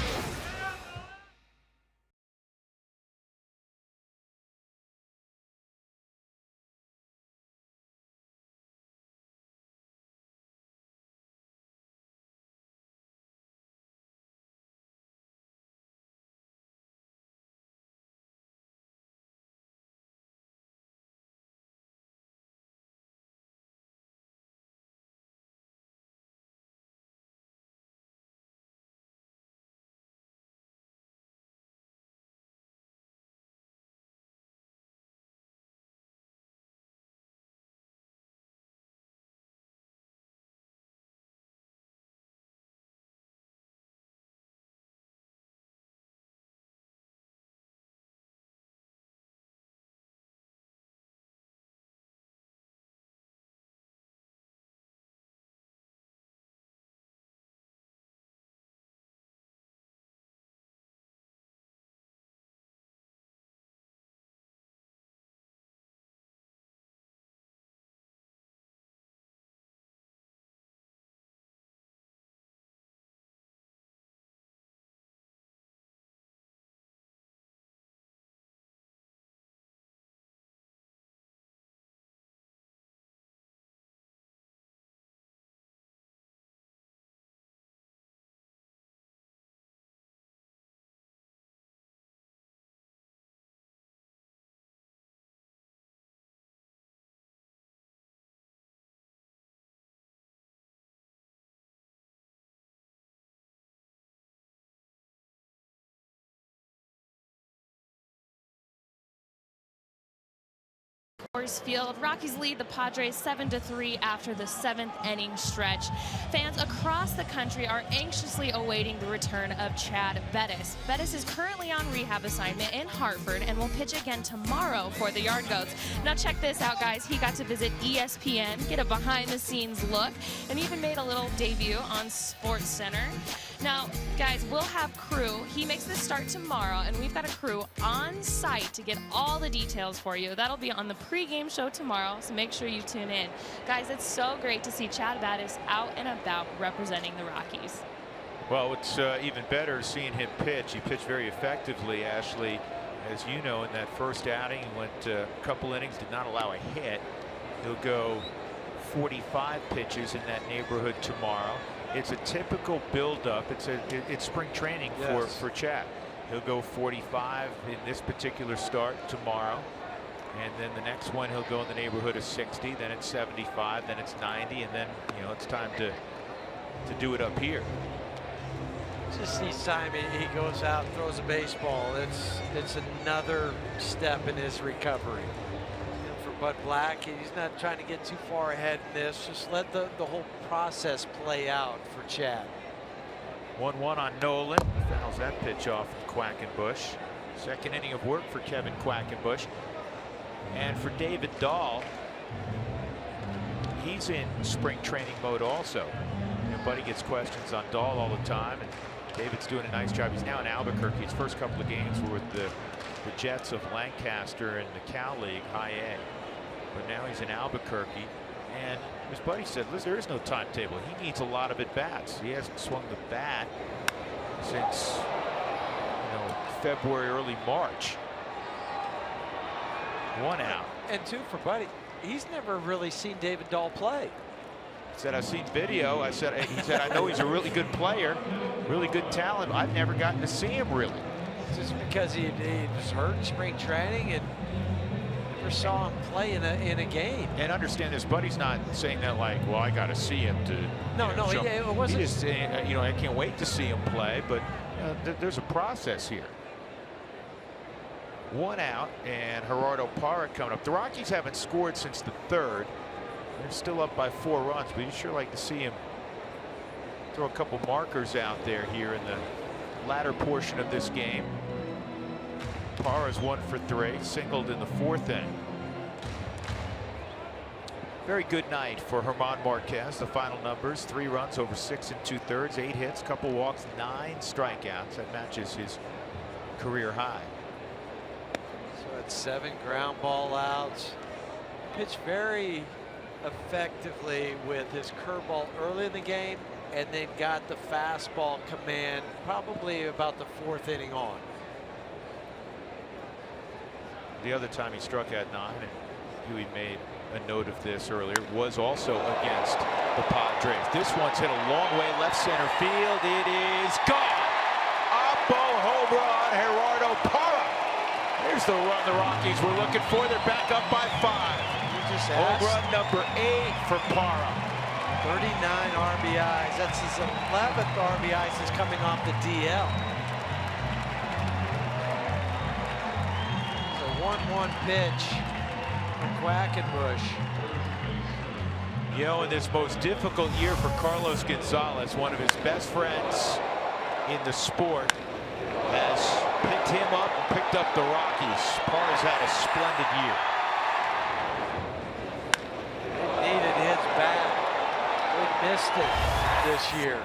Coors Field. Rockies lead the Padres 7-3 after the 7th inning stretch. Fans across the country are anxiously awaiting the return of Chad Bettis. Bettis is currently on rehab assignment in Hartford and will pitch again tomorrow for the Yard Goats. Now check this out, guys. He got to visit ESPN, get a behind-the-scenes look, and even made a little debut on SportsCenter. Now, guys, we'll have crew. He makes the start tomorrow, and we've got a crew on site to get all the details for you. That'll be on the pregame show tomorrow, so make sure you tune in. Guys, it's so great to see Chad Bettis out and about representing the Rockies. Well, it's even better seeing him pitch. He pitched very effectively, Ashley. As you know, in that first outing, he went a couple innings, did not allow a hit. He'll go 45 pitches in that neighborhood tomorrow. It's a typical build-up. It's spring training for Chad. He'll go 45 in this particular start tomorrow. And then the next one he'll go in the neighborhood of 60, then it's 75, then it's 90, and then, you know, it's time to do it up here. Just each time he goes out and throws a baseball, it's another step in his recovery. And for Bud Black, he's not trying to get too far ahead in this. Just let the whole process play out for Chad. 1-1 on Nolan. Fouls that pitch off of Quackenbush. Second inning of work for Kevin Quackenbush. And for David Dahl, he's in spring training mode also. You know, Buddy gets questions on Dahl all the time, and David's doing a nice job. He's now in Albuquerque. His first couple of games were with the Jets of Lancaster in the Cal League, High A. But now he's in Albuquerque. And as Buddy said, listen, there is no timetable. He needs a lot of at-bats. He hasn't swung the bat since, you know, February, early March. 1 out. And 2 for Buddy. He's never really seen David Dahl play. He said, I've seen video. He said, I know he's a really good player, really good talent. I've never gotten to see him really. Just because he was hurt in spring training and never saw him play in a game. And understand this, Buddy's not saying that like, well, I got to see him to. No, no, it wasn't. He just saying, you know, I can't wait to see him play, but there's a process here. 1 out, and Gerardo Parra coming up. The Rockies haven't scored since the 3rd. They're still up by 4 runs, but you'd sure like to see him throw a couple markers out there here in the latter portion of this game. Parra's 1 for 3, singled in the 4th inning. Very good night for German Marquez. The final numbers: 3 runs over 6 2/3, 8 hits, couple walks, 9 strikeouts. That matches his career high. 7 ground ball outs. Pitched very effectively with his curveball early in the game, and then got the fastball command probably about the 4th inning on. The other time he struck at 9, and Huey made a note of this earlier, was also against the Padres. This one's hit a long way left center field. It is gone. Oppo home run, Gerardo Parra. Here's the run the Rockies were looking for. They're back up by 5. Home run number 8 for Parra. 39 RBIs. That's his 11th RBI since coming off the DL. It's a 1-1 pitch for Quackenbush. You know, in this most difficult year for Carlos Gonzalez, one of his best friends in the sport has picked him up and picked up the Rockies. Parra's had a splendid year. They needed his bat. They missed it this year.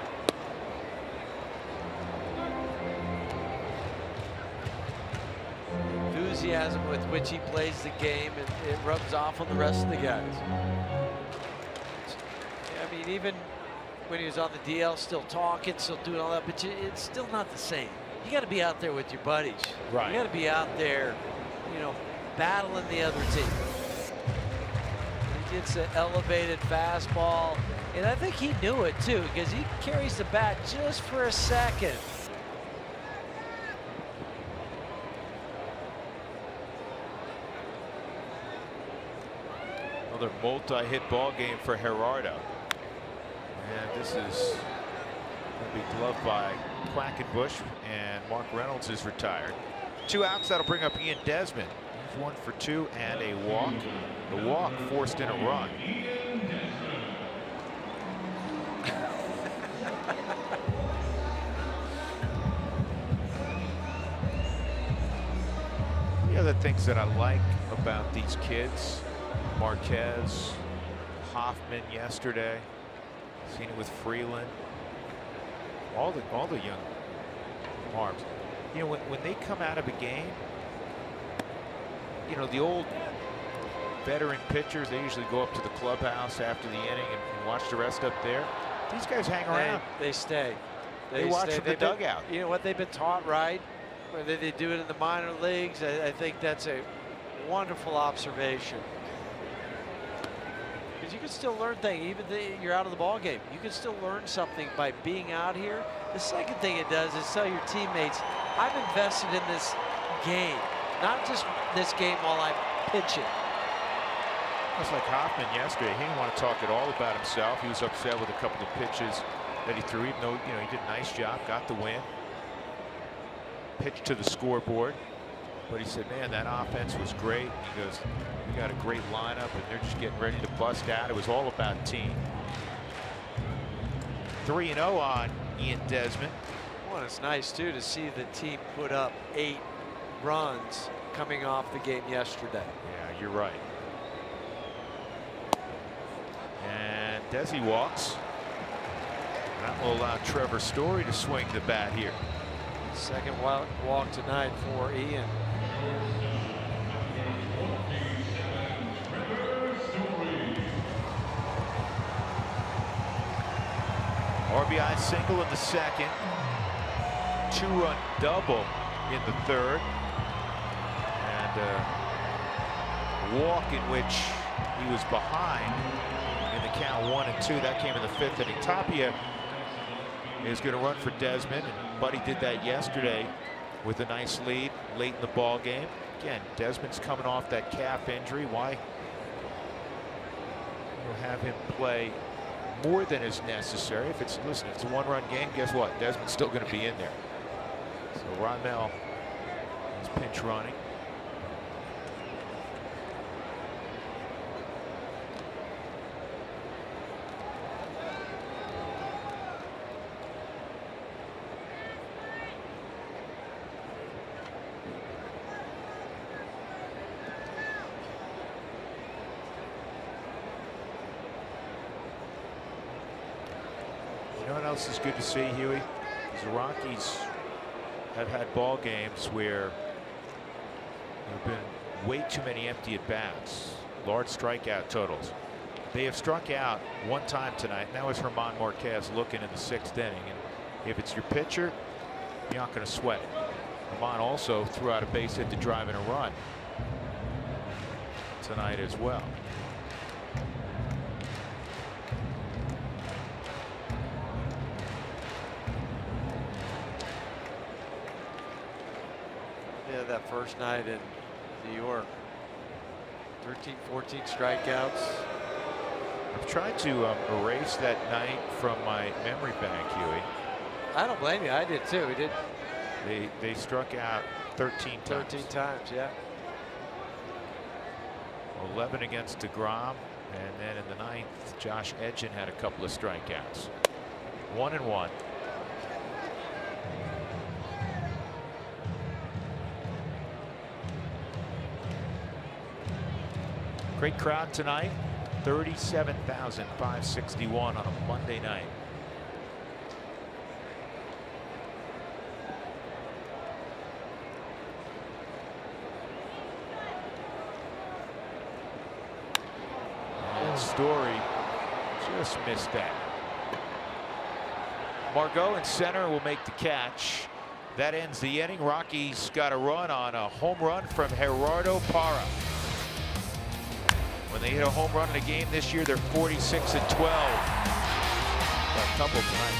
Enthusiasm with which he plays the game, and it rubs off on the rest of the guys. I mean, even when he was on the DL, still talking, still doing all that, but it's still not the same. You got to be out there with your buddies. Right. You got to be out there, you know, battling the other team. He gets an elevated fastball, and I think he knew it too, because he carries the bat just for a second. Another multi-hit ball game for Gerardo. And this is going to be gloved by Quackenbush, and Mark Reynolds is retired. 2 outs. That'll bring up Ian Desmond. He's 1 for 2 and a walk. The walk forced in a run. The other things that I like about these kids, Marquez, Hoffman yesterday, seen it with Freeland, all the young arms. You know, when they come out of a game, you know, the old veteran pitchers, they usually go up to the clubhouse after the inning and watch the rest up there. These guys hang around. They stay. They watch from the dugout. You know what, they've been taught right. Whether they do it in the minor leagues, I think that's a wonderful observation. Because you can still learn things, even if you're out of the ball game. You can still learn something by being out here. The second thing it does is tell your teammates, I'm invested in this game, not just this game while I'm pitching. It's like Hoffman yesterday. He didn't want to talk at all about himself. He was upset with a couple of pitches that he threw, even though, he did a nice job, got the win. Pitched to the scoreboard. But he said, man, that offense was great. He goes, we got a great lineup, and they're just getting ready to bust out. It was all about team. 3-0 on Ian Desmond. Well, it's nice, too, to see the team put up 8 runs coming off the game yesterday. Yeah, you're right. And Desi walks. That will allow Trevor Story to swing the bat here. Second walk tonight for Ian. RBI single in the second. 2-run double in the third. And a walk in which he was behind in the count 1 and 2. That came in the 5th inning. Tapia is going to run for Desmond, and Buddy did that yesterday with a nice lead late in the ball game. Again, Desmond's coming off that calf injury. Why you'll have him play more than is necessary? If it's, listen, if it's a 1-run game, guess what? Desmond's still going to be in there. So Ronmel is pinch running. You know what else is good to see, Huey? Is the Rockies have had ball games where there have been way too many empty at bats, large strikeout totals. They have struck out 1 time tonight, and that was German Marquez looking in the 6th inning. And if it's your pitcher, you're not going to sweat it. German also threw out a base hit to drive in a run tonight as well. Yeah, that first night in New York, 13, 14 strikeouts. I've tried to erase that night from my memory bank, Huey. I don't blame you. I did too. We did. They struck out 13 times. 13 times, yeah. 11 against DeGrom, and then in the 9th, Josh Edgin had a couple of strikeouts. 1-1. Great crowd tonight. 37,561 on a Monday night. And Story just missed that. Margot in center will make the catch. That ends the inning. Rockies got a run on a home run from Gerardo Parra. When they hit a home run in a game this year, they're 46-12. A couple tonight.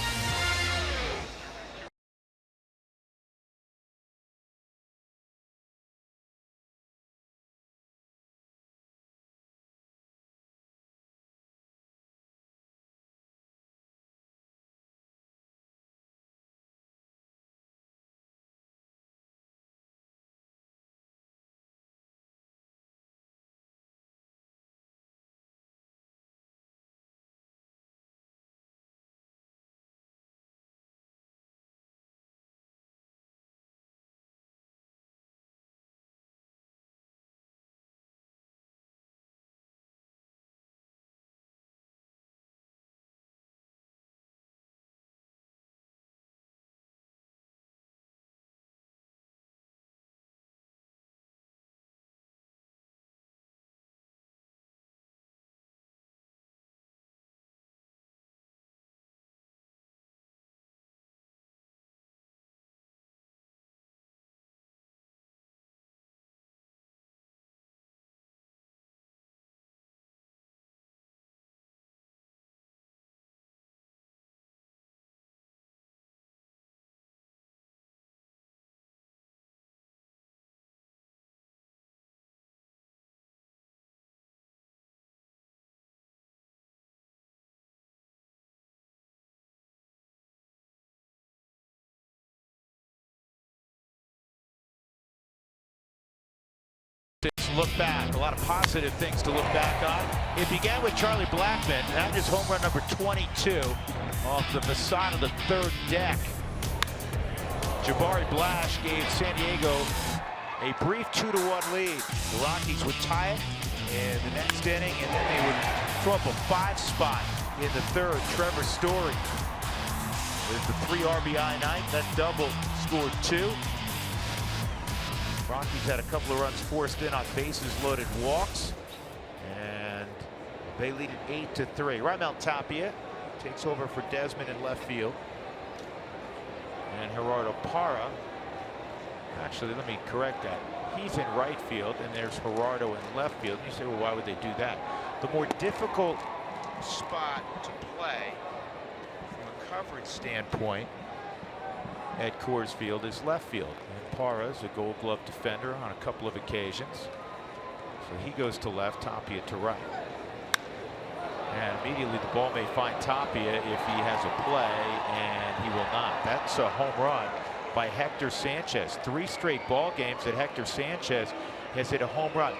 Look back, a lot of positive things to look back on. It began with Charlie Blackmon. That is home run number 22 off the facade of the third deck. Jabari Blash gave San Diego a brief 2-1 lead. The Rockies would tie it in the next inning, and then they would throw up a 5 spot in the third. Trevor Story with the 3 RBI night. That double scored 2. Rockies had a couple of runs forced in on bases loaded walks, and they lead it 8-3. Raimel Tapia takes over for Desmond in left field, and Gerardo Parra. Actually, let me correct that. He's in right field, and there's Gerardo in left field. And you say, well, why would they do that? The more difficult spot to play from a coverage standpoint at Coors Field is left field. And Parra is a Gold Glove defender on a couple of occasions. So he goes to left, Tapia to right. And immediately the ball may find Tapia if he has a play, and he will not. That's a home run by Hector Sanchez. 3 straight ball games that Hector Sanchez has hit a home run.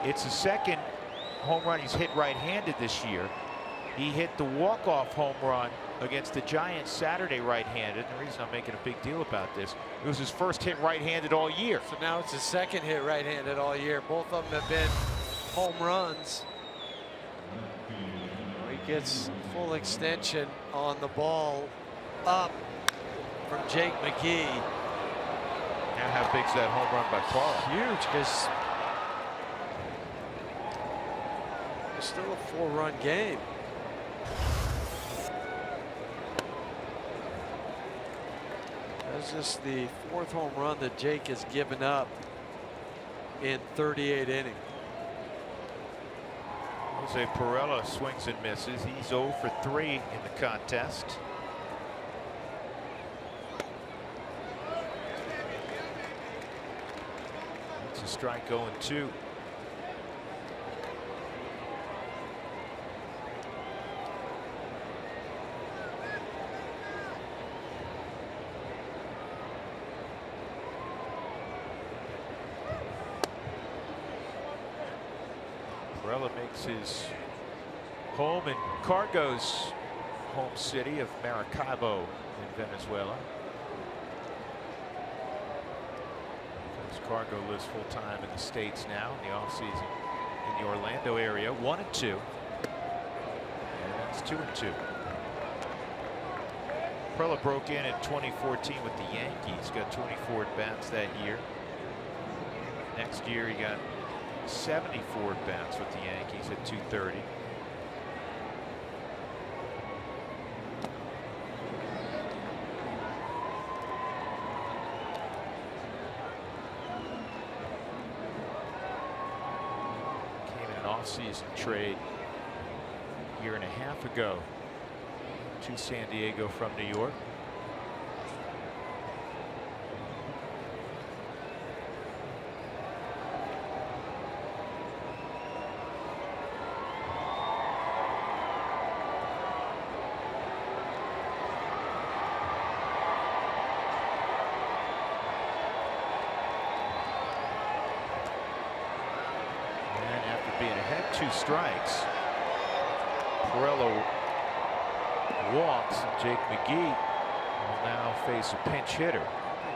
It's the second home run he's hit right-handed this year. He hit the walk-off home run against the Giants Saturday right-handed. The reason I'm making a big deal about this, it was his first hit right-handed all year. So now it's his second hit right-handed all year. Both of them have been home runs. He gets full extension on the ball up from Jake McGee. Now how big's that home run by Parra? Huge, because it's still a 4-run game. That's just the 4th home run that Jake has given up in 38 innings. Jose Pirela swings and misses. He's 0 for 3 in the contest. It's a strike going 2. Pirela makes his home in Cargo's home city of Maracaibo in Venezuela. Cargo lives full-time in the States now in the offseason in the Orlando area. 1-2. And that's 2-2. Pirela broke in 2014 with the Yankees. Got 24 at-bats that year. Next year he got 74 at-bats with the Yankees at 230. Off-season trade a year and a half ago to San Diego from New York. Being ahead 2 strikes, Pirela walks, and Jake McGee will now face a pinch hitter.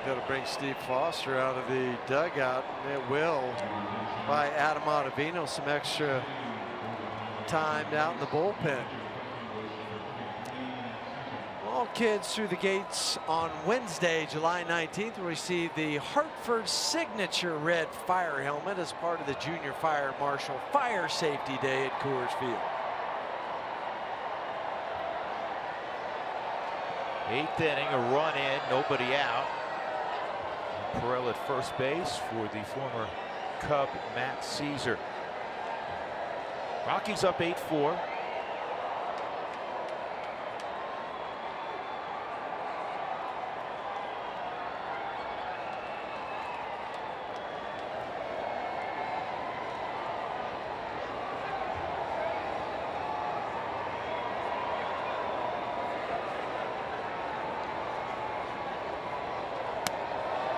Got to bring Steve Foster out of the dugout, and it will buy Adam Ottavino some extra time out in the bullpen. All kids through the gates on Wednesday, July 19th, will receive the Hartford signature red fire helmet as part of the Junior Fire Marshal Fire Safety Day at Coors Field. 8th inning, a run in, nobody out. Pirela at first base for the former Cub Matt Caesar. Rockies up 8-4.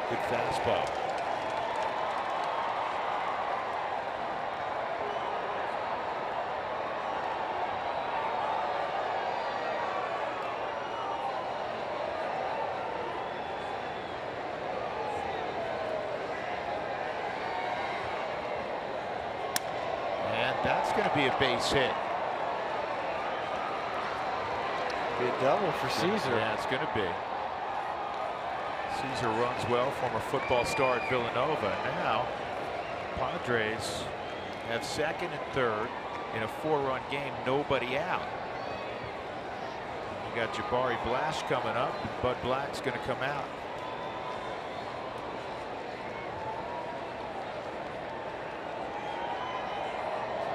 Good fastball. That's going to be a base hit. Be a double for Caesar. Yeah, it's going to be. Caesar runs well, former football star at Villanova. Now, Padres have second and third in a 4-run game, nobody out. You got Jabari Blash coming up. Bud Black's going to come out.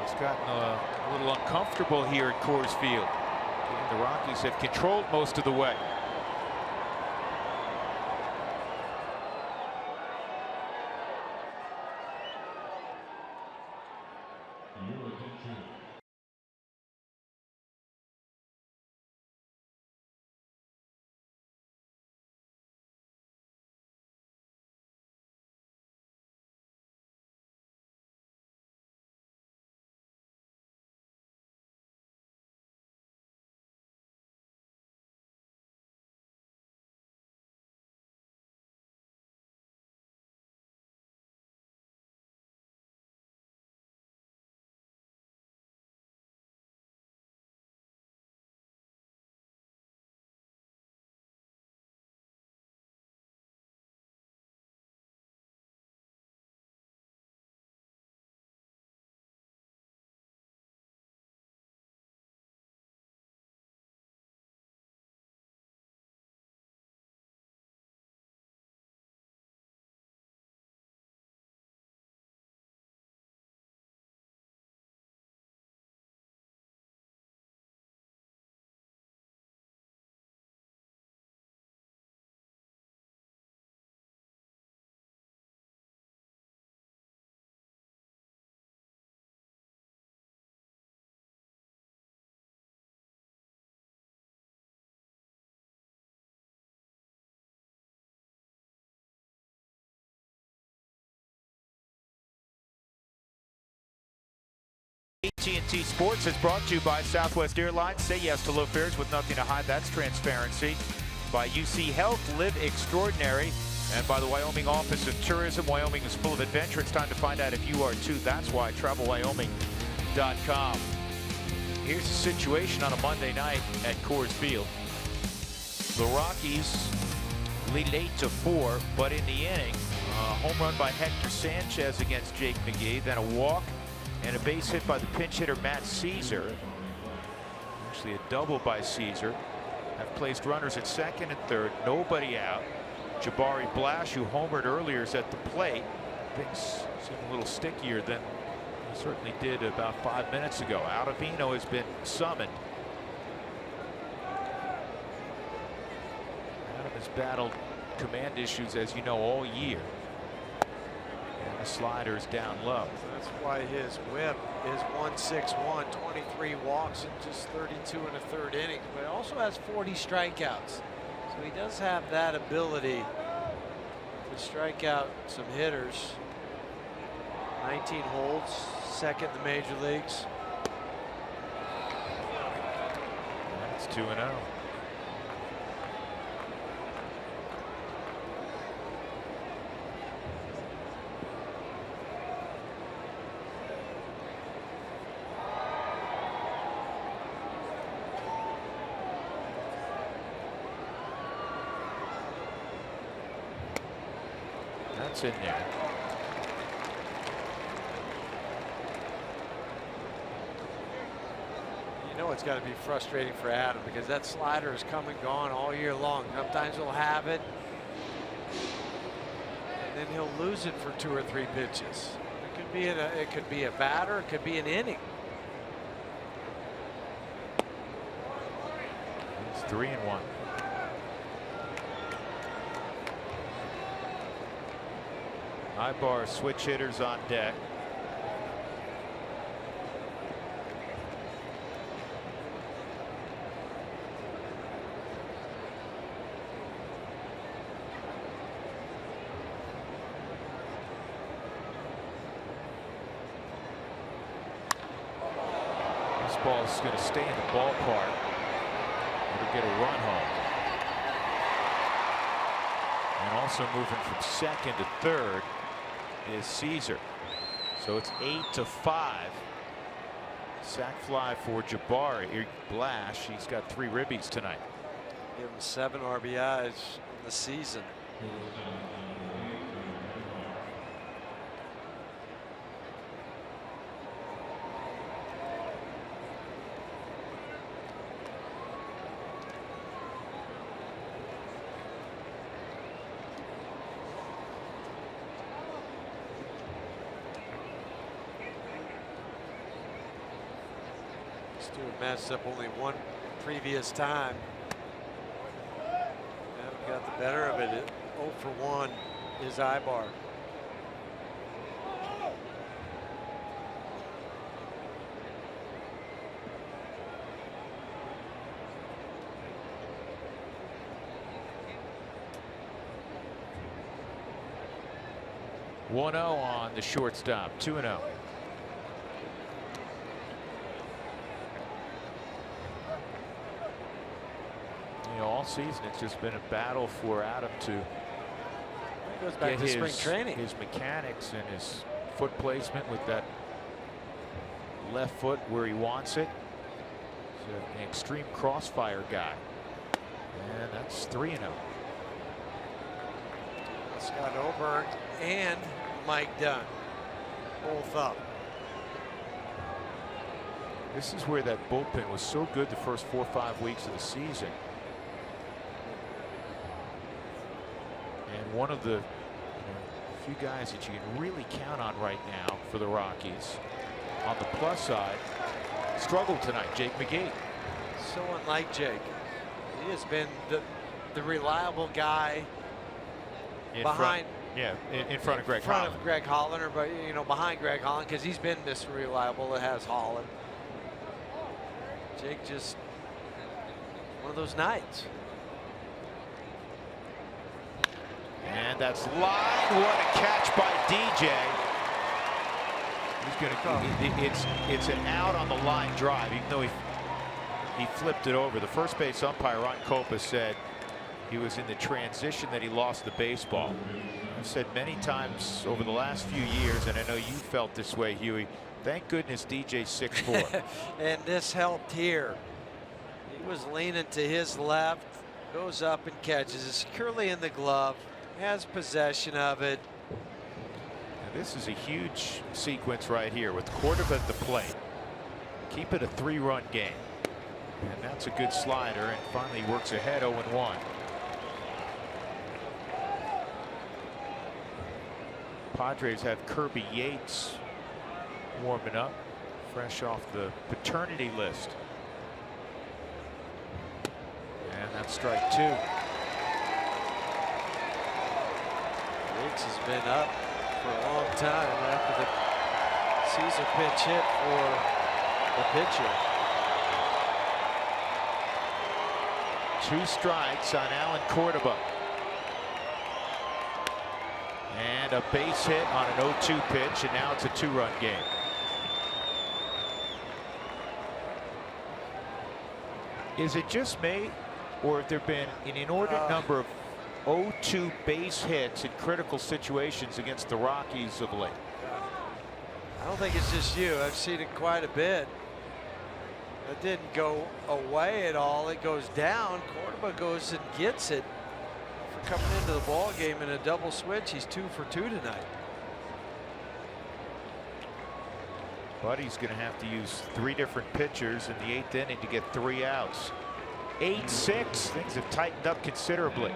It's gotten a little uncomfortable here at Coors Field. The Rockies have controlled most of the way. AT&T Sports is brought to you by Southwest Airlines. Say yes to low fares with nothing to hide. That's transparency. By UC Health, live extraordinary. And by the Wyoming Office of Tourism. Wyoming is full of adventure. It's time to find out if you are too. That's why TravelWyoming.com. Here's the situation on a Monday night at Coors Field. The Rockies lead 8-4, but in the inning, a home run by Hector Sanchez against Jake McGee, then a walk and a base hit by the pinch hitter Matt Caesar. Actually a double by Caesar. Have placed runners at second and third, nobody out. Jabari Blash, who homered earlier, is at the plate. Things seem a little stickier than they certainly did about 5 minutes ago. Ottavino has been summoned. Adam has battled command issues, as you know, all year. And the slider is down low. That's why his whip is 161, 23 walks in just 32 and a third innings, but he also has 40 strikeouts. So he does have that ability to strike out some hitters. 19 holds, second in the major leagues. That's 2-0. That's in there. You know it's got to be frustrating for Adam because that slider has come and gone all year long. Sometimes he'll have it, and then he'll lose it for 2 or 3 pitches. It could be a batter, it could be an inning. It's 3-1. High bar switch hitters on deck. This ball is going to stay in the ballpark. It'll get a run home. And also moving from second to third is Caesar. So it's 8-5. Sack fly for Jabari Blash. He's got 3 ribbies tonight. Give him 7 RBIs in the season. Stewart matched up only one previous time. Haven't got the better of it. 0 for 1 is Ibar. One 0 on the shortstop. 2-0. All season it's just been a battle for Adam to Goes back get to spring training. his mechanics and his foot placement with that left foot where he wants it. He's an extreme crossfire guy. And that's 3-0. Scott Oberg and Mike Dunn both up. This is where that bullpen was so good the first 4 or 5 weeks of the season. And one of the few guys that you can really count on right now for the Rockies. On the plus side, struggled tonight, Jake McGee. So unlike Jake. He has been the reliable guy behind. In front of Greg in front Holland. of Greg Hollander, but you know, behind Greg Holland, because he's been Mr. Reliable. It has Holland. Jake just one of those nights. And that's line. What a catch by DJ. He's gonna. It's an out on the line drive, even though he flipped it over. The first base umpire Ron Copa said he was in the transition that he lost the baseball. I've said many times over the last few years, and I know you felt this way, Huey. Thank goodness DJ's 6'4". And this helped here. He was leaning to his left, goes up and catches it securely in the glove, has possession of it. Now this is a huge sequence right here with Cordova at the plate. Keep it a 3-run game. And that's a good slider, and finally works ahead 0-1. Padres have Kirby Yates warming up, fresh off the paternity list. And that's strike 2. Yates has been up for a long time after the Caesar pitch hit for the pitcher. 2 strikes on Alan Cordova. And a base hit on an 0-2 pitch, and now it's a 2-run game. Is it just me, or have there been an inordinate number of 0-2 base hits in critical situations against the Rockies of late? I don't think it's just you. I've seen it quite a bit. It didn't go away at all. It goes down. Cordova goes and gets it for coming into the ball game in a double switch. He's 2 for 2 tonight. Buddy's going to have to use 3 different pitchers in the 8th inning to get 3 outs. 8-6. Things have tightened up considerably.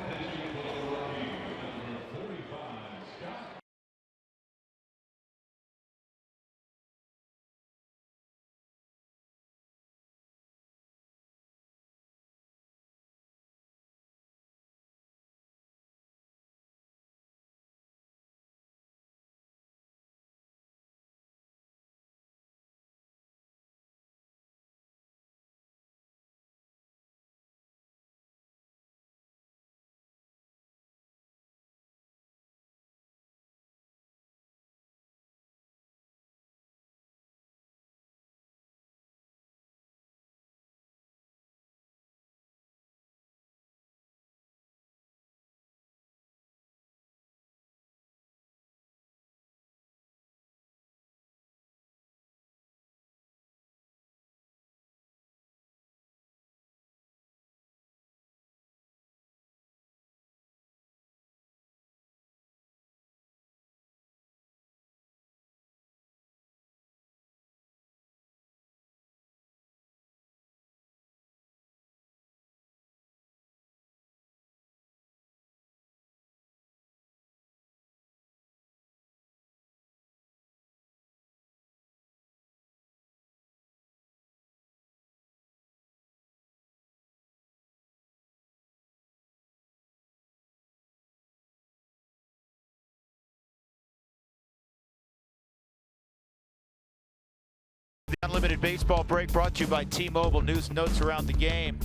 Unlimited Baseball Break brought to you by T-Mobile. News and notes around the game.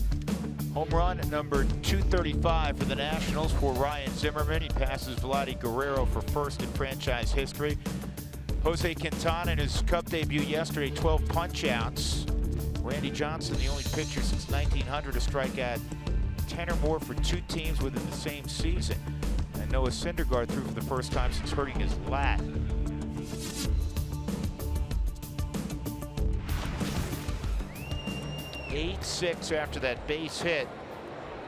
Home run number 235 for the Nationals for Ryan Zimmerman. He passes Vladdy Guerrero for first in franchise history. Jose Quintana in his Cup debut yesterday, 12 punch-outs. Randy Johnson, the only pitcher since 1900 to strike out 10 or more for 2 teams within the same season. And Noah Syndergaard threw for the first time since hurting his lat. Eight-6 after that base hit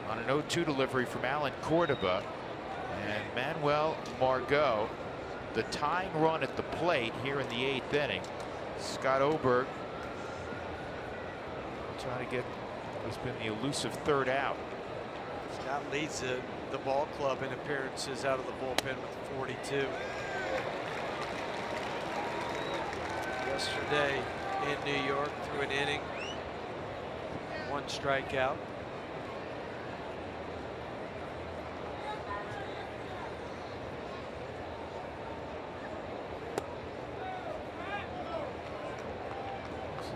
on an 0-2 delivery from Alan Cordova. And Manuel Margot, the tying run at the plate here in the 8th inning. Scott Oberg trying to get what's been the elusive third out. Scott leads the ball club in appearances out of the bullpen with 42. Yesterday in New York, through an inning, 1 strikeout.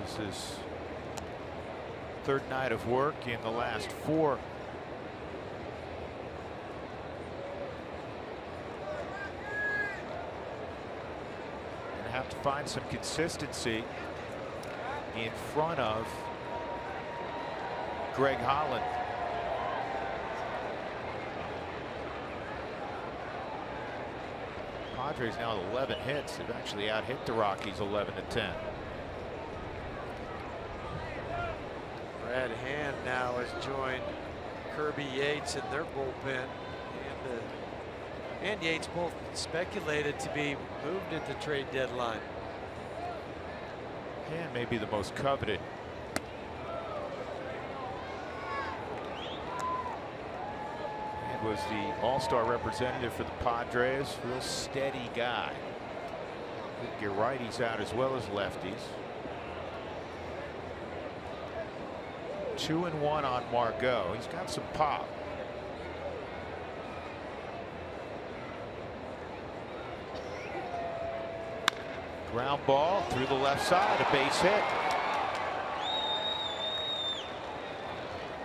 This is his 3rd night of work in the last 4. And have to find some consistency in front of Greg Holland. Padres now with 11 hits. They've actually out-hit the Rockies 11-10. Brad Hand now has joined Kirby Yates in their bullpen, and Yates both speculated to be moved at the trade deadline. Hand may be the most coveted. Hand was the all-star representative for the Padres. Real steady guy. Could get righties out as well as lefties. 2-1 on Margot. He's got some pop. Ground ball through the left side, a base hit.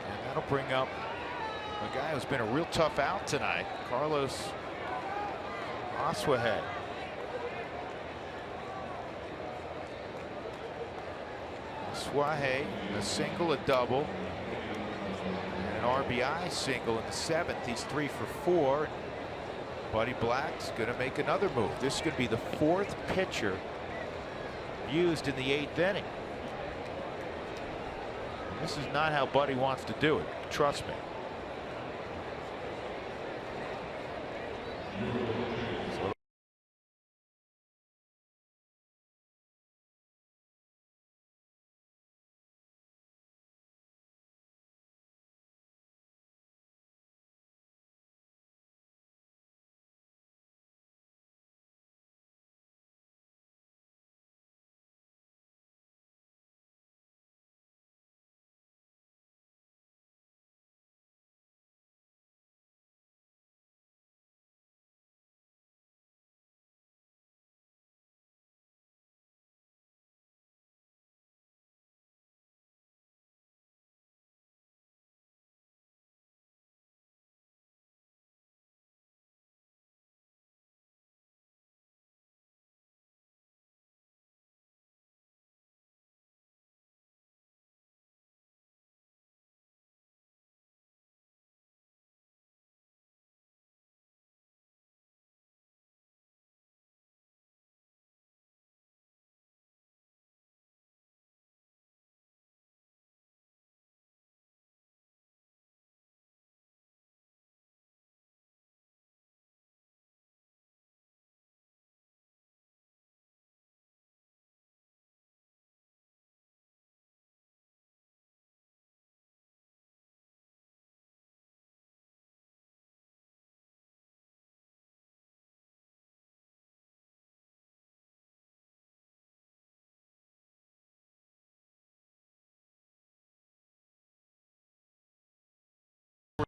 And that'll bring up a guy who's been a real tough out tonight, Carlos Oswahead. Oswahead, a single, a double, and an RBI single in the 7th. He's 3 for 4. Buddy Black's going to make another move. This is going to be the 4th pitcher used in the 8th inning. And this is not how Buddy wants to do it. Trust me.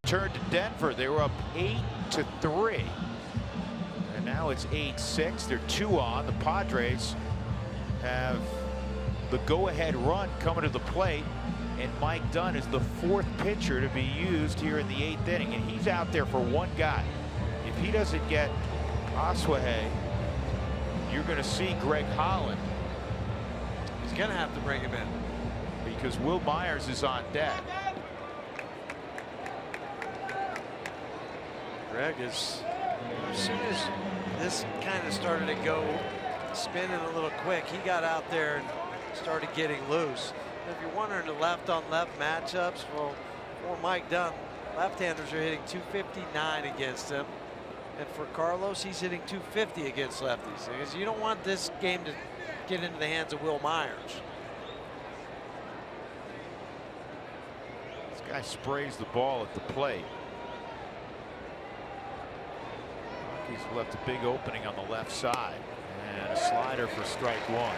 Returned to Denver. They were up 8-3. And now it's 8-6. They're 2 on. The Padres have the go-ahead run coming to the plate, and Mike Dunn is the 4th pitcher to be used here in the 8th inning, and he's out there for one guy. If he doesn't get Oswehe, you're going to see Greg Holland. He's going to have to bring him in because Will Myers is on deck. Greg is, as soon as this kind of started to go spinning a little quick, he got out there and started getting loose. If you're wondering the left-on-left matchups, well, for Mike Dunn, left-handers are hitting .259 against him. And for Carlos, he's hitting .250 against lefties. Because you don't want this game to get into the hands of Will Myers. This guy sprays the ball at the plate. He's left a big opening on the left side. And a slider for strike 1.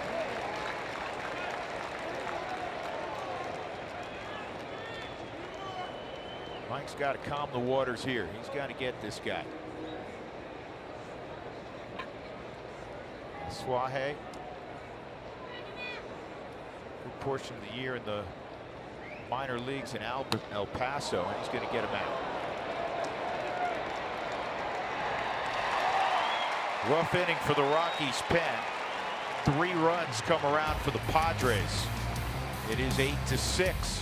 Mike's got to calm the waters here. He's got to get this guy. Swahe. Good portion of the year in the minor leagues in El Paso, and he's going to get him out. Rough inning for the Rockies pen. 3 runs come around for the Padres. It is 8-6.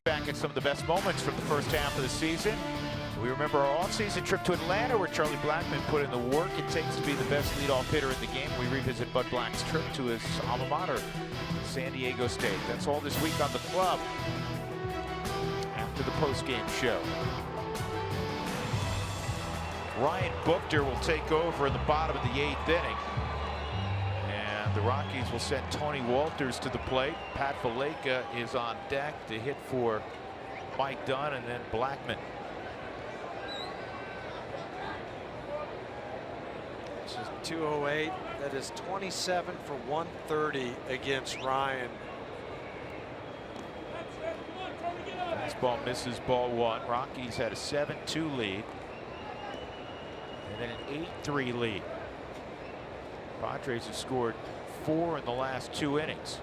Back at some of the best moments from the first half of the season. We remember our offseason trip to Atlanta, where Charlie Blackmon put in the work it takes to be the best leadoff hitter in the game. We revisit Bud Black's trip to his alma mater, San Diego State. That's all this week on the club after the post-game show. Ryan Buchter will take over in the bottom of the 8th inning. And the Rockies will send Tony Walters to the plate. Pat Valaika is on deck to hit for Mike Dunn, and then Blackmon. This is 208. That is 27 for 130 against Ryan. Fastball misses, ball 1. Rockies had a 7-2 lead. And then an 8-3 lead. Padres have scored 4 in the last 2 innings.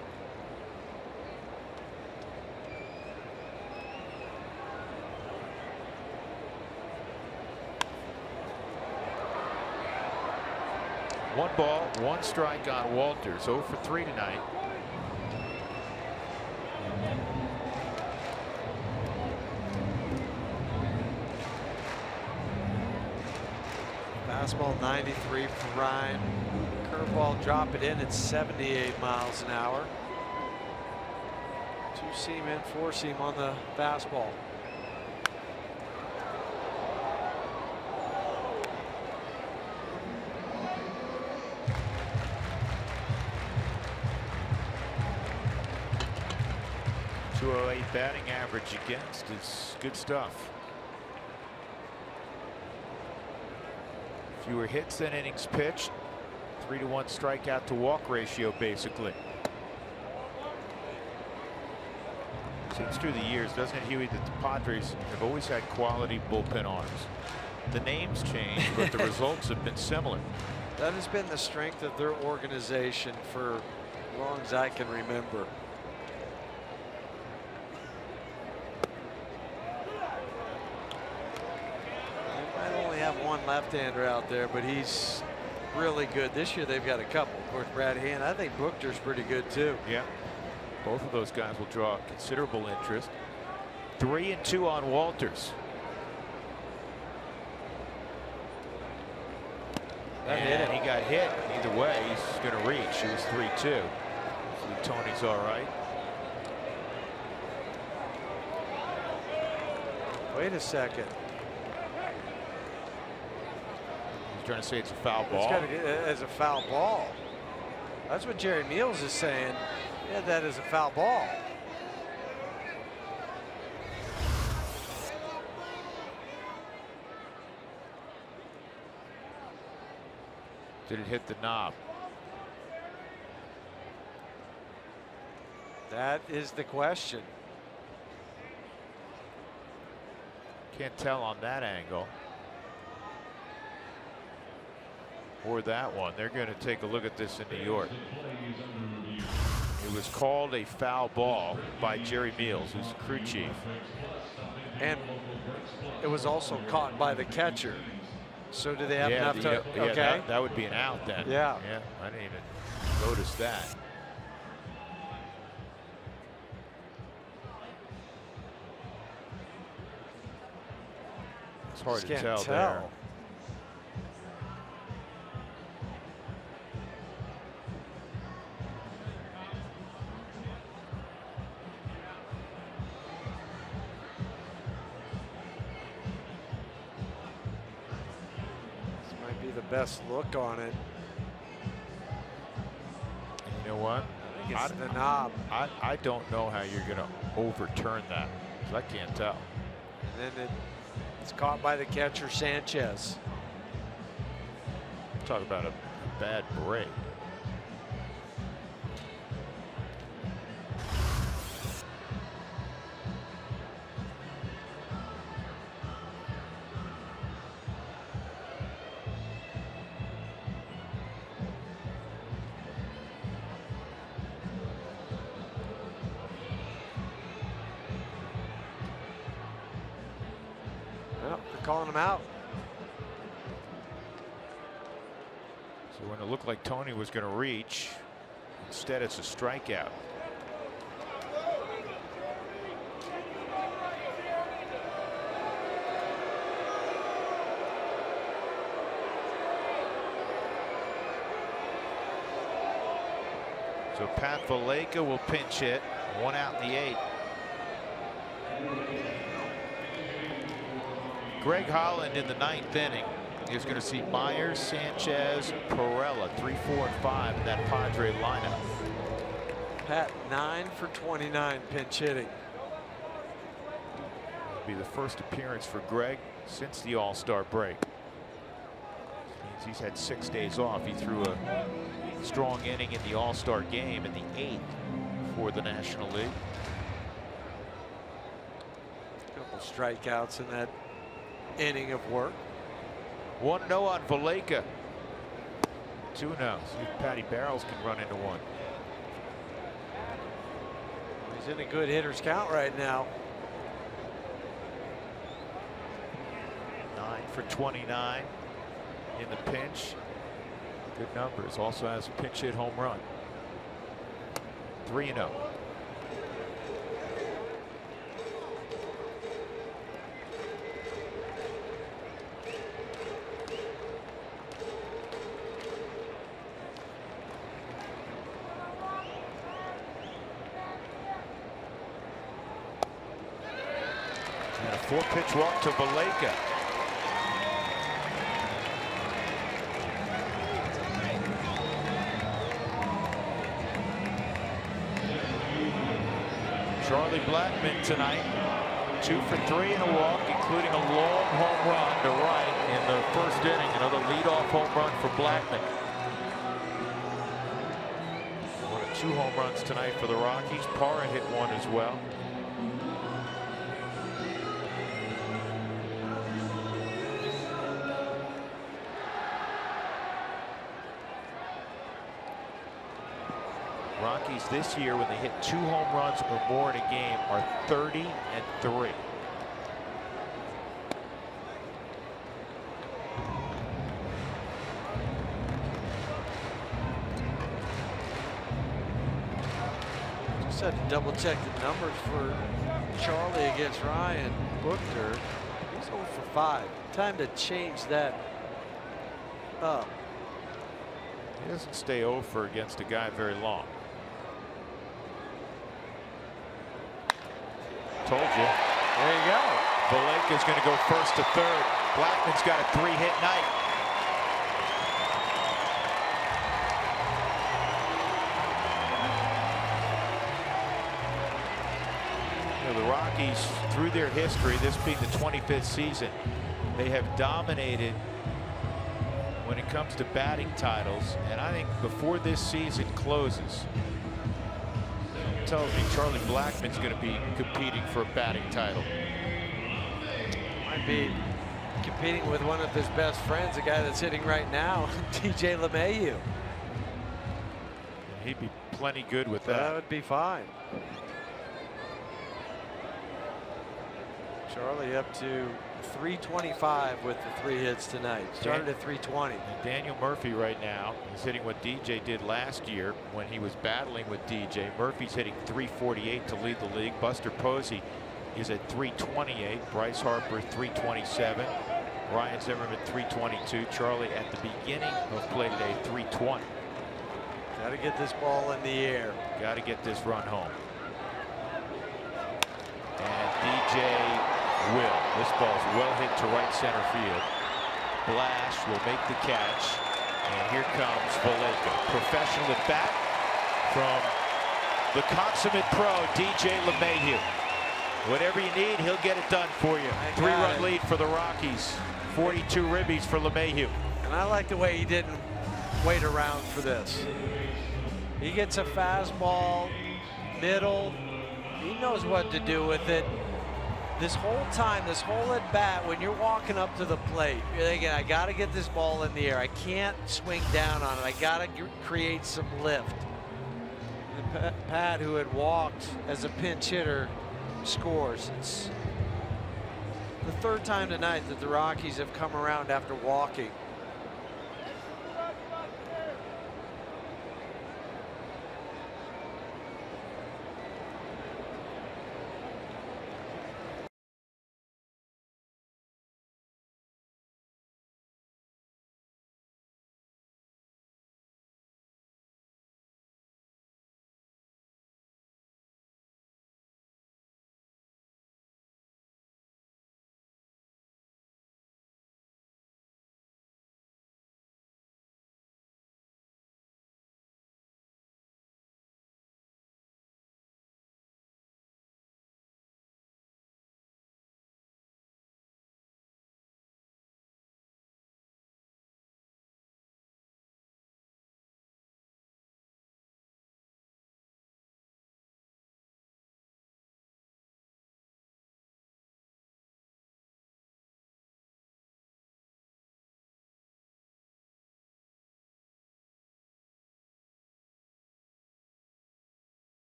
One ball, 1 strike on Walters. 0 for 3 tonight. Fastball 93 for Ryan. Curveball, drop it in at 78 miles an hour. 2 Two-seam and four-seam on the fastball. .208 batting average against is good stuff. Fewer hits than innings pitched. 3-to-1 strikeout to walk ratio, basically. Seems through the years, doesn't it, Huey, that the Padres have always had quality bullpen arms. The names change, but the results have been similar. That has been the strength of their organization for as long as I can remember. They might only have one left-hander out there, but he's really good. This year they've got a couple. Of course, Brad Hand. I think Buchter's pretty good too. Yeah. Both of those guys will draw considerable interest. 3-2 on Walters. And he got hit. Either way, he's going to reach. It was 3-2. Hopefully Tony's all right. Wait a second. He's trying to say it's a foul ball. It's got to get as a foul ball. That's what Jerry Meals is saying. Yeah, that is a foul ball. Did it hit the knob? That is the question. Can't tell on that angle. Or that one. They're going to take a look at this in New York. It was called a foul ball by Jerry Meals, who's the crew chief. And it was also caught by the catcher. So do they have enough to? Yeah, okay. that would be an out then. Yeah. Yeah, I didn't even notice that. It's hard to tell there. Best look on it. You know what? I think it's the knob. I don't know how you're going to overturn that, 'cause I can't tell. And then it's caught by the catcher, Sanchez. Talk about a bad break. Calling him out. So when it looked like Tony was going to reach, instead it's a strikeout. So Pat Valaika will pinch hit. 1 out in the 8th. Greg Holland in the 9th inning is going to see Myers, Sanchez, Perella, 3, 4, and 5 in that Padre lineup. Pat 9 for 29 pinch hitting. It'll be the first appearance for Greg since the All-Star break. Means he's had 6 days off. He threw a strong inning in the All-Star game in the 8th for the National League. A couple strikeouts in that inning of work. 1-0 on Valaika. 2-0. See if Patty Barrels can run into one. He's in a good hitter's count right now. 9 for 29 in the pinch. Good numbers. Also has a pinch hit home run. 3-0. 4-pitch walk to Valleca. Charlie Blackmon tonight, 2 for 3 and a walk, including a long home run to right in the first inning. Another leadoff home run for Blackmon. One of 2 home runs tonight for the Rockies. Parra hit one as well. Rockies this year, when they hit 2 home runs or more in a game, are 30-3. Just had to double check the numbers for Charlie against Ryan Buchter. He's 0 for 5. Time to change that up. He doesn't stay over against a guy very long. Told you. There you go. Valleca's going to go first to third. Blackman's got a 3-hit night. You know, the Rockies, through their history, this being the 25th season, they have dominated when it comes to batting titles. And I think before this season closes, tells me Charlie Blackmon's going to be competing for a batting title. Might be competing with one of his best friends, a guy that's hitting right now, DJ LeMahieu. He'd be plenty good with that. That would be fine. Charlie up to 325 with the 3 hits tonight. Started at 320. And Daniel Murphy right now is hitting what DJ did last year when he was battling with DJ. Murphy's hitting 348 to lead the league. Buster Posey is at 328. Bryce Harper 327. Ryan Zimmerman 322. Charlie at the beginning of play today 320. Got to get this ball in the air. Got to get this run home. And DJ will. This ball's well hit to right center field. Blash will make the catch. And here comes Valleca. Professional at bat from the consummate pro, DJ LeMahieu. Whatever you need, he'll get it done for you. 3-run lead for the Rockies. 42 ribbies for LeMahieu. And I like the way he didn't wait around for this. He gets a fastball, middle. He knows what to do with it. This whole time, this whole at bat, when you're walking up to the plate, you're thinking, I got to get this ball in the air. I can't swing down on it. I got to create some lift. And Pat, who had walked as a pinch hitter, scores. It's the 3rd time tonight that the Rockies have come around after walking.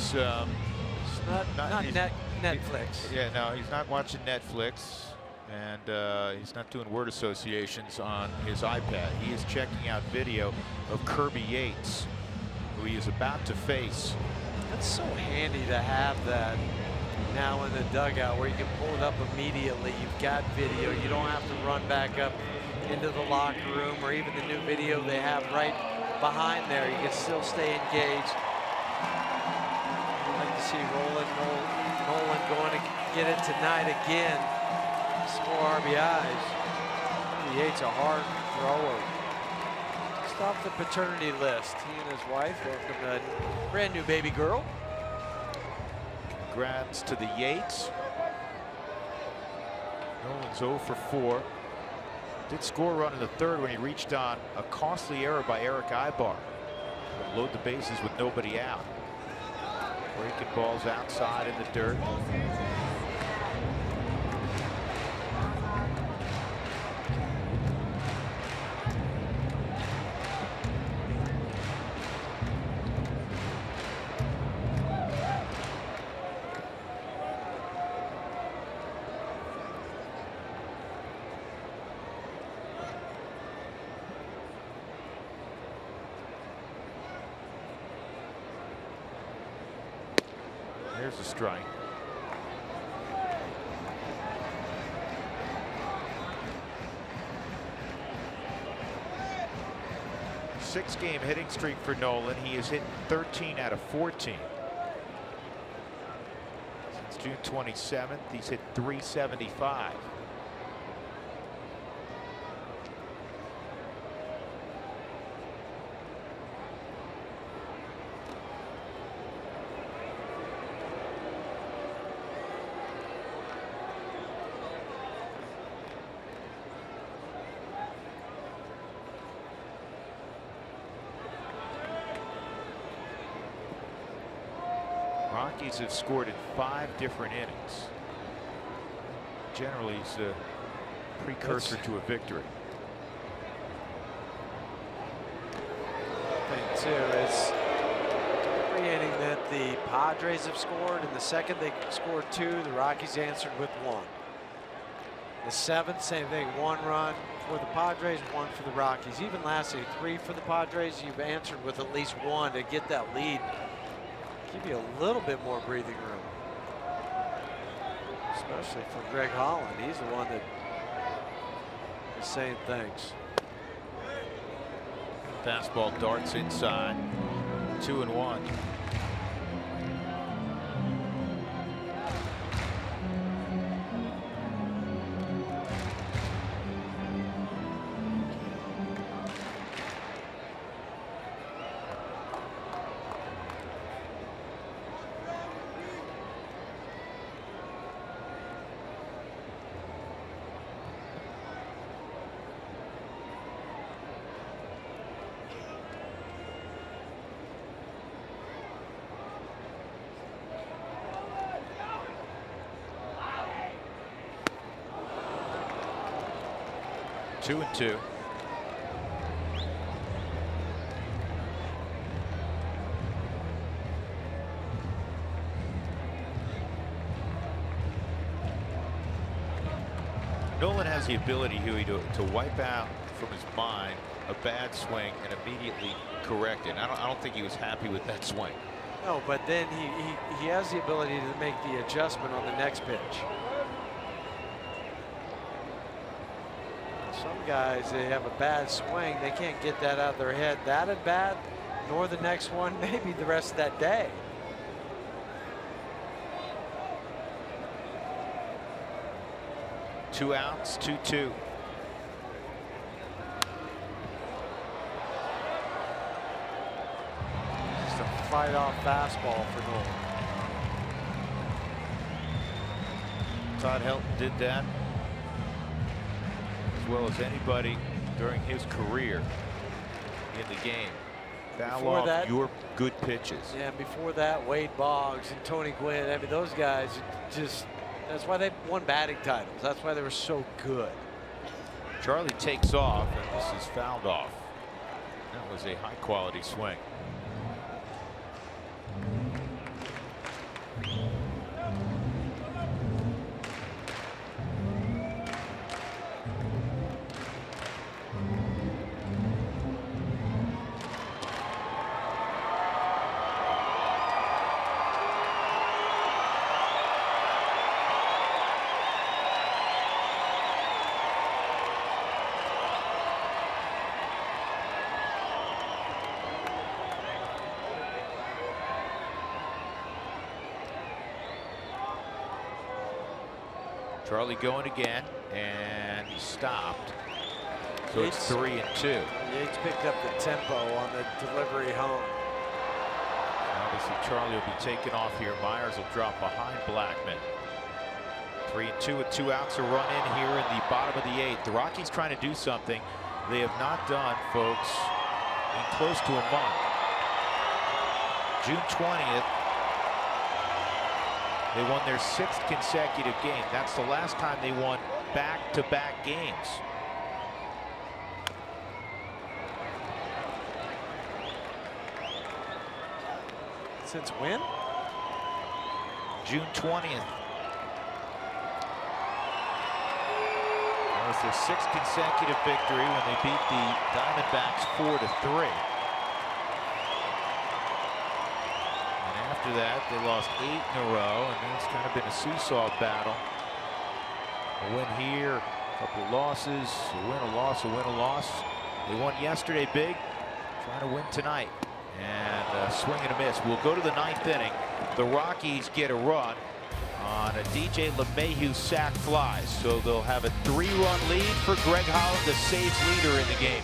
He's not Netflix. Yeah, no, he's not watching Netflix, and he's not doing word associations on his iPad. He is checking out video of Kirby Yates, who he is about to face. That's so handy to have that now in the dugout where you can pull it up immediately. You've got video. You don't have to run back up into the locker room, or even the new video they have right behind there. You can still stay engaged. I'd like to see Nolan going to get it tonight again. Some more RBIs. Yates a hard thrower. Just off the paternity list. He and his wife welcome a brand new baby girl. Congrats to the Yates. Nolan's 0 for 4. Did score a run in the third when he reached on a costly error by Eric Ibar. Load the bases with nobody out. Breaking balls outside in the dirt. There's a strike. Six-game hitting streak for Nolan. He has hit 13 out of 14. Since June 27th, he's hit .375. Rockies have scored in 5 different innings. Generally, it's a precursor to a victory. I think too is every inning that the Padres have scored. In the second, they scored 2. The Rockies answered with 1. The 7th, same thing. 1 run for the Padres, 1 for the Rockies. Even last year, 3 for the Padres. You've answered with at least 1 to get that lead. Give you a little bit more breathing room, especially for Greg Holland. He's the one that is saying thanks. Fastball darts inside. 2-1. Two and 2. Nolan has the ability, Huey, to wipe out from his mind a bad swing and immediately correct it. I don't think he was happy with that swing. No, but then he has the ability to make the adjustment on the next pitch. Some guys, they have a bad swing. They can't get that out of their head that at bat, nor the next one, maybe the rest of that day. Two outs, 2-2. Just a fight-off fastball for Nolan. Todd Helton did that as well as anybody during his career in the game. Foul off your good pitches. Yeah, before that, Wade Boggs and Tony Gwynn. I mean, those guys just, that's why they won batting titles. That's why they were so good. Charlie takes off, and this is fouled off. That was a high quality swing. Charlie going again, and he stopped. So it's 3-2. Yates picked up the tempo on the delivery home. Obviously, Charlie will be taken off here. Myers will drop behind Blackman. 3-2 with 2 outs, a run in here in the bottom of the 8th. The Rockies trying to do something they have not done, folks, in close to a month. June 20th, they won their 6th consecutive game. That's the last time they won back-to-back games. Since when? June 20th. That was their 6th consecutive victory when they beat the Diamondbacks 4-3. And after that, they lost 8 in a row, and then it's kind of been a seesaw battle. A win here, a couple of losses, a win, a loss, a win, a loss. They won yesterday big, trying to win tonight. And a swing and a miss. We'll go to the 9th inning. The Rockies get a run on a DJ LeMahieu sac fly. So they'll have a 3-run lead for Greg Holland, the saves leader in the game.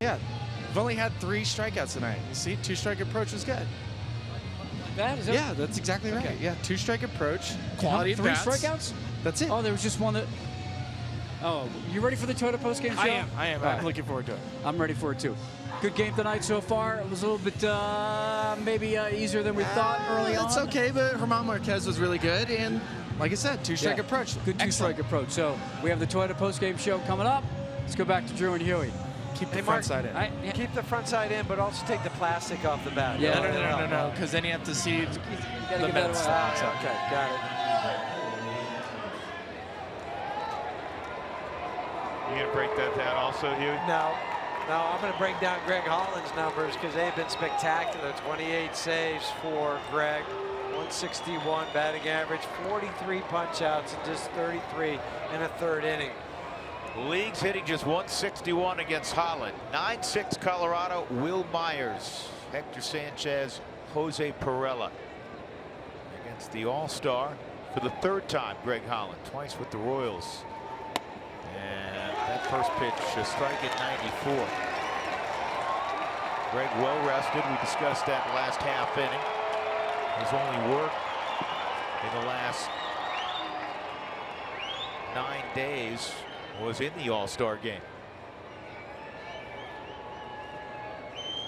Yeah, we've only had 3 strikeouts tonight. You see, 2-strike approach was good. That is it? Yeah, that's exactly right. Okay. Yeah, 2-strike approach, quality Three at-bats. strikeouts? That's it. Oh, there was just one that. Oh, you ready for the Toyota postgame show? I am. All right. I'm looking forward to it. I'm ready for it too. Good game tonight so far. It was a little bit maybe easier than we thought early on. It's okay, but Germán Marquez was really good, and like I said, 2-strike Yeah, approach. Good 2-strike approach. So we have the Toyota postgame show coming up. Let's go back to Drew and Huey. Keep the Hey, front Mark, side in. Yeah. Keep the front side in, but also take the plastic off the bat. Yeah. No, because then you have to see You gotta the get that Mets. away. Okay, got it. You gonna break that down also, Huey? No, I'm going to break down Greg Holland's numbers because they've been spectacular. 28 saves for Greg, 161 batting average, 43 punch-outs in just 33 in a 3rd inning. League's hitting just 161 against Holland. 9-6 Colorado, Will Myers, Hector Sanchez, Jose Perella. Against the All-Star for the 3rd time, Greg Holland, twice with the Royals. And that first pitch, a strike at 94. Greg well rested. We discussed that last half inning. His only work in the last 9 days was in the All-Star game.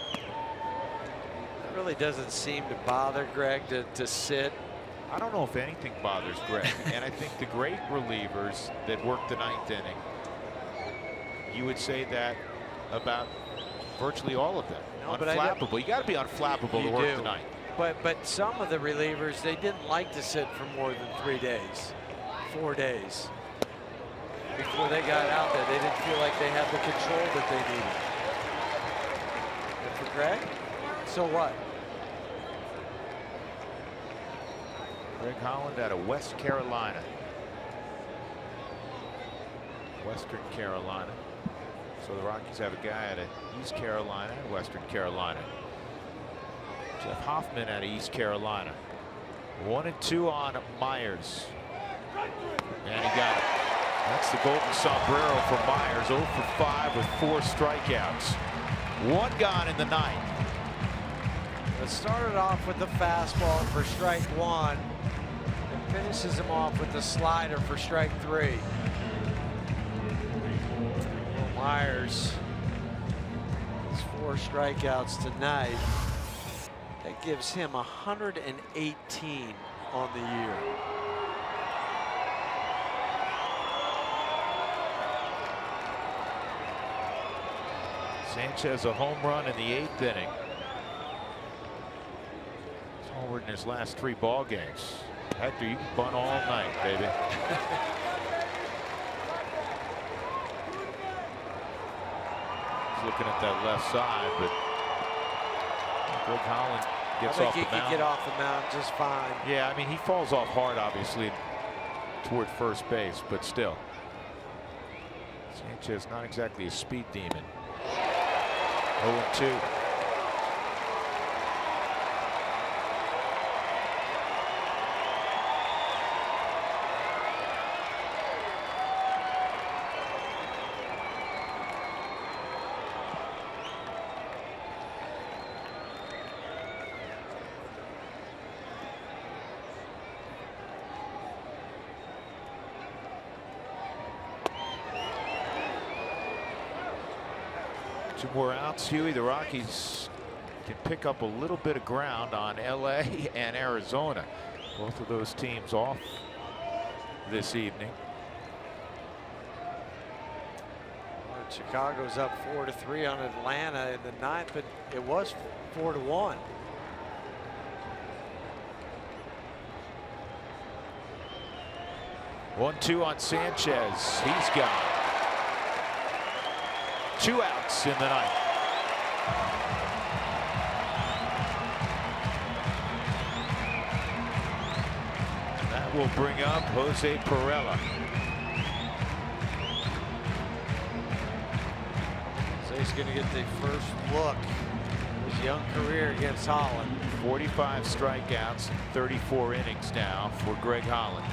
It really doesn't seem to bother Greg to sit. I don't know if anything bothers Greg. And I think the great relievers that work the 9th inning, you would say that about virtually all of them. No, but unflappable. You got to be unflappable to work the 9th. But some of the relievers, they didn't like to sit for more than 3 days, 4 days. Before they got out there, they didn't feel like they had the control that they needed. And for Greg, so what? Greg Holland out of West Carolina. Western Carolina. So the Rockies have a guy out of East Carolina and Western Carolina. Jeff Hoffman out of East Carolina. 1-2 on Myers. And he got it. That's the golden sombrero for Myers. 0 for 5 with 4 strikeouts. 1 gone in the ninth. It started off with the fastball for strike 1 and finishes him off with the slider for strike 3. Well, Myers has 4 strikeouts tonight. That gives him 118 on the year. Sanchez a home run in the 8th inning. He's homered in his last 3 ball games. Hector, you can bunt all night, baby. He's looking at that left side, but Greg Holland gets off the mound. I think he could get off the mound just fine. Yeah, I mean, he falls off hard, obviously, toward first base, but still. Sanchez not exactly a speed demon. 0-2. Two more outs, Huey. The Rockies can pick up a little bit of ground on LA and Arizona. Both of those teams off this evening. Well, Chicago's up 4-3 on Atlanta in the ninth, but it was 4-1. One-two on Sanchez. He's gone. 2 outs in the ninth. That will bring up Jose Perella. So he's going to get the first look of his young career against Holland. 45 strikeouts and 34 innings now for Greg Holland.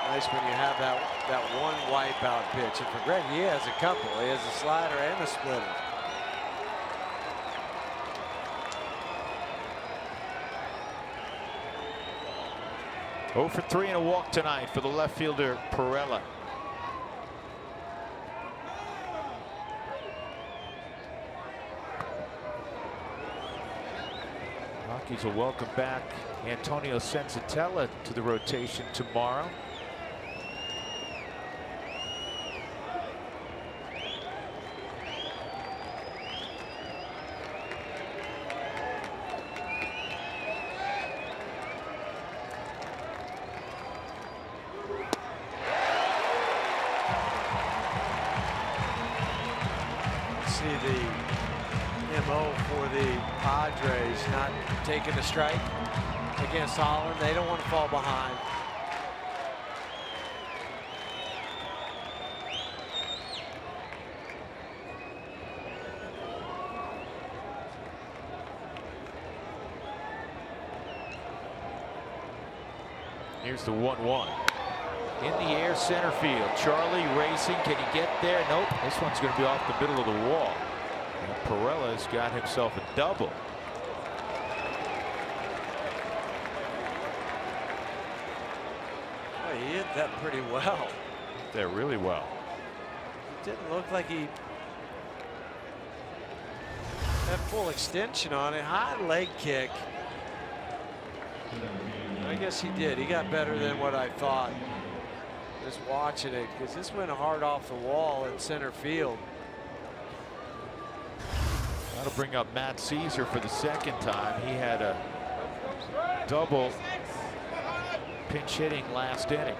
Nice when you have that one wipeout pitch. And for Greg, he has a couple. He has a slider and a splitter. Oh for 3 and a walk tonight for the left fielder Perella. Rockies will welcome back Antonio Senzatella to the rotation tomorrow. Padres not taking a strike against Holland. They don't want to fall behind. Here's the 1-1. In the air, center field. Charlie racing. Can he get there? Nope. This one's going to be off the middle of the wall. And Perella's got himself a double. Boy, he hit that pretty well. Hit that really well. It didn't look like he had full extension on it. High leg kick. I guess he did. He got better than what I thought. Just watching it, because this went hard off the wall in center field. That'll bring up Matt Caesar for the second time. He had a double pinch hitting last inning.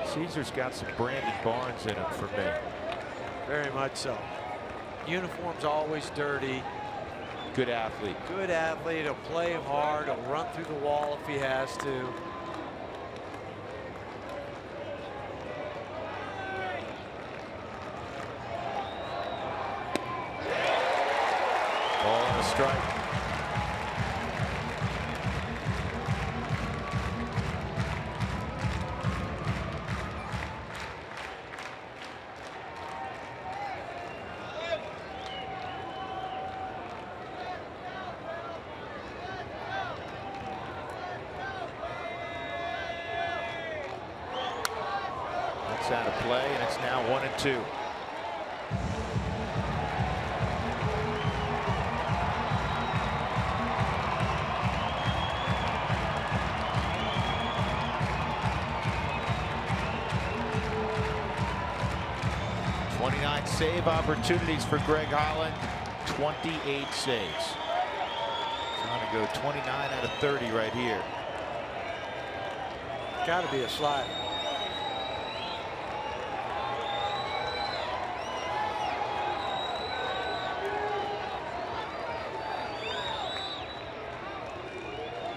Caesar's got some Brandon Barnes in him for me. Very much so. Uniform's always dirty. good athlete. Good athlete. He'll play hard. He'll run through the wall if he has to. Ball and a strike. That's out of play, and it's now 1-2. Save opportunities for Greg Holland, 28 saves. Trying to go 29 out of 30 right here. Got to be a slide.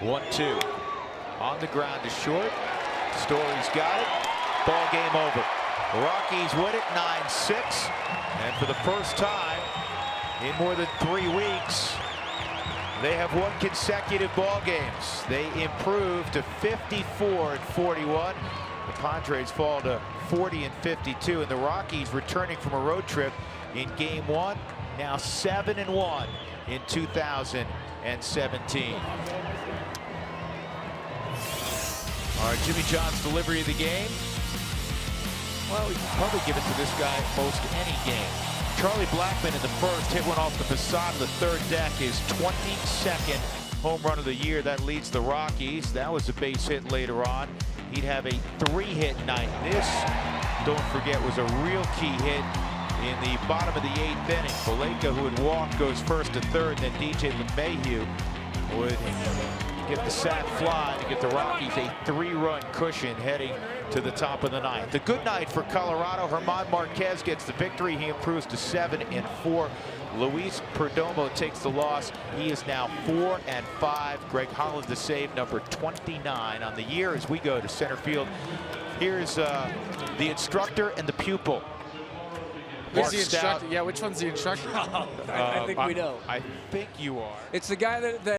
One-two. On the ground to short. Story's got it. Ball game over. The Rockies win it 9-6, and for the first time in more than 3 weeks, they have won consecutive ball games. They improved to 54-41. The Padres fall to 40-52, and the Rockies returning from a road trip in Game 1, now 7-1 in 2017. All right, Jimmy John's delivery of the game. Well, we can probably give it to this guy most any game. Charlie Blackmon in the first hit one off the facade of the third deck, his 22nd home run of the year. That leads the Rockies. That was a base hit later on. He'd have a 3-hit night. This, don't forget, was a real key hit in the bottom of the 8th inning. Baleka, who had walked, goes first to third, and then DJ LeMahieu would get the sac fly to get the Rockies a 3-run cushion heading to the top of the 9th. The good night for Colorado. German Marquez gets the victory. He improves to 7-4. Luis Perdomo takes the loss. He is now 4-5. Greg Holland the save, number 29 on the year. As we go to center field, here's the instructor and the pupil. Who's the instructor? Yeah, which one's the instructor? I think we know. I think you are. It's the guy that